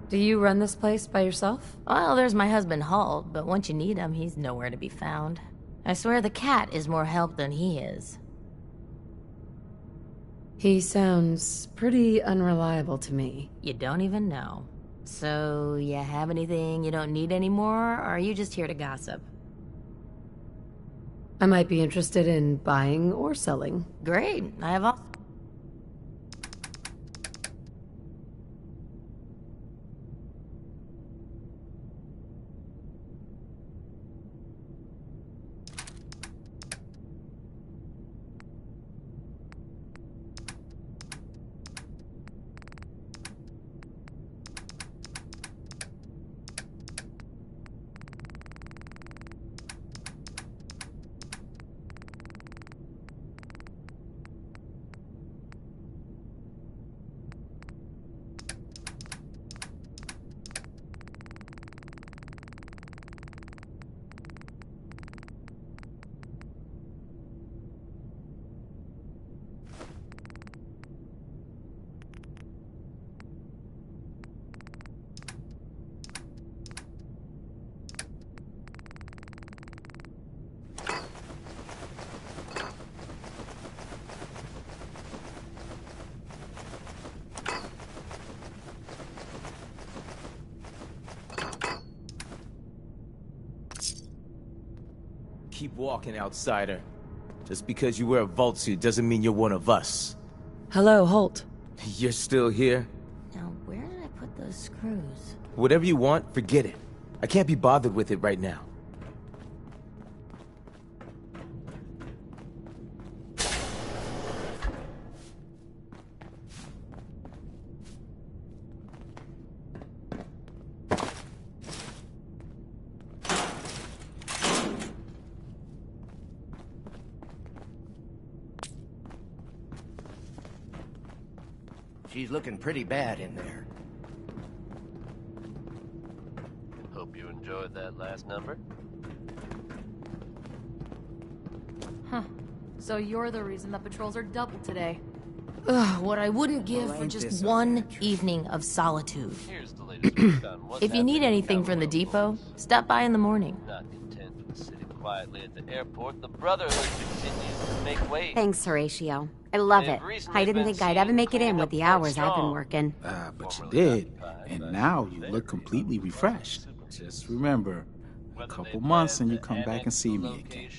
[SPEAKER 1] Do you run this place by yourself?
[SPEAKER 25] Well, there's my husband Halt, but once you need him, he's nowhere to be found. I swear the cat is more help than he is.
[SPEAKER 1] He sounds pretty unreliable to me.
[SPEAKER 25] You don't even know. So, you have anything you don't need anymore, or are you just here to gossip?
[SPEAKER 1] I might be interested in buying or selling.
[SPEAKER 25] Great, I have all...
[SPEAKER 14] Keep walking, outsider. Just because you wear a vault suit doesn't mean you're one of us.
[SPEAKER 1] Hello, Holt.
[SPEAKER 14] You're still here?
[SPEAKER 25] Now, where did I put those screws?
[SPEAKER 14] Whatever you want, forget it. I can't be bothered with it right now.
[SPEAKER 17] She's looking pretty bad in there.
[SPEAKER 2] Hope you enjoyed that last number.
[SPEAKER 20] Huh. So you're the reason the patrols are doubled today.
[SPEAKER 25] Ugh, what I wouldn't give
[SPEAKER 16] Well,
[SPEAKER 25] for
[SPEAKER 16] ain't
[SPEAKER 25] just
[SPEAKER 16] this
[SPEAKER 25] one evening of solitude.
[SPEAKER 2] Here's the latest news on what's
[SPEAKER 25] If you need
[SPEAKER 2] happening in
[SPEAKER 25] anything from the
[SPEAKER 2] Commonwealth.
[SPEAKER 25] depot, stop by in the morning.
[SPEAKER 2] Not content with sitting quietly at the airport, the Brotherhood continues to make waves.
[SPEAKER 24] Thanks, Horatio. I love it. I didn't think I'd ever make it in with the hours I've been working.
[SPEAKER 11] But you did, and now you look completely refreshed. Just remember, a couple months and you come back and see me again.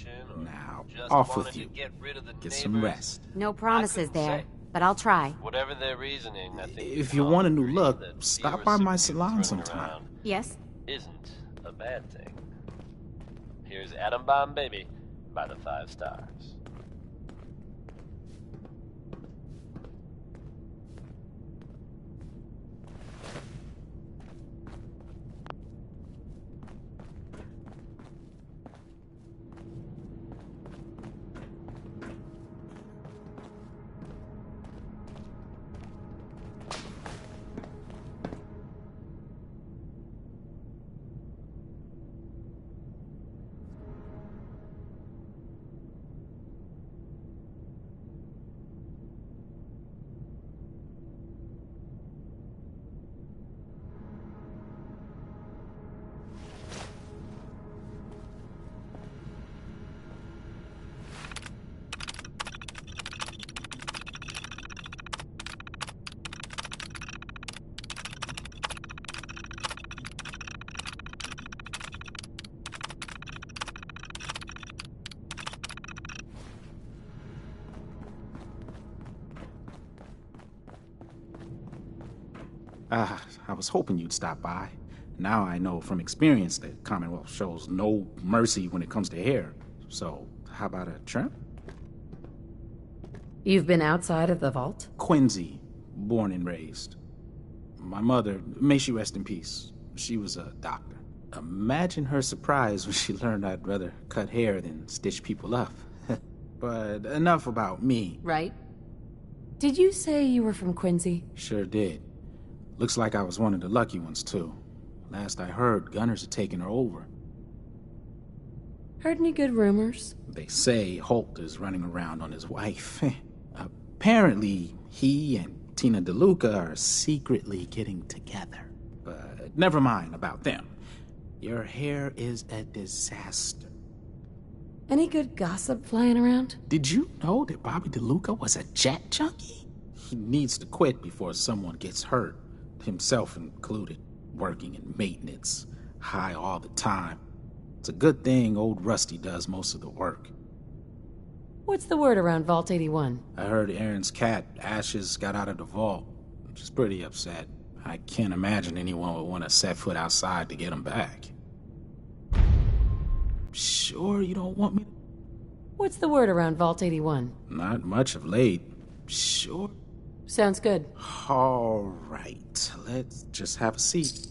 [SPEAKER 11] Now, off with you. Get some rest.
[SPEAKER 24] No promises there, but I'll try.
[SPEAKER 2] Whatever their reasoning, I think
[SPEAKER 11] If you want a new look, stop by my salon sometime.
[SPEAKER 24] Yes?
[SPEAKER 2] isn't a bad thing. Here's Atom Bomb Baby by the 5 Stars.
[SPEAKER 11] I was hoping you'd stop by. Now I know from experience that Commonwealth shows no mercy when it comes to hair. So, how about a trim?
[SPEAKER 1] You've been outside of the vault?
[SPEAKER 11] Quincy, born and raised. My mother, may she rest in peace, she was a doctor. Imagine her surprise when she learned I'd rather cut hair than stitch people up. But enough about me.
[SPEAKER 1] Right. Did you say you were from Quincy?
[SPEAKER 11] Sure did. Looks like I was one of the lucky ones, too. Last I heard, gunners had taken her over.
[SPEAKER 1] Heard any good rumors?
[SPEAKER 11] They say Holt is running around on his wife. Apparently, he and Tina DeLuca are secretly getting together. But never mind about them. Your hair is a disaster.
[SPEAKER 1] Any good gossip flying around?
[SPEAKER 11] Did you know that Bobby DeLuca was a jet junkie? He needs to quit before someone gets hurt. Himself included, working in maintenance, high all the time. It's a good thing old Rusty does most of the work.
[SPEAKER 1] What's the word around Vault 81?
[SPEAKER 11] I heard Aaron's cat, Ashes, got out of the vault. She's pretty upset. I can't imagine anyone would want to set foot outside to get him back. Sure you don't want me to...
[SPEAKER 1] What's the word around Vault 81?
[SPEAKER 11] Not much of late. Sure.
[SPEAKER 1] Sounds good.
[SPEAKER 11] All right, let's just have a seat.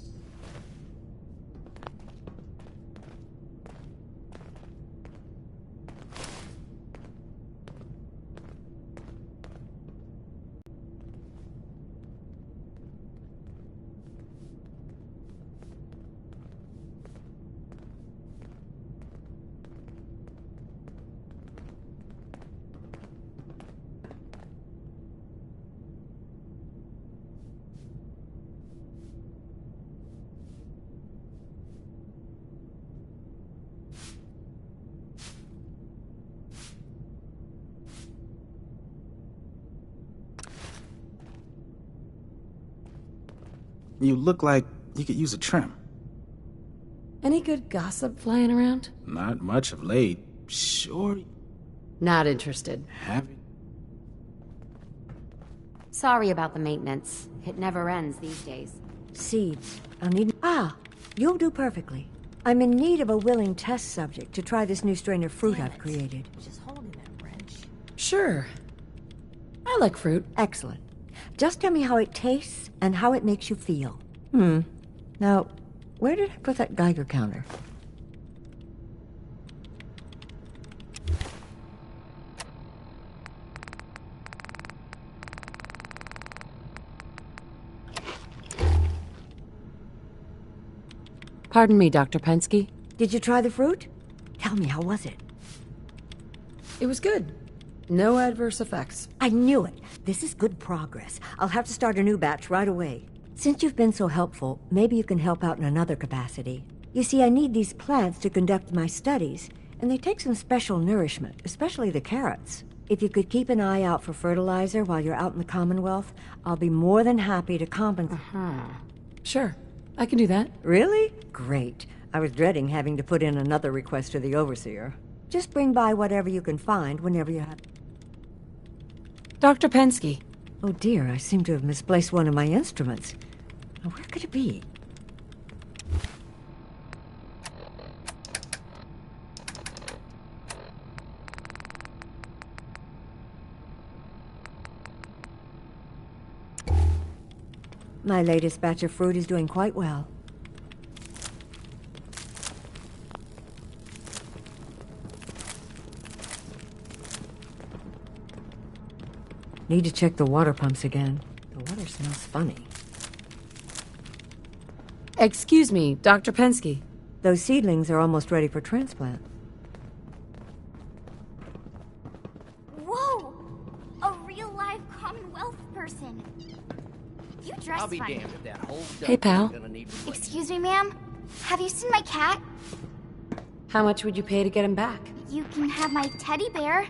[SPEAKER 11] You look like you could use a trim.
[SPEAKER 1] Any good gossip flying around?
[SPEAKER 11] Not much of late. Sure.
[SPEAKER 1] Not interested.
[SPEAKER 24] Sorry about the maintenance. It never ends these days.
[SPEAKER 9] Seeds. I'll need... Ah, you'll do perfectly. I'm in need of a willing test subject to try this new strain of fruit I've created.
[SPEAKER 25] Just holding that wrench.
[SPEAKER 1] Sure. I like fruit.
[SPEAKER 9] Excellent. Just tell me how it tastes and how it makes you feel. Now, where did I put that Geiger counter?
[SPEAKER 1] Pardon me, Dr. Pensky.
[SPEAKER 9] Did you try the fruit? Tell me, how was it?
[SPEAKER 1] It was good. No adverse effects.
[SPEAKER 9] I knew it. This is good progress. I'll have to start a new batch right away. Since you've been so helpful, maybe you can help out in another capacity. You see, I need these plants to conduct my studies, and they take some special nourishment, especially the carrots. If you could keep an eye out for fertilizer while you're out in the Commonwealth, I'll be more than happy to compensate.
[SPEAKER 1] Sure. I can do that.
[SPEAKER 9] Really? Great. I was dreading having to put in another request to the Overseer. Just bring by whatever you can find whenever you have...
[SPEAKER 1] Dr. Pensky.
[SPEAKER 9] Oh dear, I seem to have misplaced one of my instruments. Now, where could it be? My latest batch of fruit is doing quite well. Need to check the water pumps again. The water smells funny.
[SPEAKER 1] Excuse me, Dr. Pensky.
[SPEAKER 9] Those seedlings are almost ready for transplant.
[SPEAKER 18] Whoa! A real live Commonwealth person. You dress
[SPEAKER 17] I'll be
[SPEAKER 18] funny.
[SPEAKER 17] damned if that whole
[SPEAKER 1] Hey, pal.
[SPEAKER 18] Excuse me, ma'am? Have you seen my cat?
[SPEAKER 1] How much would you pay to get him back?
[SPEAKER 18] You can have my teddy bear.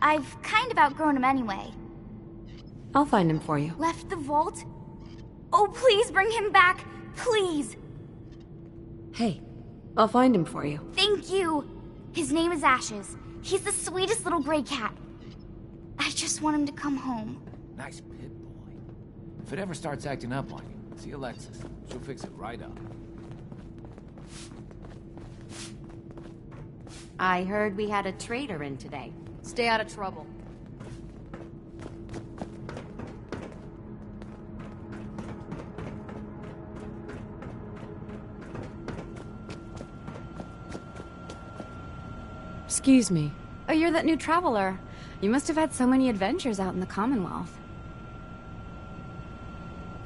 [SPEAKER 18] I've kind of outgrown him anyway.
[SPEAKER 1] I'll find him for you.
[SPEAKER 18] Left the vault? Oh, please bring him back. Please.
[SPEAKER 1] Hey, I'll find him for you.
[SPEAKER 18] Thank you. His name is Ashes. He's the sweetest little gray cat. I just want him to come home.
[SPEAKER 7] Nice pit boy. If it ever starts acting up on you, see Alexis. She'll fix it right up.
[SPEAKER 24] I heard we had a traitor in today.
[SPEAKER 20] Stay out of trouble.
[SPEAKER 1] Excuse me.
[SPEAKER 24] Oh, you're that new traveler. You must have had so many adventures out in the Commonwealth.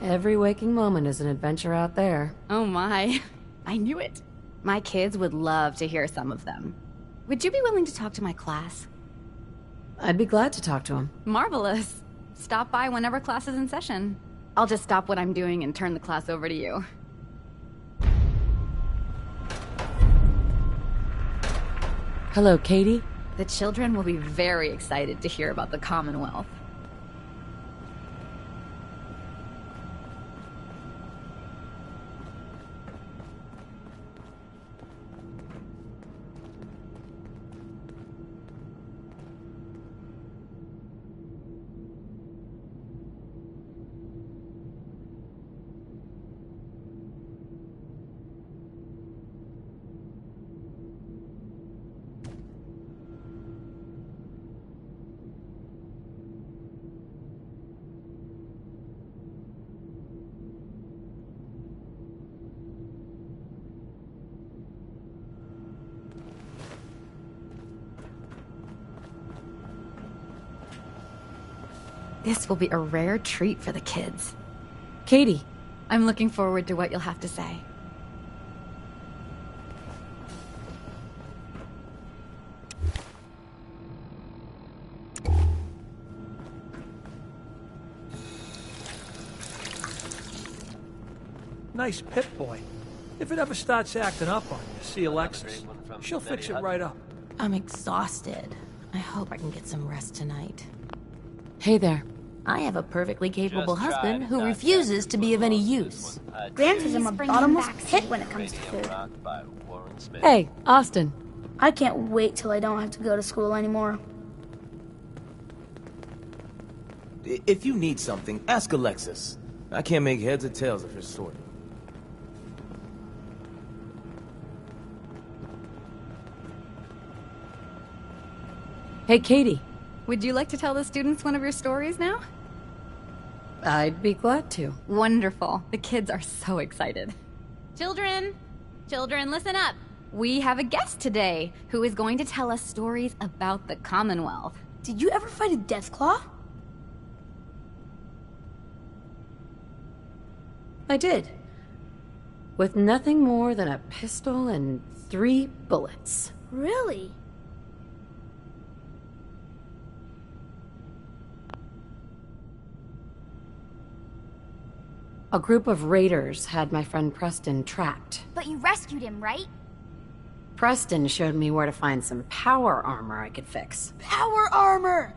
[SPEAKER 1] Every waking moment is an adventure out there.
[SPEAKER 24] Oh my. I knew it. My kids would love to hear some of them. Would you be willing to talk to my class?
[SPEAKER 1] I'd be glad to talk to him.
[SPEAKER 24] Marvelous. Stop by whenever class is in session. I'll just stop what I'm doing and turn the class over to you.
[SPEAKER 1] Hello, Katie.
[SPEAKER 24] The children will be very excited to hear about the Commonwealth. This will be a rare treat for the kids.
[SPEAKER 1] Katie.
[SPEAKER 24] I'm looking forward to what you'll have to say.
[SPEAKER 19] Nice pit boy. If it ever starts acting up on you, see Alexis. She'll fix it right up.
[SPEAKER 25] I'm exhausted. I hope I can get some rest tonight.
[SPEAKER 1] Hey there.
[SPEAKER 25] I have a perfectly capable husband who refuses to be of any use.
[SPEAKER 5] Gran says I'm a bottomless pit when it comes to food.
[SPEAKER 1] Hey, Austin.
[SPEAKER 5] I can't wait till I don't have to go to school anymore.
[SPEAKER 14] If you need something, ask Alexis. I can't make heads or tails of her story.
[SPEAKER 1] Hey, Katie.
[SPEAKER 24] Would you like to tell the students one of your stories now?
[SPEAKER 1] I'd be glad to.
[SPEAKER 24] Wonderful. The kids are so excited. Children! Children, listen up! We have a guest today who is going to tell us stories about the Commonwealth.
[SPEAKER 5] Did you ever fight a Deathclaw?
[SPEAKER 1] I did. With nothing more than a pistol and 3 bullets.
[SPEAKER 5] Really?
[SPEAKER 1] A group of raiders had my friend Preston trapped.
[SPEAKER 18] But you rescued him, right?
[SPEAKER 1] Preston showed me where to find some power armor I could fix.
[SPEAKER 5] Power armor!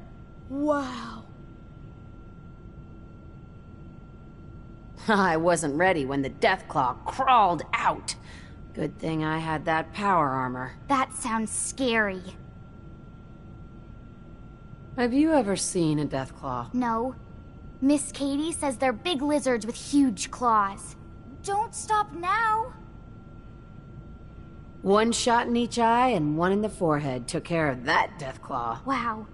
[SPEAKER 5] Wow.
[SPEAKER 1] I wasn't ready when the Deathclaw crawled out. Good thing I had that power armor.
[SPEAKER 18] That sounds scary.
[SPEAKER 1] Have you ever seen a Deathclaw?
[SPEAKER 18] No. Miss Katie says they're big lizards with huge claws. Don't stop now.
[SPEAKER 1] 1 shot in each eye and 1 in the forehead took care of that Deathclaw.
[SPEAKER 18] Wow.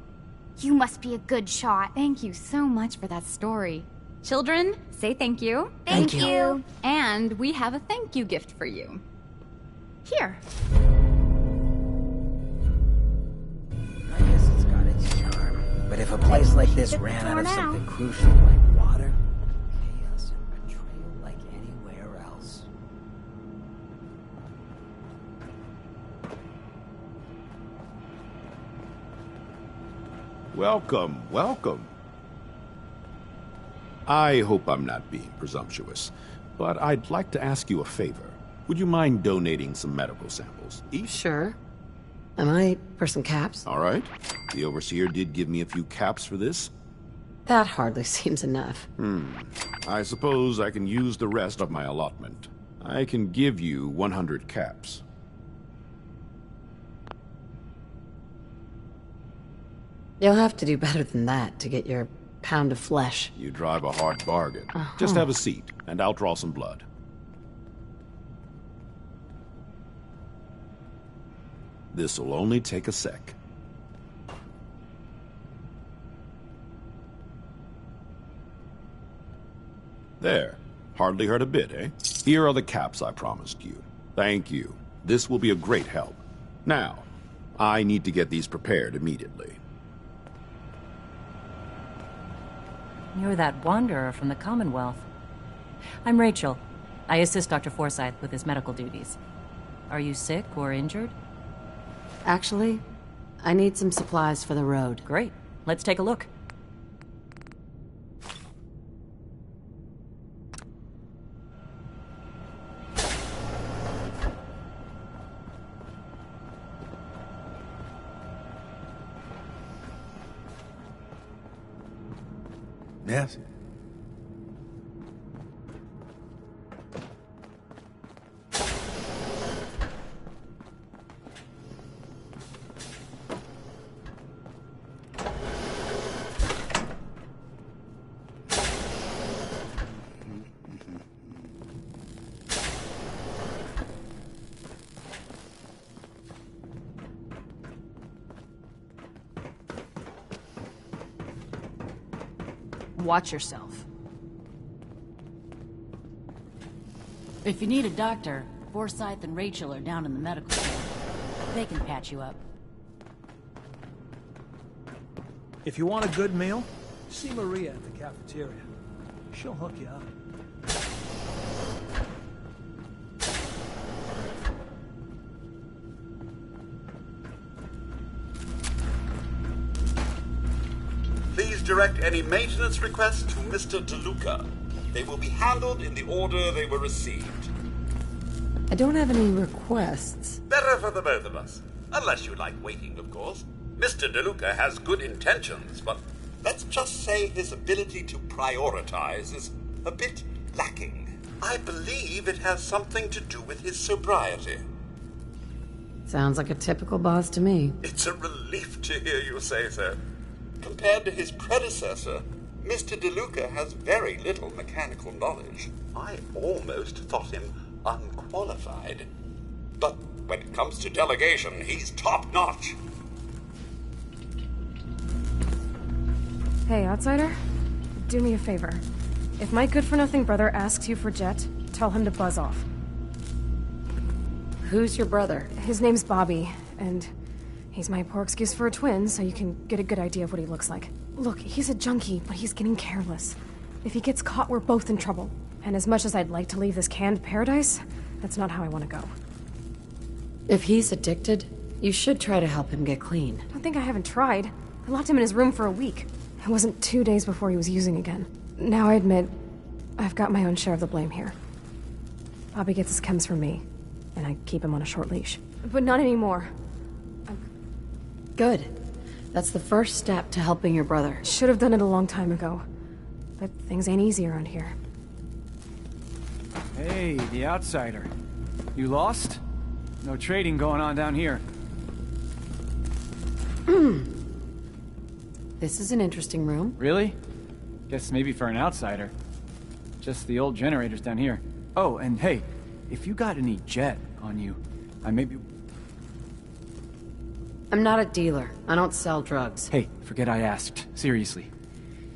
[SPEAKER 18] You must be a good shot.
[SPEAKER 24] Thank you so much for that story. Children, say thank you.
[SPEAKER 18] Thank you.
[SPEAKER 24] And we have a thank you gift for you. Here.
[SPEAKER 16] I guess it's got its charm. But if a place like this ran out of something crucial like water, chaos and betrayal like anywhere else.
[SPEAKER 8] Welcome, welcome. I hope I'm not being presumptuous, but I'd like to ask you a favor. Would you mind donating some medical samples?
[SPEAKER 1] Sure. Am I for some caps?
[SPEAKER 8] All right. The Overseer did give me a few caps for this.
[SPEAKER 1] That hardly seems enough.
[SPEAKER 8] I suppose I can use the rest of my allotment. I can give you 100 caps.
[SPEAKER 1] You'll have to do better than that to get your pound of flesh.
[SPEAKER 8] You drive a hard bargain. Just have a seat, and I'll draw some blood. This'll only take a sec. There. Hardly hurt a bit, eh? Here are the caps I promised you. Thank you. This will be a great help. Now, I need to get these prepared immediately.
[SPEAKER 15] You're that wanderer from the Commonwealth. I'm Rachel. I assist Dr. Forsyth with his medical duties. Are you sick or injured?
[SPEAKER 1] Actually, I need some supplies for the road.
[SPEAKER 15] Great. Let's take a look.
[SPEAKER 12] Yes?
[SPEAKER 13] Watch yourself. If you need a doctor, Forsyth and Rachel are down in the medical center. They can patch you up.
[SPEAKER 19] If you want a good meal, see Maria at the cafeteria. She'll hook you up.
[SPEAKER 21] Please direct any maintenance requests to Mr. DeLuca. They will be handled in the order they were received.
[SPEAKER 1] I don't have any requests.
[SPEAKER 21] Better for the both of us. Unless you like waiting, of course. Mr. DeLuca has good intentions, but let's just say his ability to prioritize is a bit lacking. I believe it has something to do with his sobriety.
[SPEAKER 1] Sounds like a typical boss to me.
[SPEAKER 21] It's a relief to hear you say so. Compared to his predecessor, Mr. DeLuca has very little mechanical knowledge. I almost thought him unqualified. But when it comes to delegation, he's top-notch.
[SPEAKER 4] Hey, outsider. Do me a favor. If my good-for-nothing brother asks you for Jet, tell him to buzz off.
[SPEAKER 1] Who's your brother?
[SPEAKER 4] His name's Bobby, and he's my poor excuse for a twin, so you can get a good idea of what he looks like. Look, he's a junkie, but he's getting careless. If he gets caught, we're both in trouble. And as much as I'd like to leave this canned paradise, that's not how I want to go.
[SPEAKER 1] If he's addicted, you should try to help him get clean.
[SPEAKER 4] Don't think I haven't tried. I locked him in his room for a week. It wasn't 2 days before he was using again. Now I admit, I've got my own share of the blame here. Bobby gets his chems from me, and I keep him on a short leash. But not anymore.
[SPEAKER 1] Good. That's the first step to helping your brother.
[SPEAKER 4] Should have done it a long time ago. But things ain't easy around here.
[SPEAKER 6] Hey, the outsider. You lost? No trading going on down here.
[SPEAKER 1] This is an interesting room.
[SPEAKER 6] Really? Guess maybe for an outsider. Just the old generators down here. Oh, and hey, if you got any Jet on you, I maybe...
[SPEAKER 1] I'm not a dealer. I don't sell drugs.
[SPEAKER 6] Hey, forget I asked. Seriously.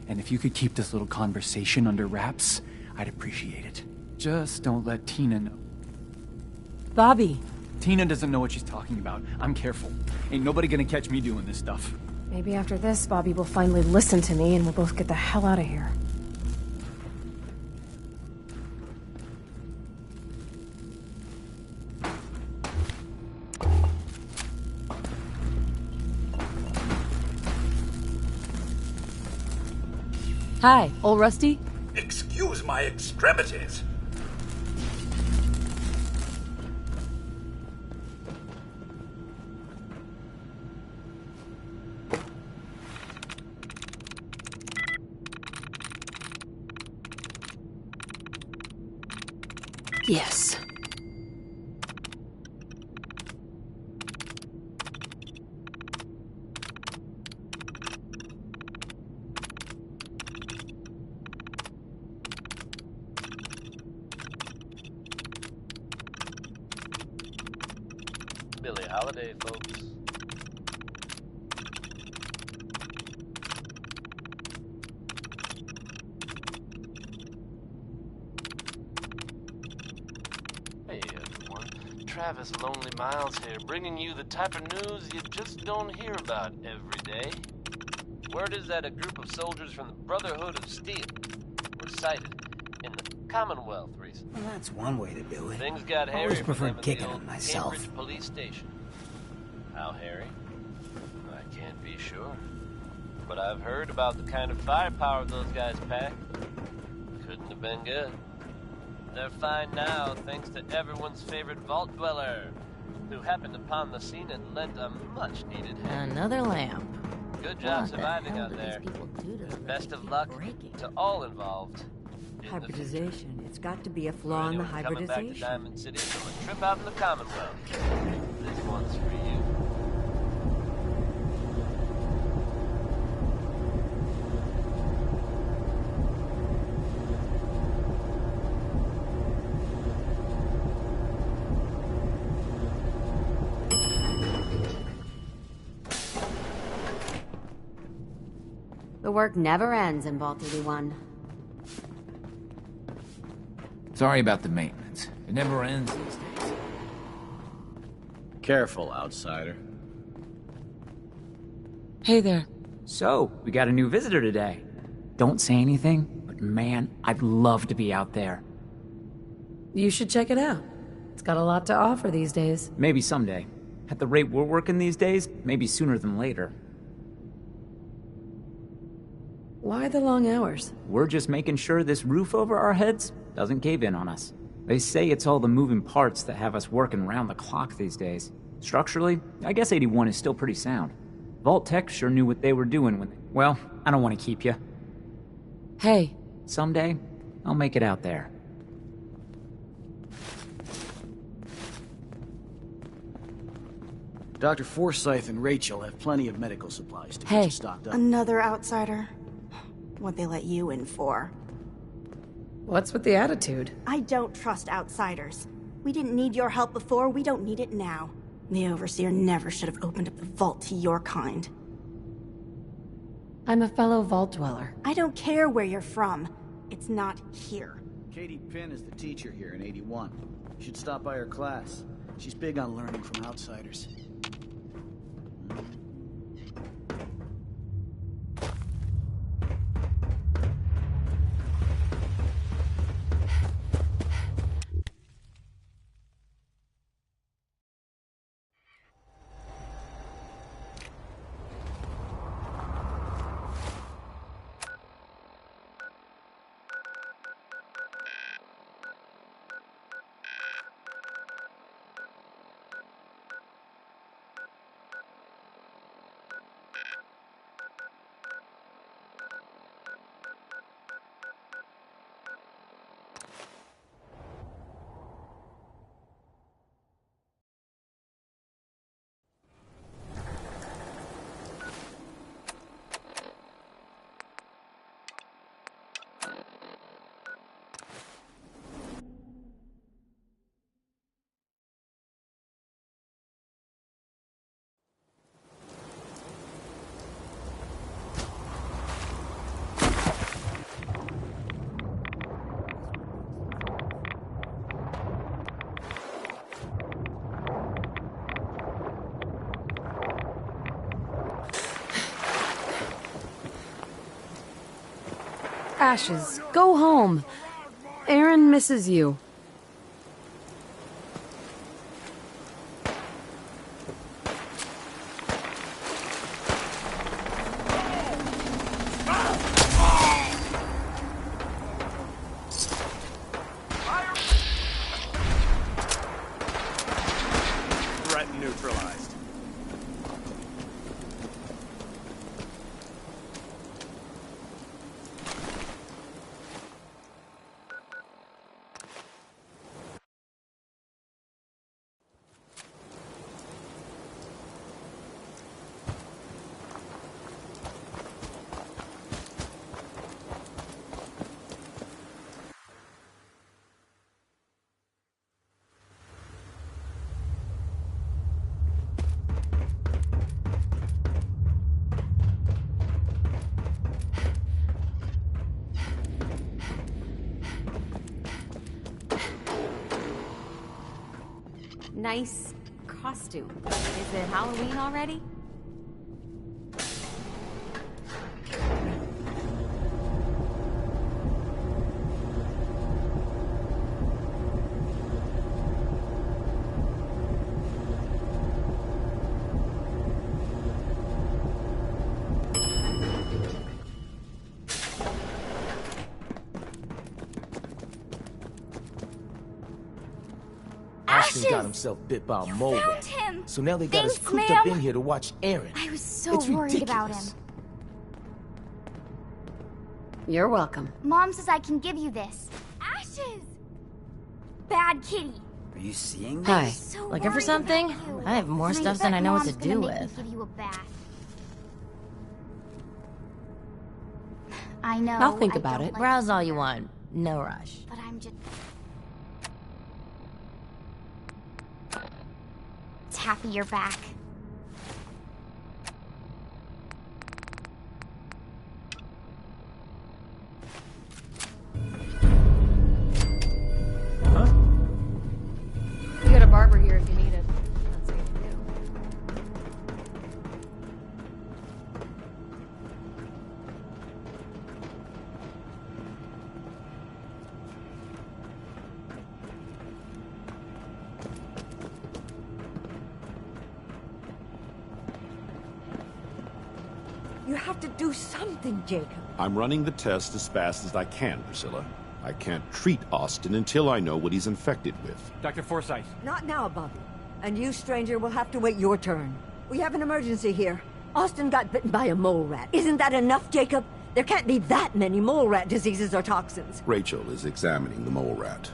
[SPEAKER 6] And if you could keep this little conversation under wraps, I'd appreciate it. Just don't let Tina know.
[SPEAKER 1] Bobby.
[SPEAKER 6] Tina doesn't know what she's talking about. I'm careful. Ain't nobody gonna catch me doing this stuff.
[SPEAKER 4] Maybe after this, Bobby will finally listen to me and we'll both get the hell out of here.
[SPEAKER 1] Hi, old Rusty?
[SPEAKER 21] Excuse my extremities.
[SPEAKER 1] Yes.
[SPEAKER 2] Billie Holiday, folks. Hey everyone, Travis Lonely Miles here, bringing you the type of news you just don't hear about every day. Word is that a group of soldiers from the Brotherhood of Steel were sighted in the Commonwealth recently.
[SPEAKER 16] Well, that's one way to do it.
[SPEAKER 2] Things got
[SPEAKER 16] I
[SPEAKER 2] hairy
[SPEAKER 16] always
[SPEAKER 2] for
[SPEAKER 16] preferred
[SPEAKER 2] them at
[SPEAKER 16] kicking
[SPEAKER 2] the old
[SPEAKER 16] them myself.
[SPEAKER 2] Cambridge police station. How hairy? I can't be sure. But I've heard about the kind of firepower those guys pack. Couldn't have been good. They're fine now, thanks to everyone's favorite vault dweller, who happened upon the scene and lent a much-needed hand.
[SPEAKER 25] Another lamp.
[SPEAKER 2] Good job
[SPEAKER 25] What the
[SPEAKER 2] surviving
[SPEAKER 25] hell
[SPEAKER 2] out
[SPEAKER 25] do
[SPEAKER 2] there.
[SPEAKER 25] these people do to them
[SPEAKER 2] Best
[SPEAKER 25] that
[SPEAKER 2] of
[SPEAKER 25] keep
[SPEAKER 2] luck
[SPEAKER 25] breaking?
[SPEAKER 2] to all involved.
[SPEAKER 9] Hybridization. It's got to be a
[SPEAKER 2] For
[SPEAKER 9] flaw in the
[SPEAKER 2] anyone coming back to
[SPEAKER 9] hybridization.
[SPEAKER 2] Diamond City from a trip out in the Commonwealth, this one's for you.
[SPEAKER 1] The work never ends in Vault 81.
[SPEAKER 7] Sorry about the maintenance. It never ends these days.
[SPEAKER 10] Careful, outsider.
[SPEAKER 1] Hey there.
[SPEAKER 22] So, we got a new visitor today. Don't say anything, but man, I'd love to be out there.
[SPEAKER 1] You should check it out. It's got a lot to offer these days.
[SPEAKER 22] Maybe someday. At the rate we're working these days, maybe sooner than later.
[SPEAKER 1] Why the long hours?
[SPEAKER 22] We're just making sure this roof over our heads doesn't cave in on us. They say it's all the moving parts that have us working round the clock these days. Structurally, I guess 81 is still pretty sound. Vault Tech sure knew what they were doing when they... Well, I don't want to keep you.
[SPEAKER 1] Hey.
[SPEAKER 22] Someday, I'll make it out there.
[SPEAKER 23] Dr. Forsyth and Rachel have plenty of medical supplies to get
[SPEAKER 1] Hey.
[SPEAKER 23] you stocked up.
[SPEAKER 26] Another outsider.
[SPEAKER 3] what they let you in for.
[SPEAKER 4] What's with the attitude?
[SPEAKER 3] I don't trust outsiders. We didn't need your help before, we don't need it now. The Overseer never should have opened up the vault to your kind.
[SPEAKER 1] I'm a fellow vault dweller.
[SPEAKER 3] I don't care where you're from. It's not here.
[SPEAKER 10] Katie Pinn is the teacher here in 81. You should stop by her class. She's big on learning from outsiders.
[SPEAKER 1] Ashes, go home. Aaron misses you.
[SPEAKER 6] Threat neutralized.
[SPEAKER 25] Nice costume. Is it Halloween already?
[SPEAKER 14] Ashton got himself bit by a mole rat. So now they got us cooped up in here to watch Aaron.
[SPEAKER 18] I was so
[SPEAKER 14] It's
[SPEAKER 18] worried about him.
[SPEAKER 14] ridiculous.
[SPEAKER 1] You're welcome.
[SPEAKER 18] Mom says I can give you this. Ashes! Bad kitty.
[SPEAKER 10] Are you seeing this?
[SPEAKER 25] Hi.
[SPEAKER 18] So
[SPEAKER 25] Looking for
[SPEAKER 18] worried
[SPEAKER 25] something?
[SPEAKER 18] about you.
[SPEAKER 25] I have more
[SPEAKER 18] And
[SPEAKER 25] stuff
[SPEAKER 18] bet
[SPEAKER 25] than I know what to
[SPEAKER 18] Mom's gonna
[SPEAKER 25] do
[SPEAKER 18] make me
[SPEAKER 25] with.
[SPEAKER 18] give you a bath. I know.
[SPEAKER 1] I'll think
[SPEAKER 18] I
[SPEAKER 1] about
[SPEAKER 18] don't
[SPEAKER 1] it.
[SPEAKER 18] like
[SPEAKER 25] Browse all you want. No rush.
[SPEAKER 18] But I'm just... It's happy you're back.
[SPEAKER 20] You got a barber here if you need it. That's what you do.
[SPEAKER 9] You have to do something, Jacob.
[SPEAKER 8] I'm running the test as fast as I can, Priscilla. I can't treat Austin until I know what he's infected with.
[SPEAKER 6] Dr. Forsyth.
[SPEAKER 9] Not now, Bobby. And you, stranger, will have to wait your turn. We have an emergency here. Austin got bitten by a mole rat. Isn't that enough, Jacob? There can't be that many mole rat diseases or toxins.
[SPEAKER 8] Rachel is examining the mole rat.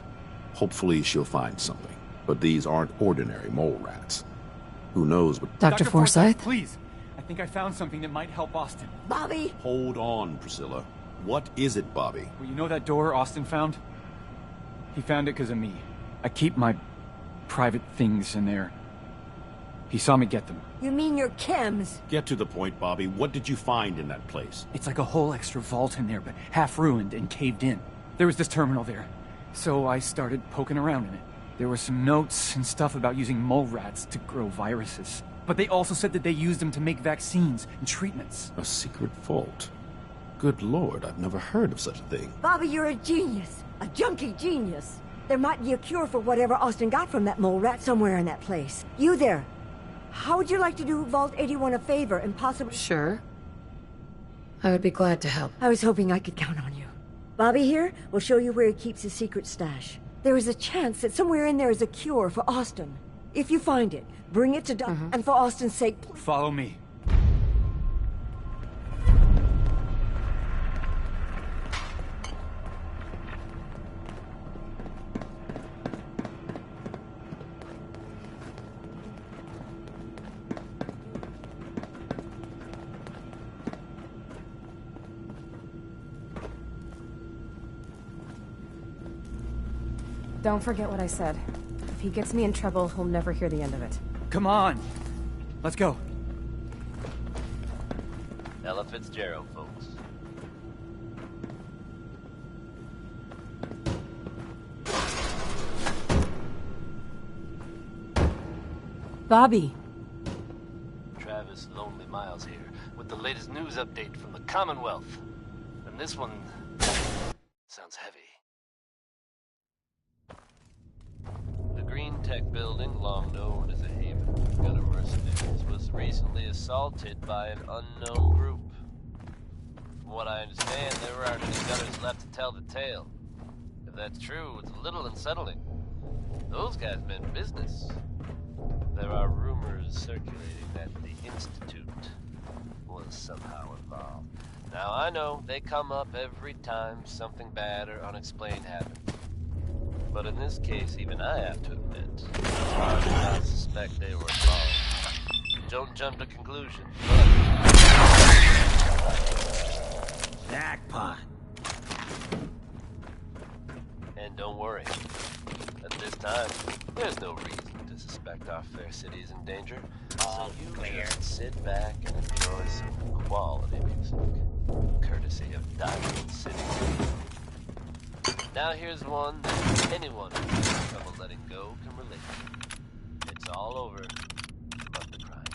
[SPEAKER 8] Hopefully she'll find something. But these aren't ordinary mole rats. Who knows what...
[SPEAKER 1] Dr. Forsyth?
[SPEAKER 6] Please. I think I found something that might help Austin.
[SPEAKER 9] Bobby!
[SPEAKER 8] Hold on, Priscilla. What is it, Bobby?
[SPEAKER 6] Well, you know that door Austin found? He found it because of me. I keep my private things in there. He saw me get them.
[SPEAKER 9] You mean your chems?
[SPEAKER 8] Get to the point, Bobby. What did you find in that place?
[SPEAKER 6] It's like a whole extra vault in there, but half ruined and caved in. There was this terminal there, so I started poking around in it. There were some notes and stuff about using mole rats to grow viruses. But they also said that they used them to make vaccines and treatments.
[SPEAKER 8] A secret vault? Good Lord, I've never heard of such a thing.
[SPEAKER 9] Bobby, you're a genius. A junkie genius. There might be a cure for whatever Austin got from that mole rat somewhere in that place. You there. How would you like to do Vault 81 a favor and possibly...
[SPEAKER 1] Sure. I would be glad to help.
[SPEAKER 9] I was hoping I could count on you. Bobby here will show you where he keeps his secret stash. There is a chance that somewhere in there is a cure for Austin. If you find it, bring it to Doc, and for Austin's sake...
[SPEAKER 6] Follow me.
[SPEAKER 4] Don't forget what I said. If he gets me in trouble, he'll never hear the end of it.
[SPEAKER 6] Come on! Let's go.
[SPEAKER 2] Ella Fitzgerald, folks.
[SPEAKER 1] Bobby.
[SPEAKER 2] Travis Lonely Miles here, with the latest news update from the Commonwealth. And this one sounds heavy. The Green Tech building, long known as a haven for gunner mercenaries, was recently assaulted by an unknown group. From what I understand, there aren't any gunners left to tell the tale. If that's true, it's a little unsettling. Those guys meant business. There are rumors circulating that the Institute was somehow involved. Now, I know they come up every time something bad or unexplained happens. But in this case, even I have to admit, I did not suspect they were involved. Don't jump to conclusions, but...
[SPEAKER 10] Jackpot.
[SPEAKER 2] And don't worry. At this time, there's no reason to suspect our fair city is in danger. So you just sit back and enjoy some quality music, courtesy of Diamond City. Now here's one that anyone who's having trouble letting go can relate to. It's all over but the crying.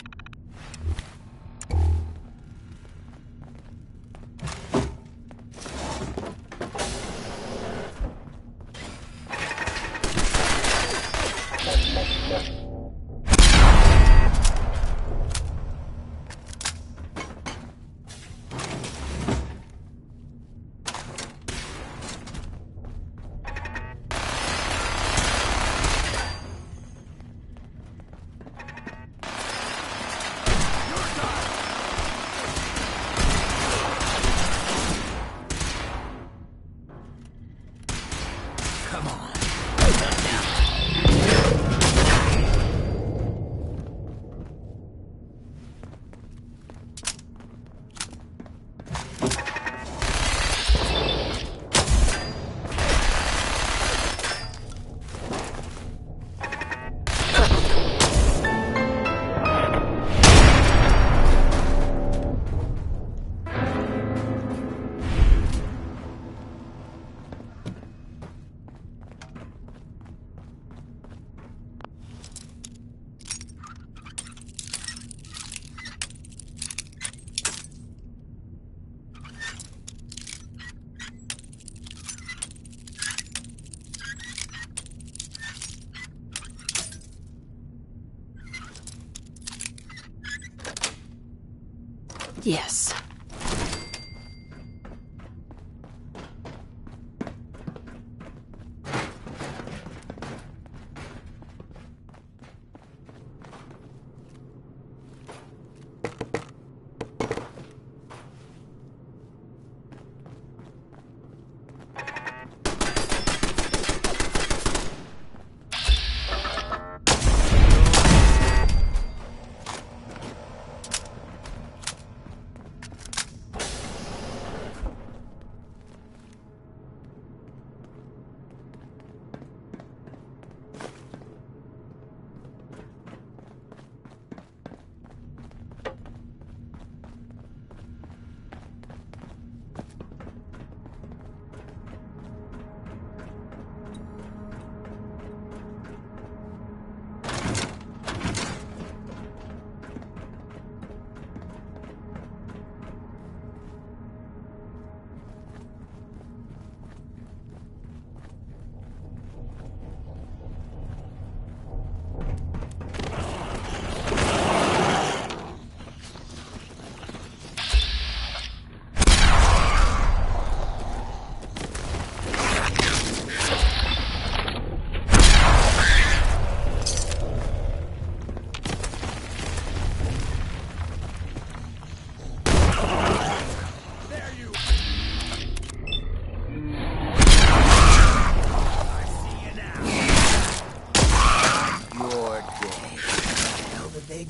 [SPEAKER 1] Yes.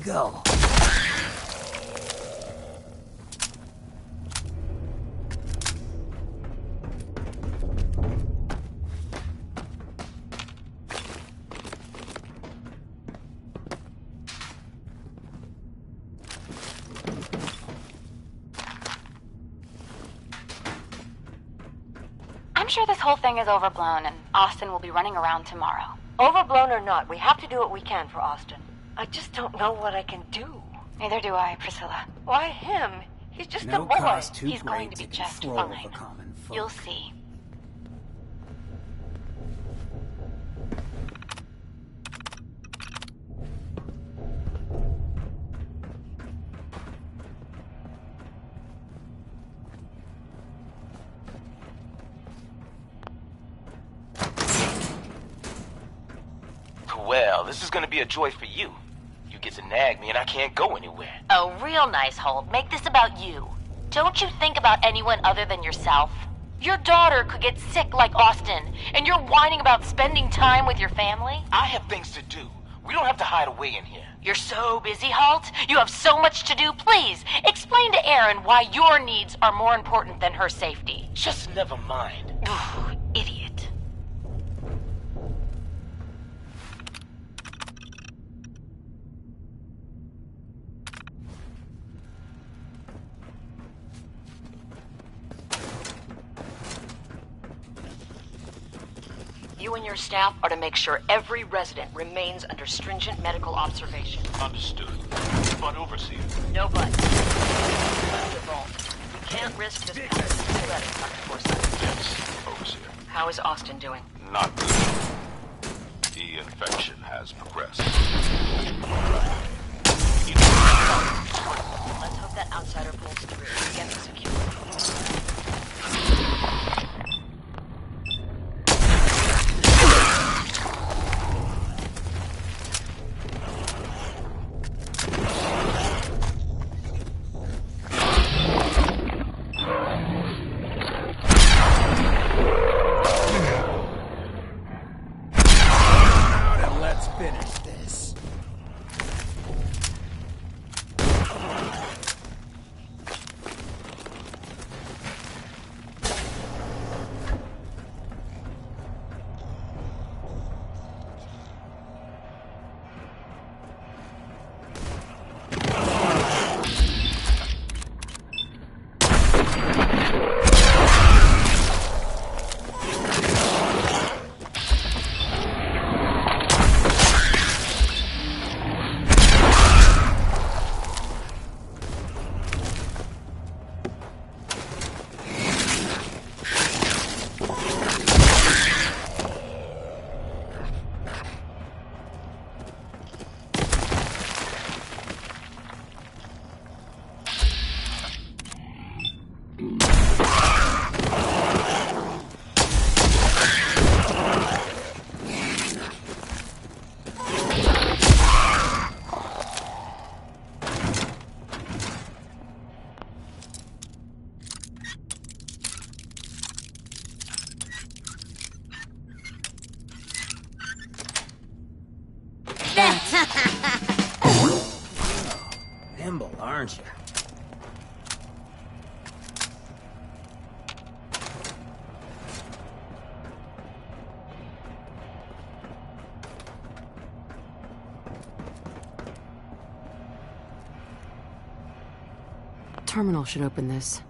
[SPEAKER 16] go.
[SPEAKER 5] I'm sure this whole thing is overblown, and Austin will be running around tomorrow.
[SPEAKER 9] Overblown or not, we have to do what we can for Austin. I just don't know what I can do.
[SPEAKER 5] Neither do I, Priscilla.
[SPEAKER 9] Why him? He's just
[SPEAKER 16] No
[SPEAKER 9] a boy.
[SPEAKER 16] cost too
[SPEAKER 5] He's going
[SPEAKER 16] great
[SPEAKER 5] to be
[SPEAKER 16] to
[SPEAKER 5] just
[SPEAKER 16] control
[SPEAKER 5] fine.
[SPEAKER 16] the common folk.
[SPEAKER 5] You'll see.
[SPEAKER 14] Well, this is gonna be a joy for you. You get to nag me and I can't go anywhere.
[SPEAKER 25] Oh, real nice, Holt. Make this about you. Don't you think about anyone other than yourself? Your daughter could get sick like Austin, and you're whining about spending time with your family?
[SPEAKER 14] I have things to do. We don't have to hide away in here.
[SPEAKER 25] You're so busy, Holt. You have so much to do. Please, explain to Erin why your needs are more important than her safety.
[SPEAKER 14] Just never mind.
[SPEAKER 25] Idiot.
[SPEAKER 11] You and your staff are to make sure every resident remains under stringent medical observation.
[SPEAKER 17] Understood. But Overseer.
[SPEAKER 11] No but. The vault. We can't risk this passage to let it, Dr. Forsyth.
[SPEAKER 17] Yes, Overseer.
[SPEAKER 11] How is Austin doing?
[SPEAKER 17] Not good. The infection has progressed.
[SPEAKER 11] Let's hope that outsider pulls through. Get him secure.
[SPEAKER 16] Nimble, aren't you?
[SPEAKER 1] Terminal should open this.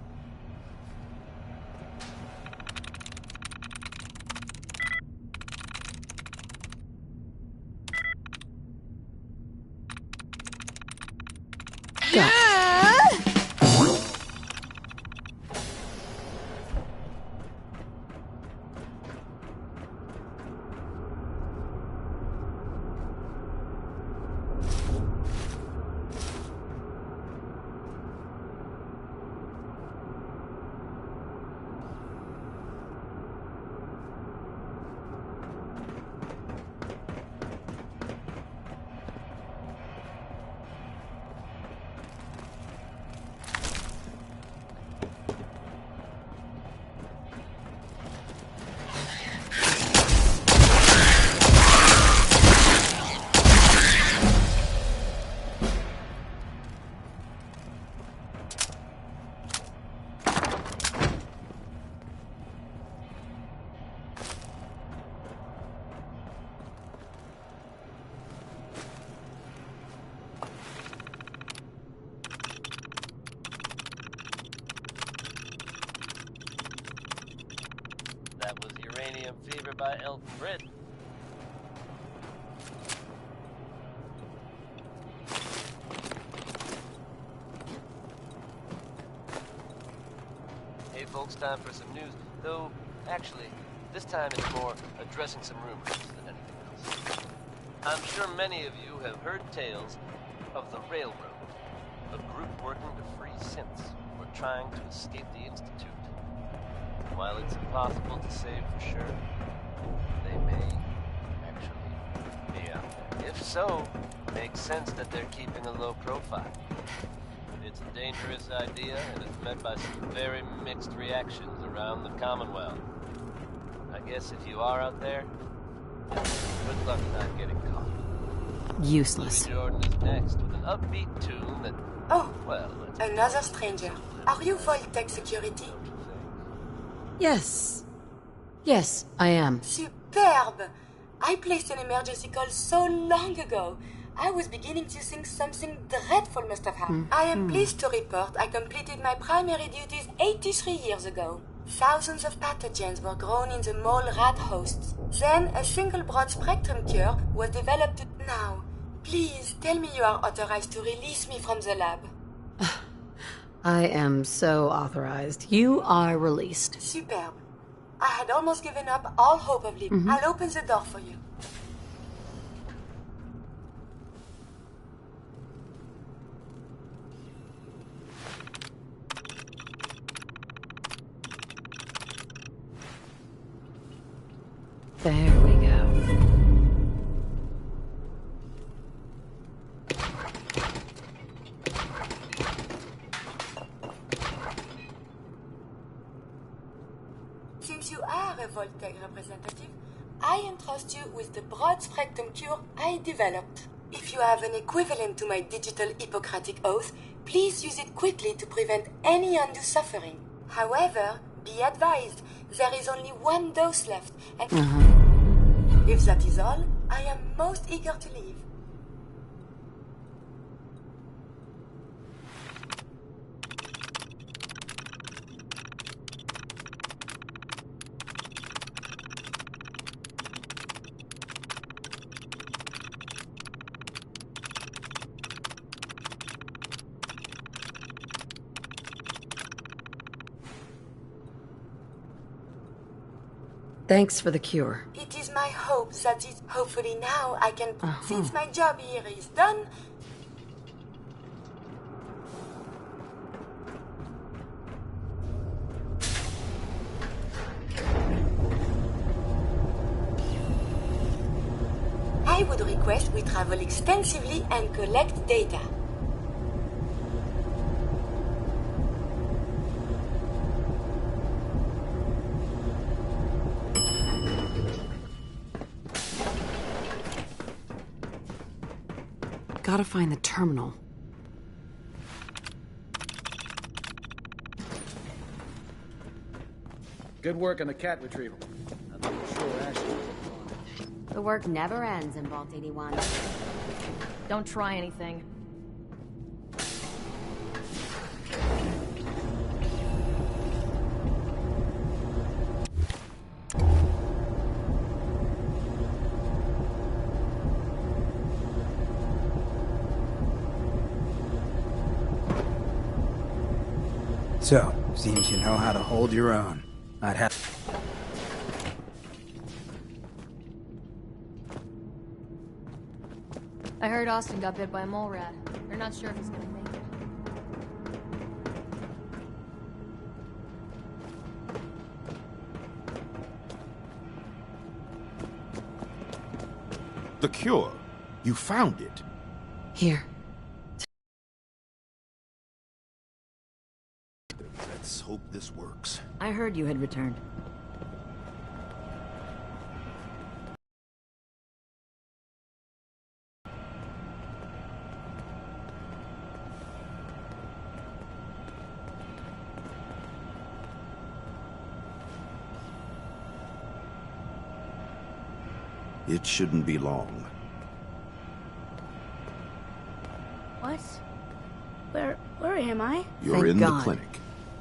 [SPEAKER 2] Opium Fever by Elton Britt. Hey folks, time for some news. Though, actually, this time it's more addressing some rumors than anything else. I'm sure many of you have heard tales of the Railroad, a group working to free synths who are trying to escape the Institute. While it's impossible to say for sure, they may actually be out there. If so, it makes sense that they're keeping a low profile. It's a dangerous idea, and it's met by some very mixed reactions around the Commonwealth. I guess if you are out there, good luck not getting caught.
[SPEAKER 1] Useless.
[SPEAKER 2] Jordan is next with an upbeat tune that...
[SPEAKER 12] Oh,
[SPEAKER 2] well,
[SPEAKER 12] another stranger. Are you Vault-Tec security?
[SPEAKER 1] Yes. Yes, I am.
[SPEAKER 12] Superb! I placed an emergency call so long ago. I was beginning to think something dreadful must have happened. I am pleased to report I completed my primary duties 83 years ago. Thousands of pathogens were grown in the mole rat hosts. Then a single broad-spectrum cure was developed. Now, please tell me you are authorized to release me from the lab.
[SPEAKER 1] I am so authorized. You are released.
[SPEAKER 12] Superb. I had almost given up all hope of leaving. I'll open the door for you.
[SPEAKER 1] There we go.
[SPEAKER 12] Since you are a Vault-Tec representative, I entrust you with the broad-spectrum cure I developed. If you have an equivalent to my digital Hippocratic oath, please use it quickly to prevent any undue suffering. However, be advised, there is only one dose left, and if that is all, I am most eager to leave.
[SPEAKER 1] Thanks for the cure.
[SPEAKER 12] It is my hope that hopefully now I can... Since my job here is done... I would request we travel extensively and collect data.
[SPEAKER 1] Gotta find the terminal.
[SPEAKER 10] Good work on the cat retrieval. I'm not sure Ashley.
[SPEAKER 13] The work never ends in Vault 81.
[SPEAKER 20] Don't try anything.
[SPEAKER 16] So, seems you know how to hold your own. I'd have...
[SPEAKER 20] I heard Austin got bit by a mole rat. They're not sure if he's gonna make it.
[SPEAKER 8] The cure. You found it.
[SPEAKER 1] Here.
[SPEAKER 8] Let's hope this works.
[SPEAKER 9] I heard you had returned.
[SPEAKER 8] It shouldn't be long.
[SPEAKER 3] What? Where am I?
[SPEAKER 8] You're in the clinic.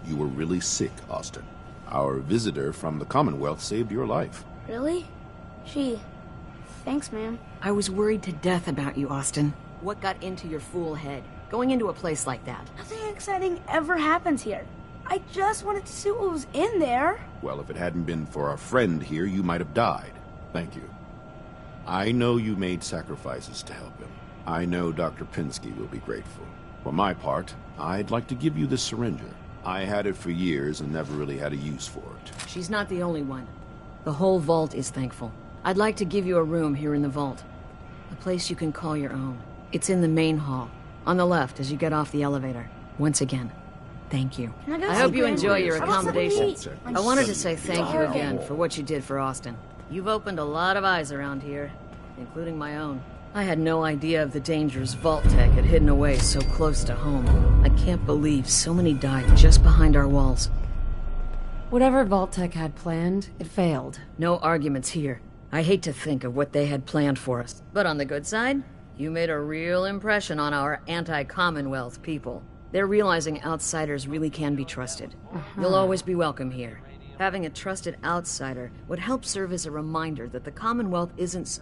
[SPEAKER 8] You were really sick, Austin. Our visitor from the Commonwealth saved your life.
[SPEAKER 18] Really? Gee, thanks, man.
[SPEAKER 15] I was worried to death about you, Austin. What got into your fool head? Going into a place like that?
[SPEAKER 18] Nothing exciting ever happens here. I just wanted to see what was in there.
[SPEAKER 8] Well, if it hadn't been for our friend here, you might have died. Thank you. I know you made sacrifices to help him. I know Dr. Pinsky will be grateful. For my part, I'd like to give you this syringer. I had it for years and never really had a use for it.
[SPEAKER 15] She's not the only one. The whole vault is thankful. I'd like to give you a room here in the vault. A place you can call your own. It's in the main hall, on the left as you get off the elevator. Once again, thank you. I hope you enjoy your accommodations. I wanted to say thank you again for what you did for Austin. You've opened a lot of eyes around here, including my own. I had no idea of the dangers Vault Tech had hidden away so close to home. I can't believe so many died just behind our walls.
[SPEAKER 4] Whatever Vault Tech had planned, it failed.
[SPEAKER 15] No arguments here. I hate to think of what they had planned for us. But on the good side, you made a real impression on our anti-Commonwealth people. They're realizing outsiders really can be trusted. You'll always be welcome here. Having a trusted outsider would help serve as a reminder that the Commonwealth isn't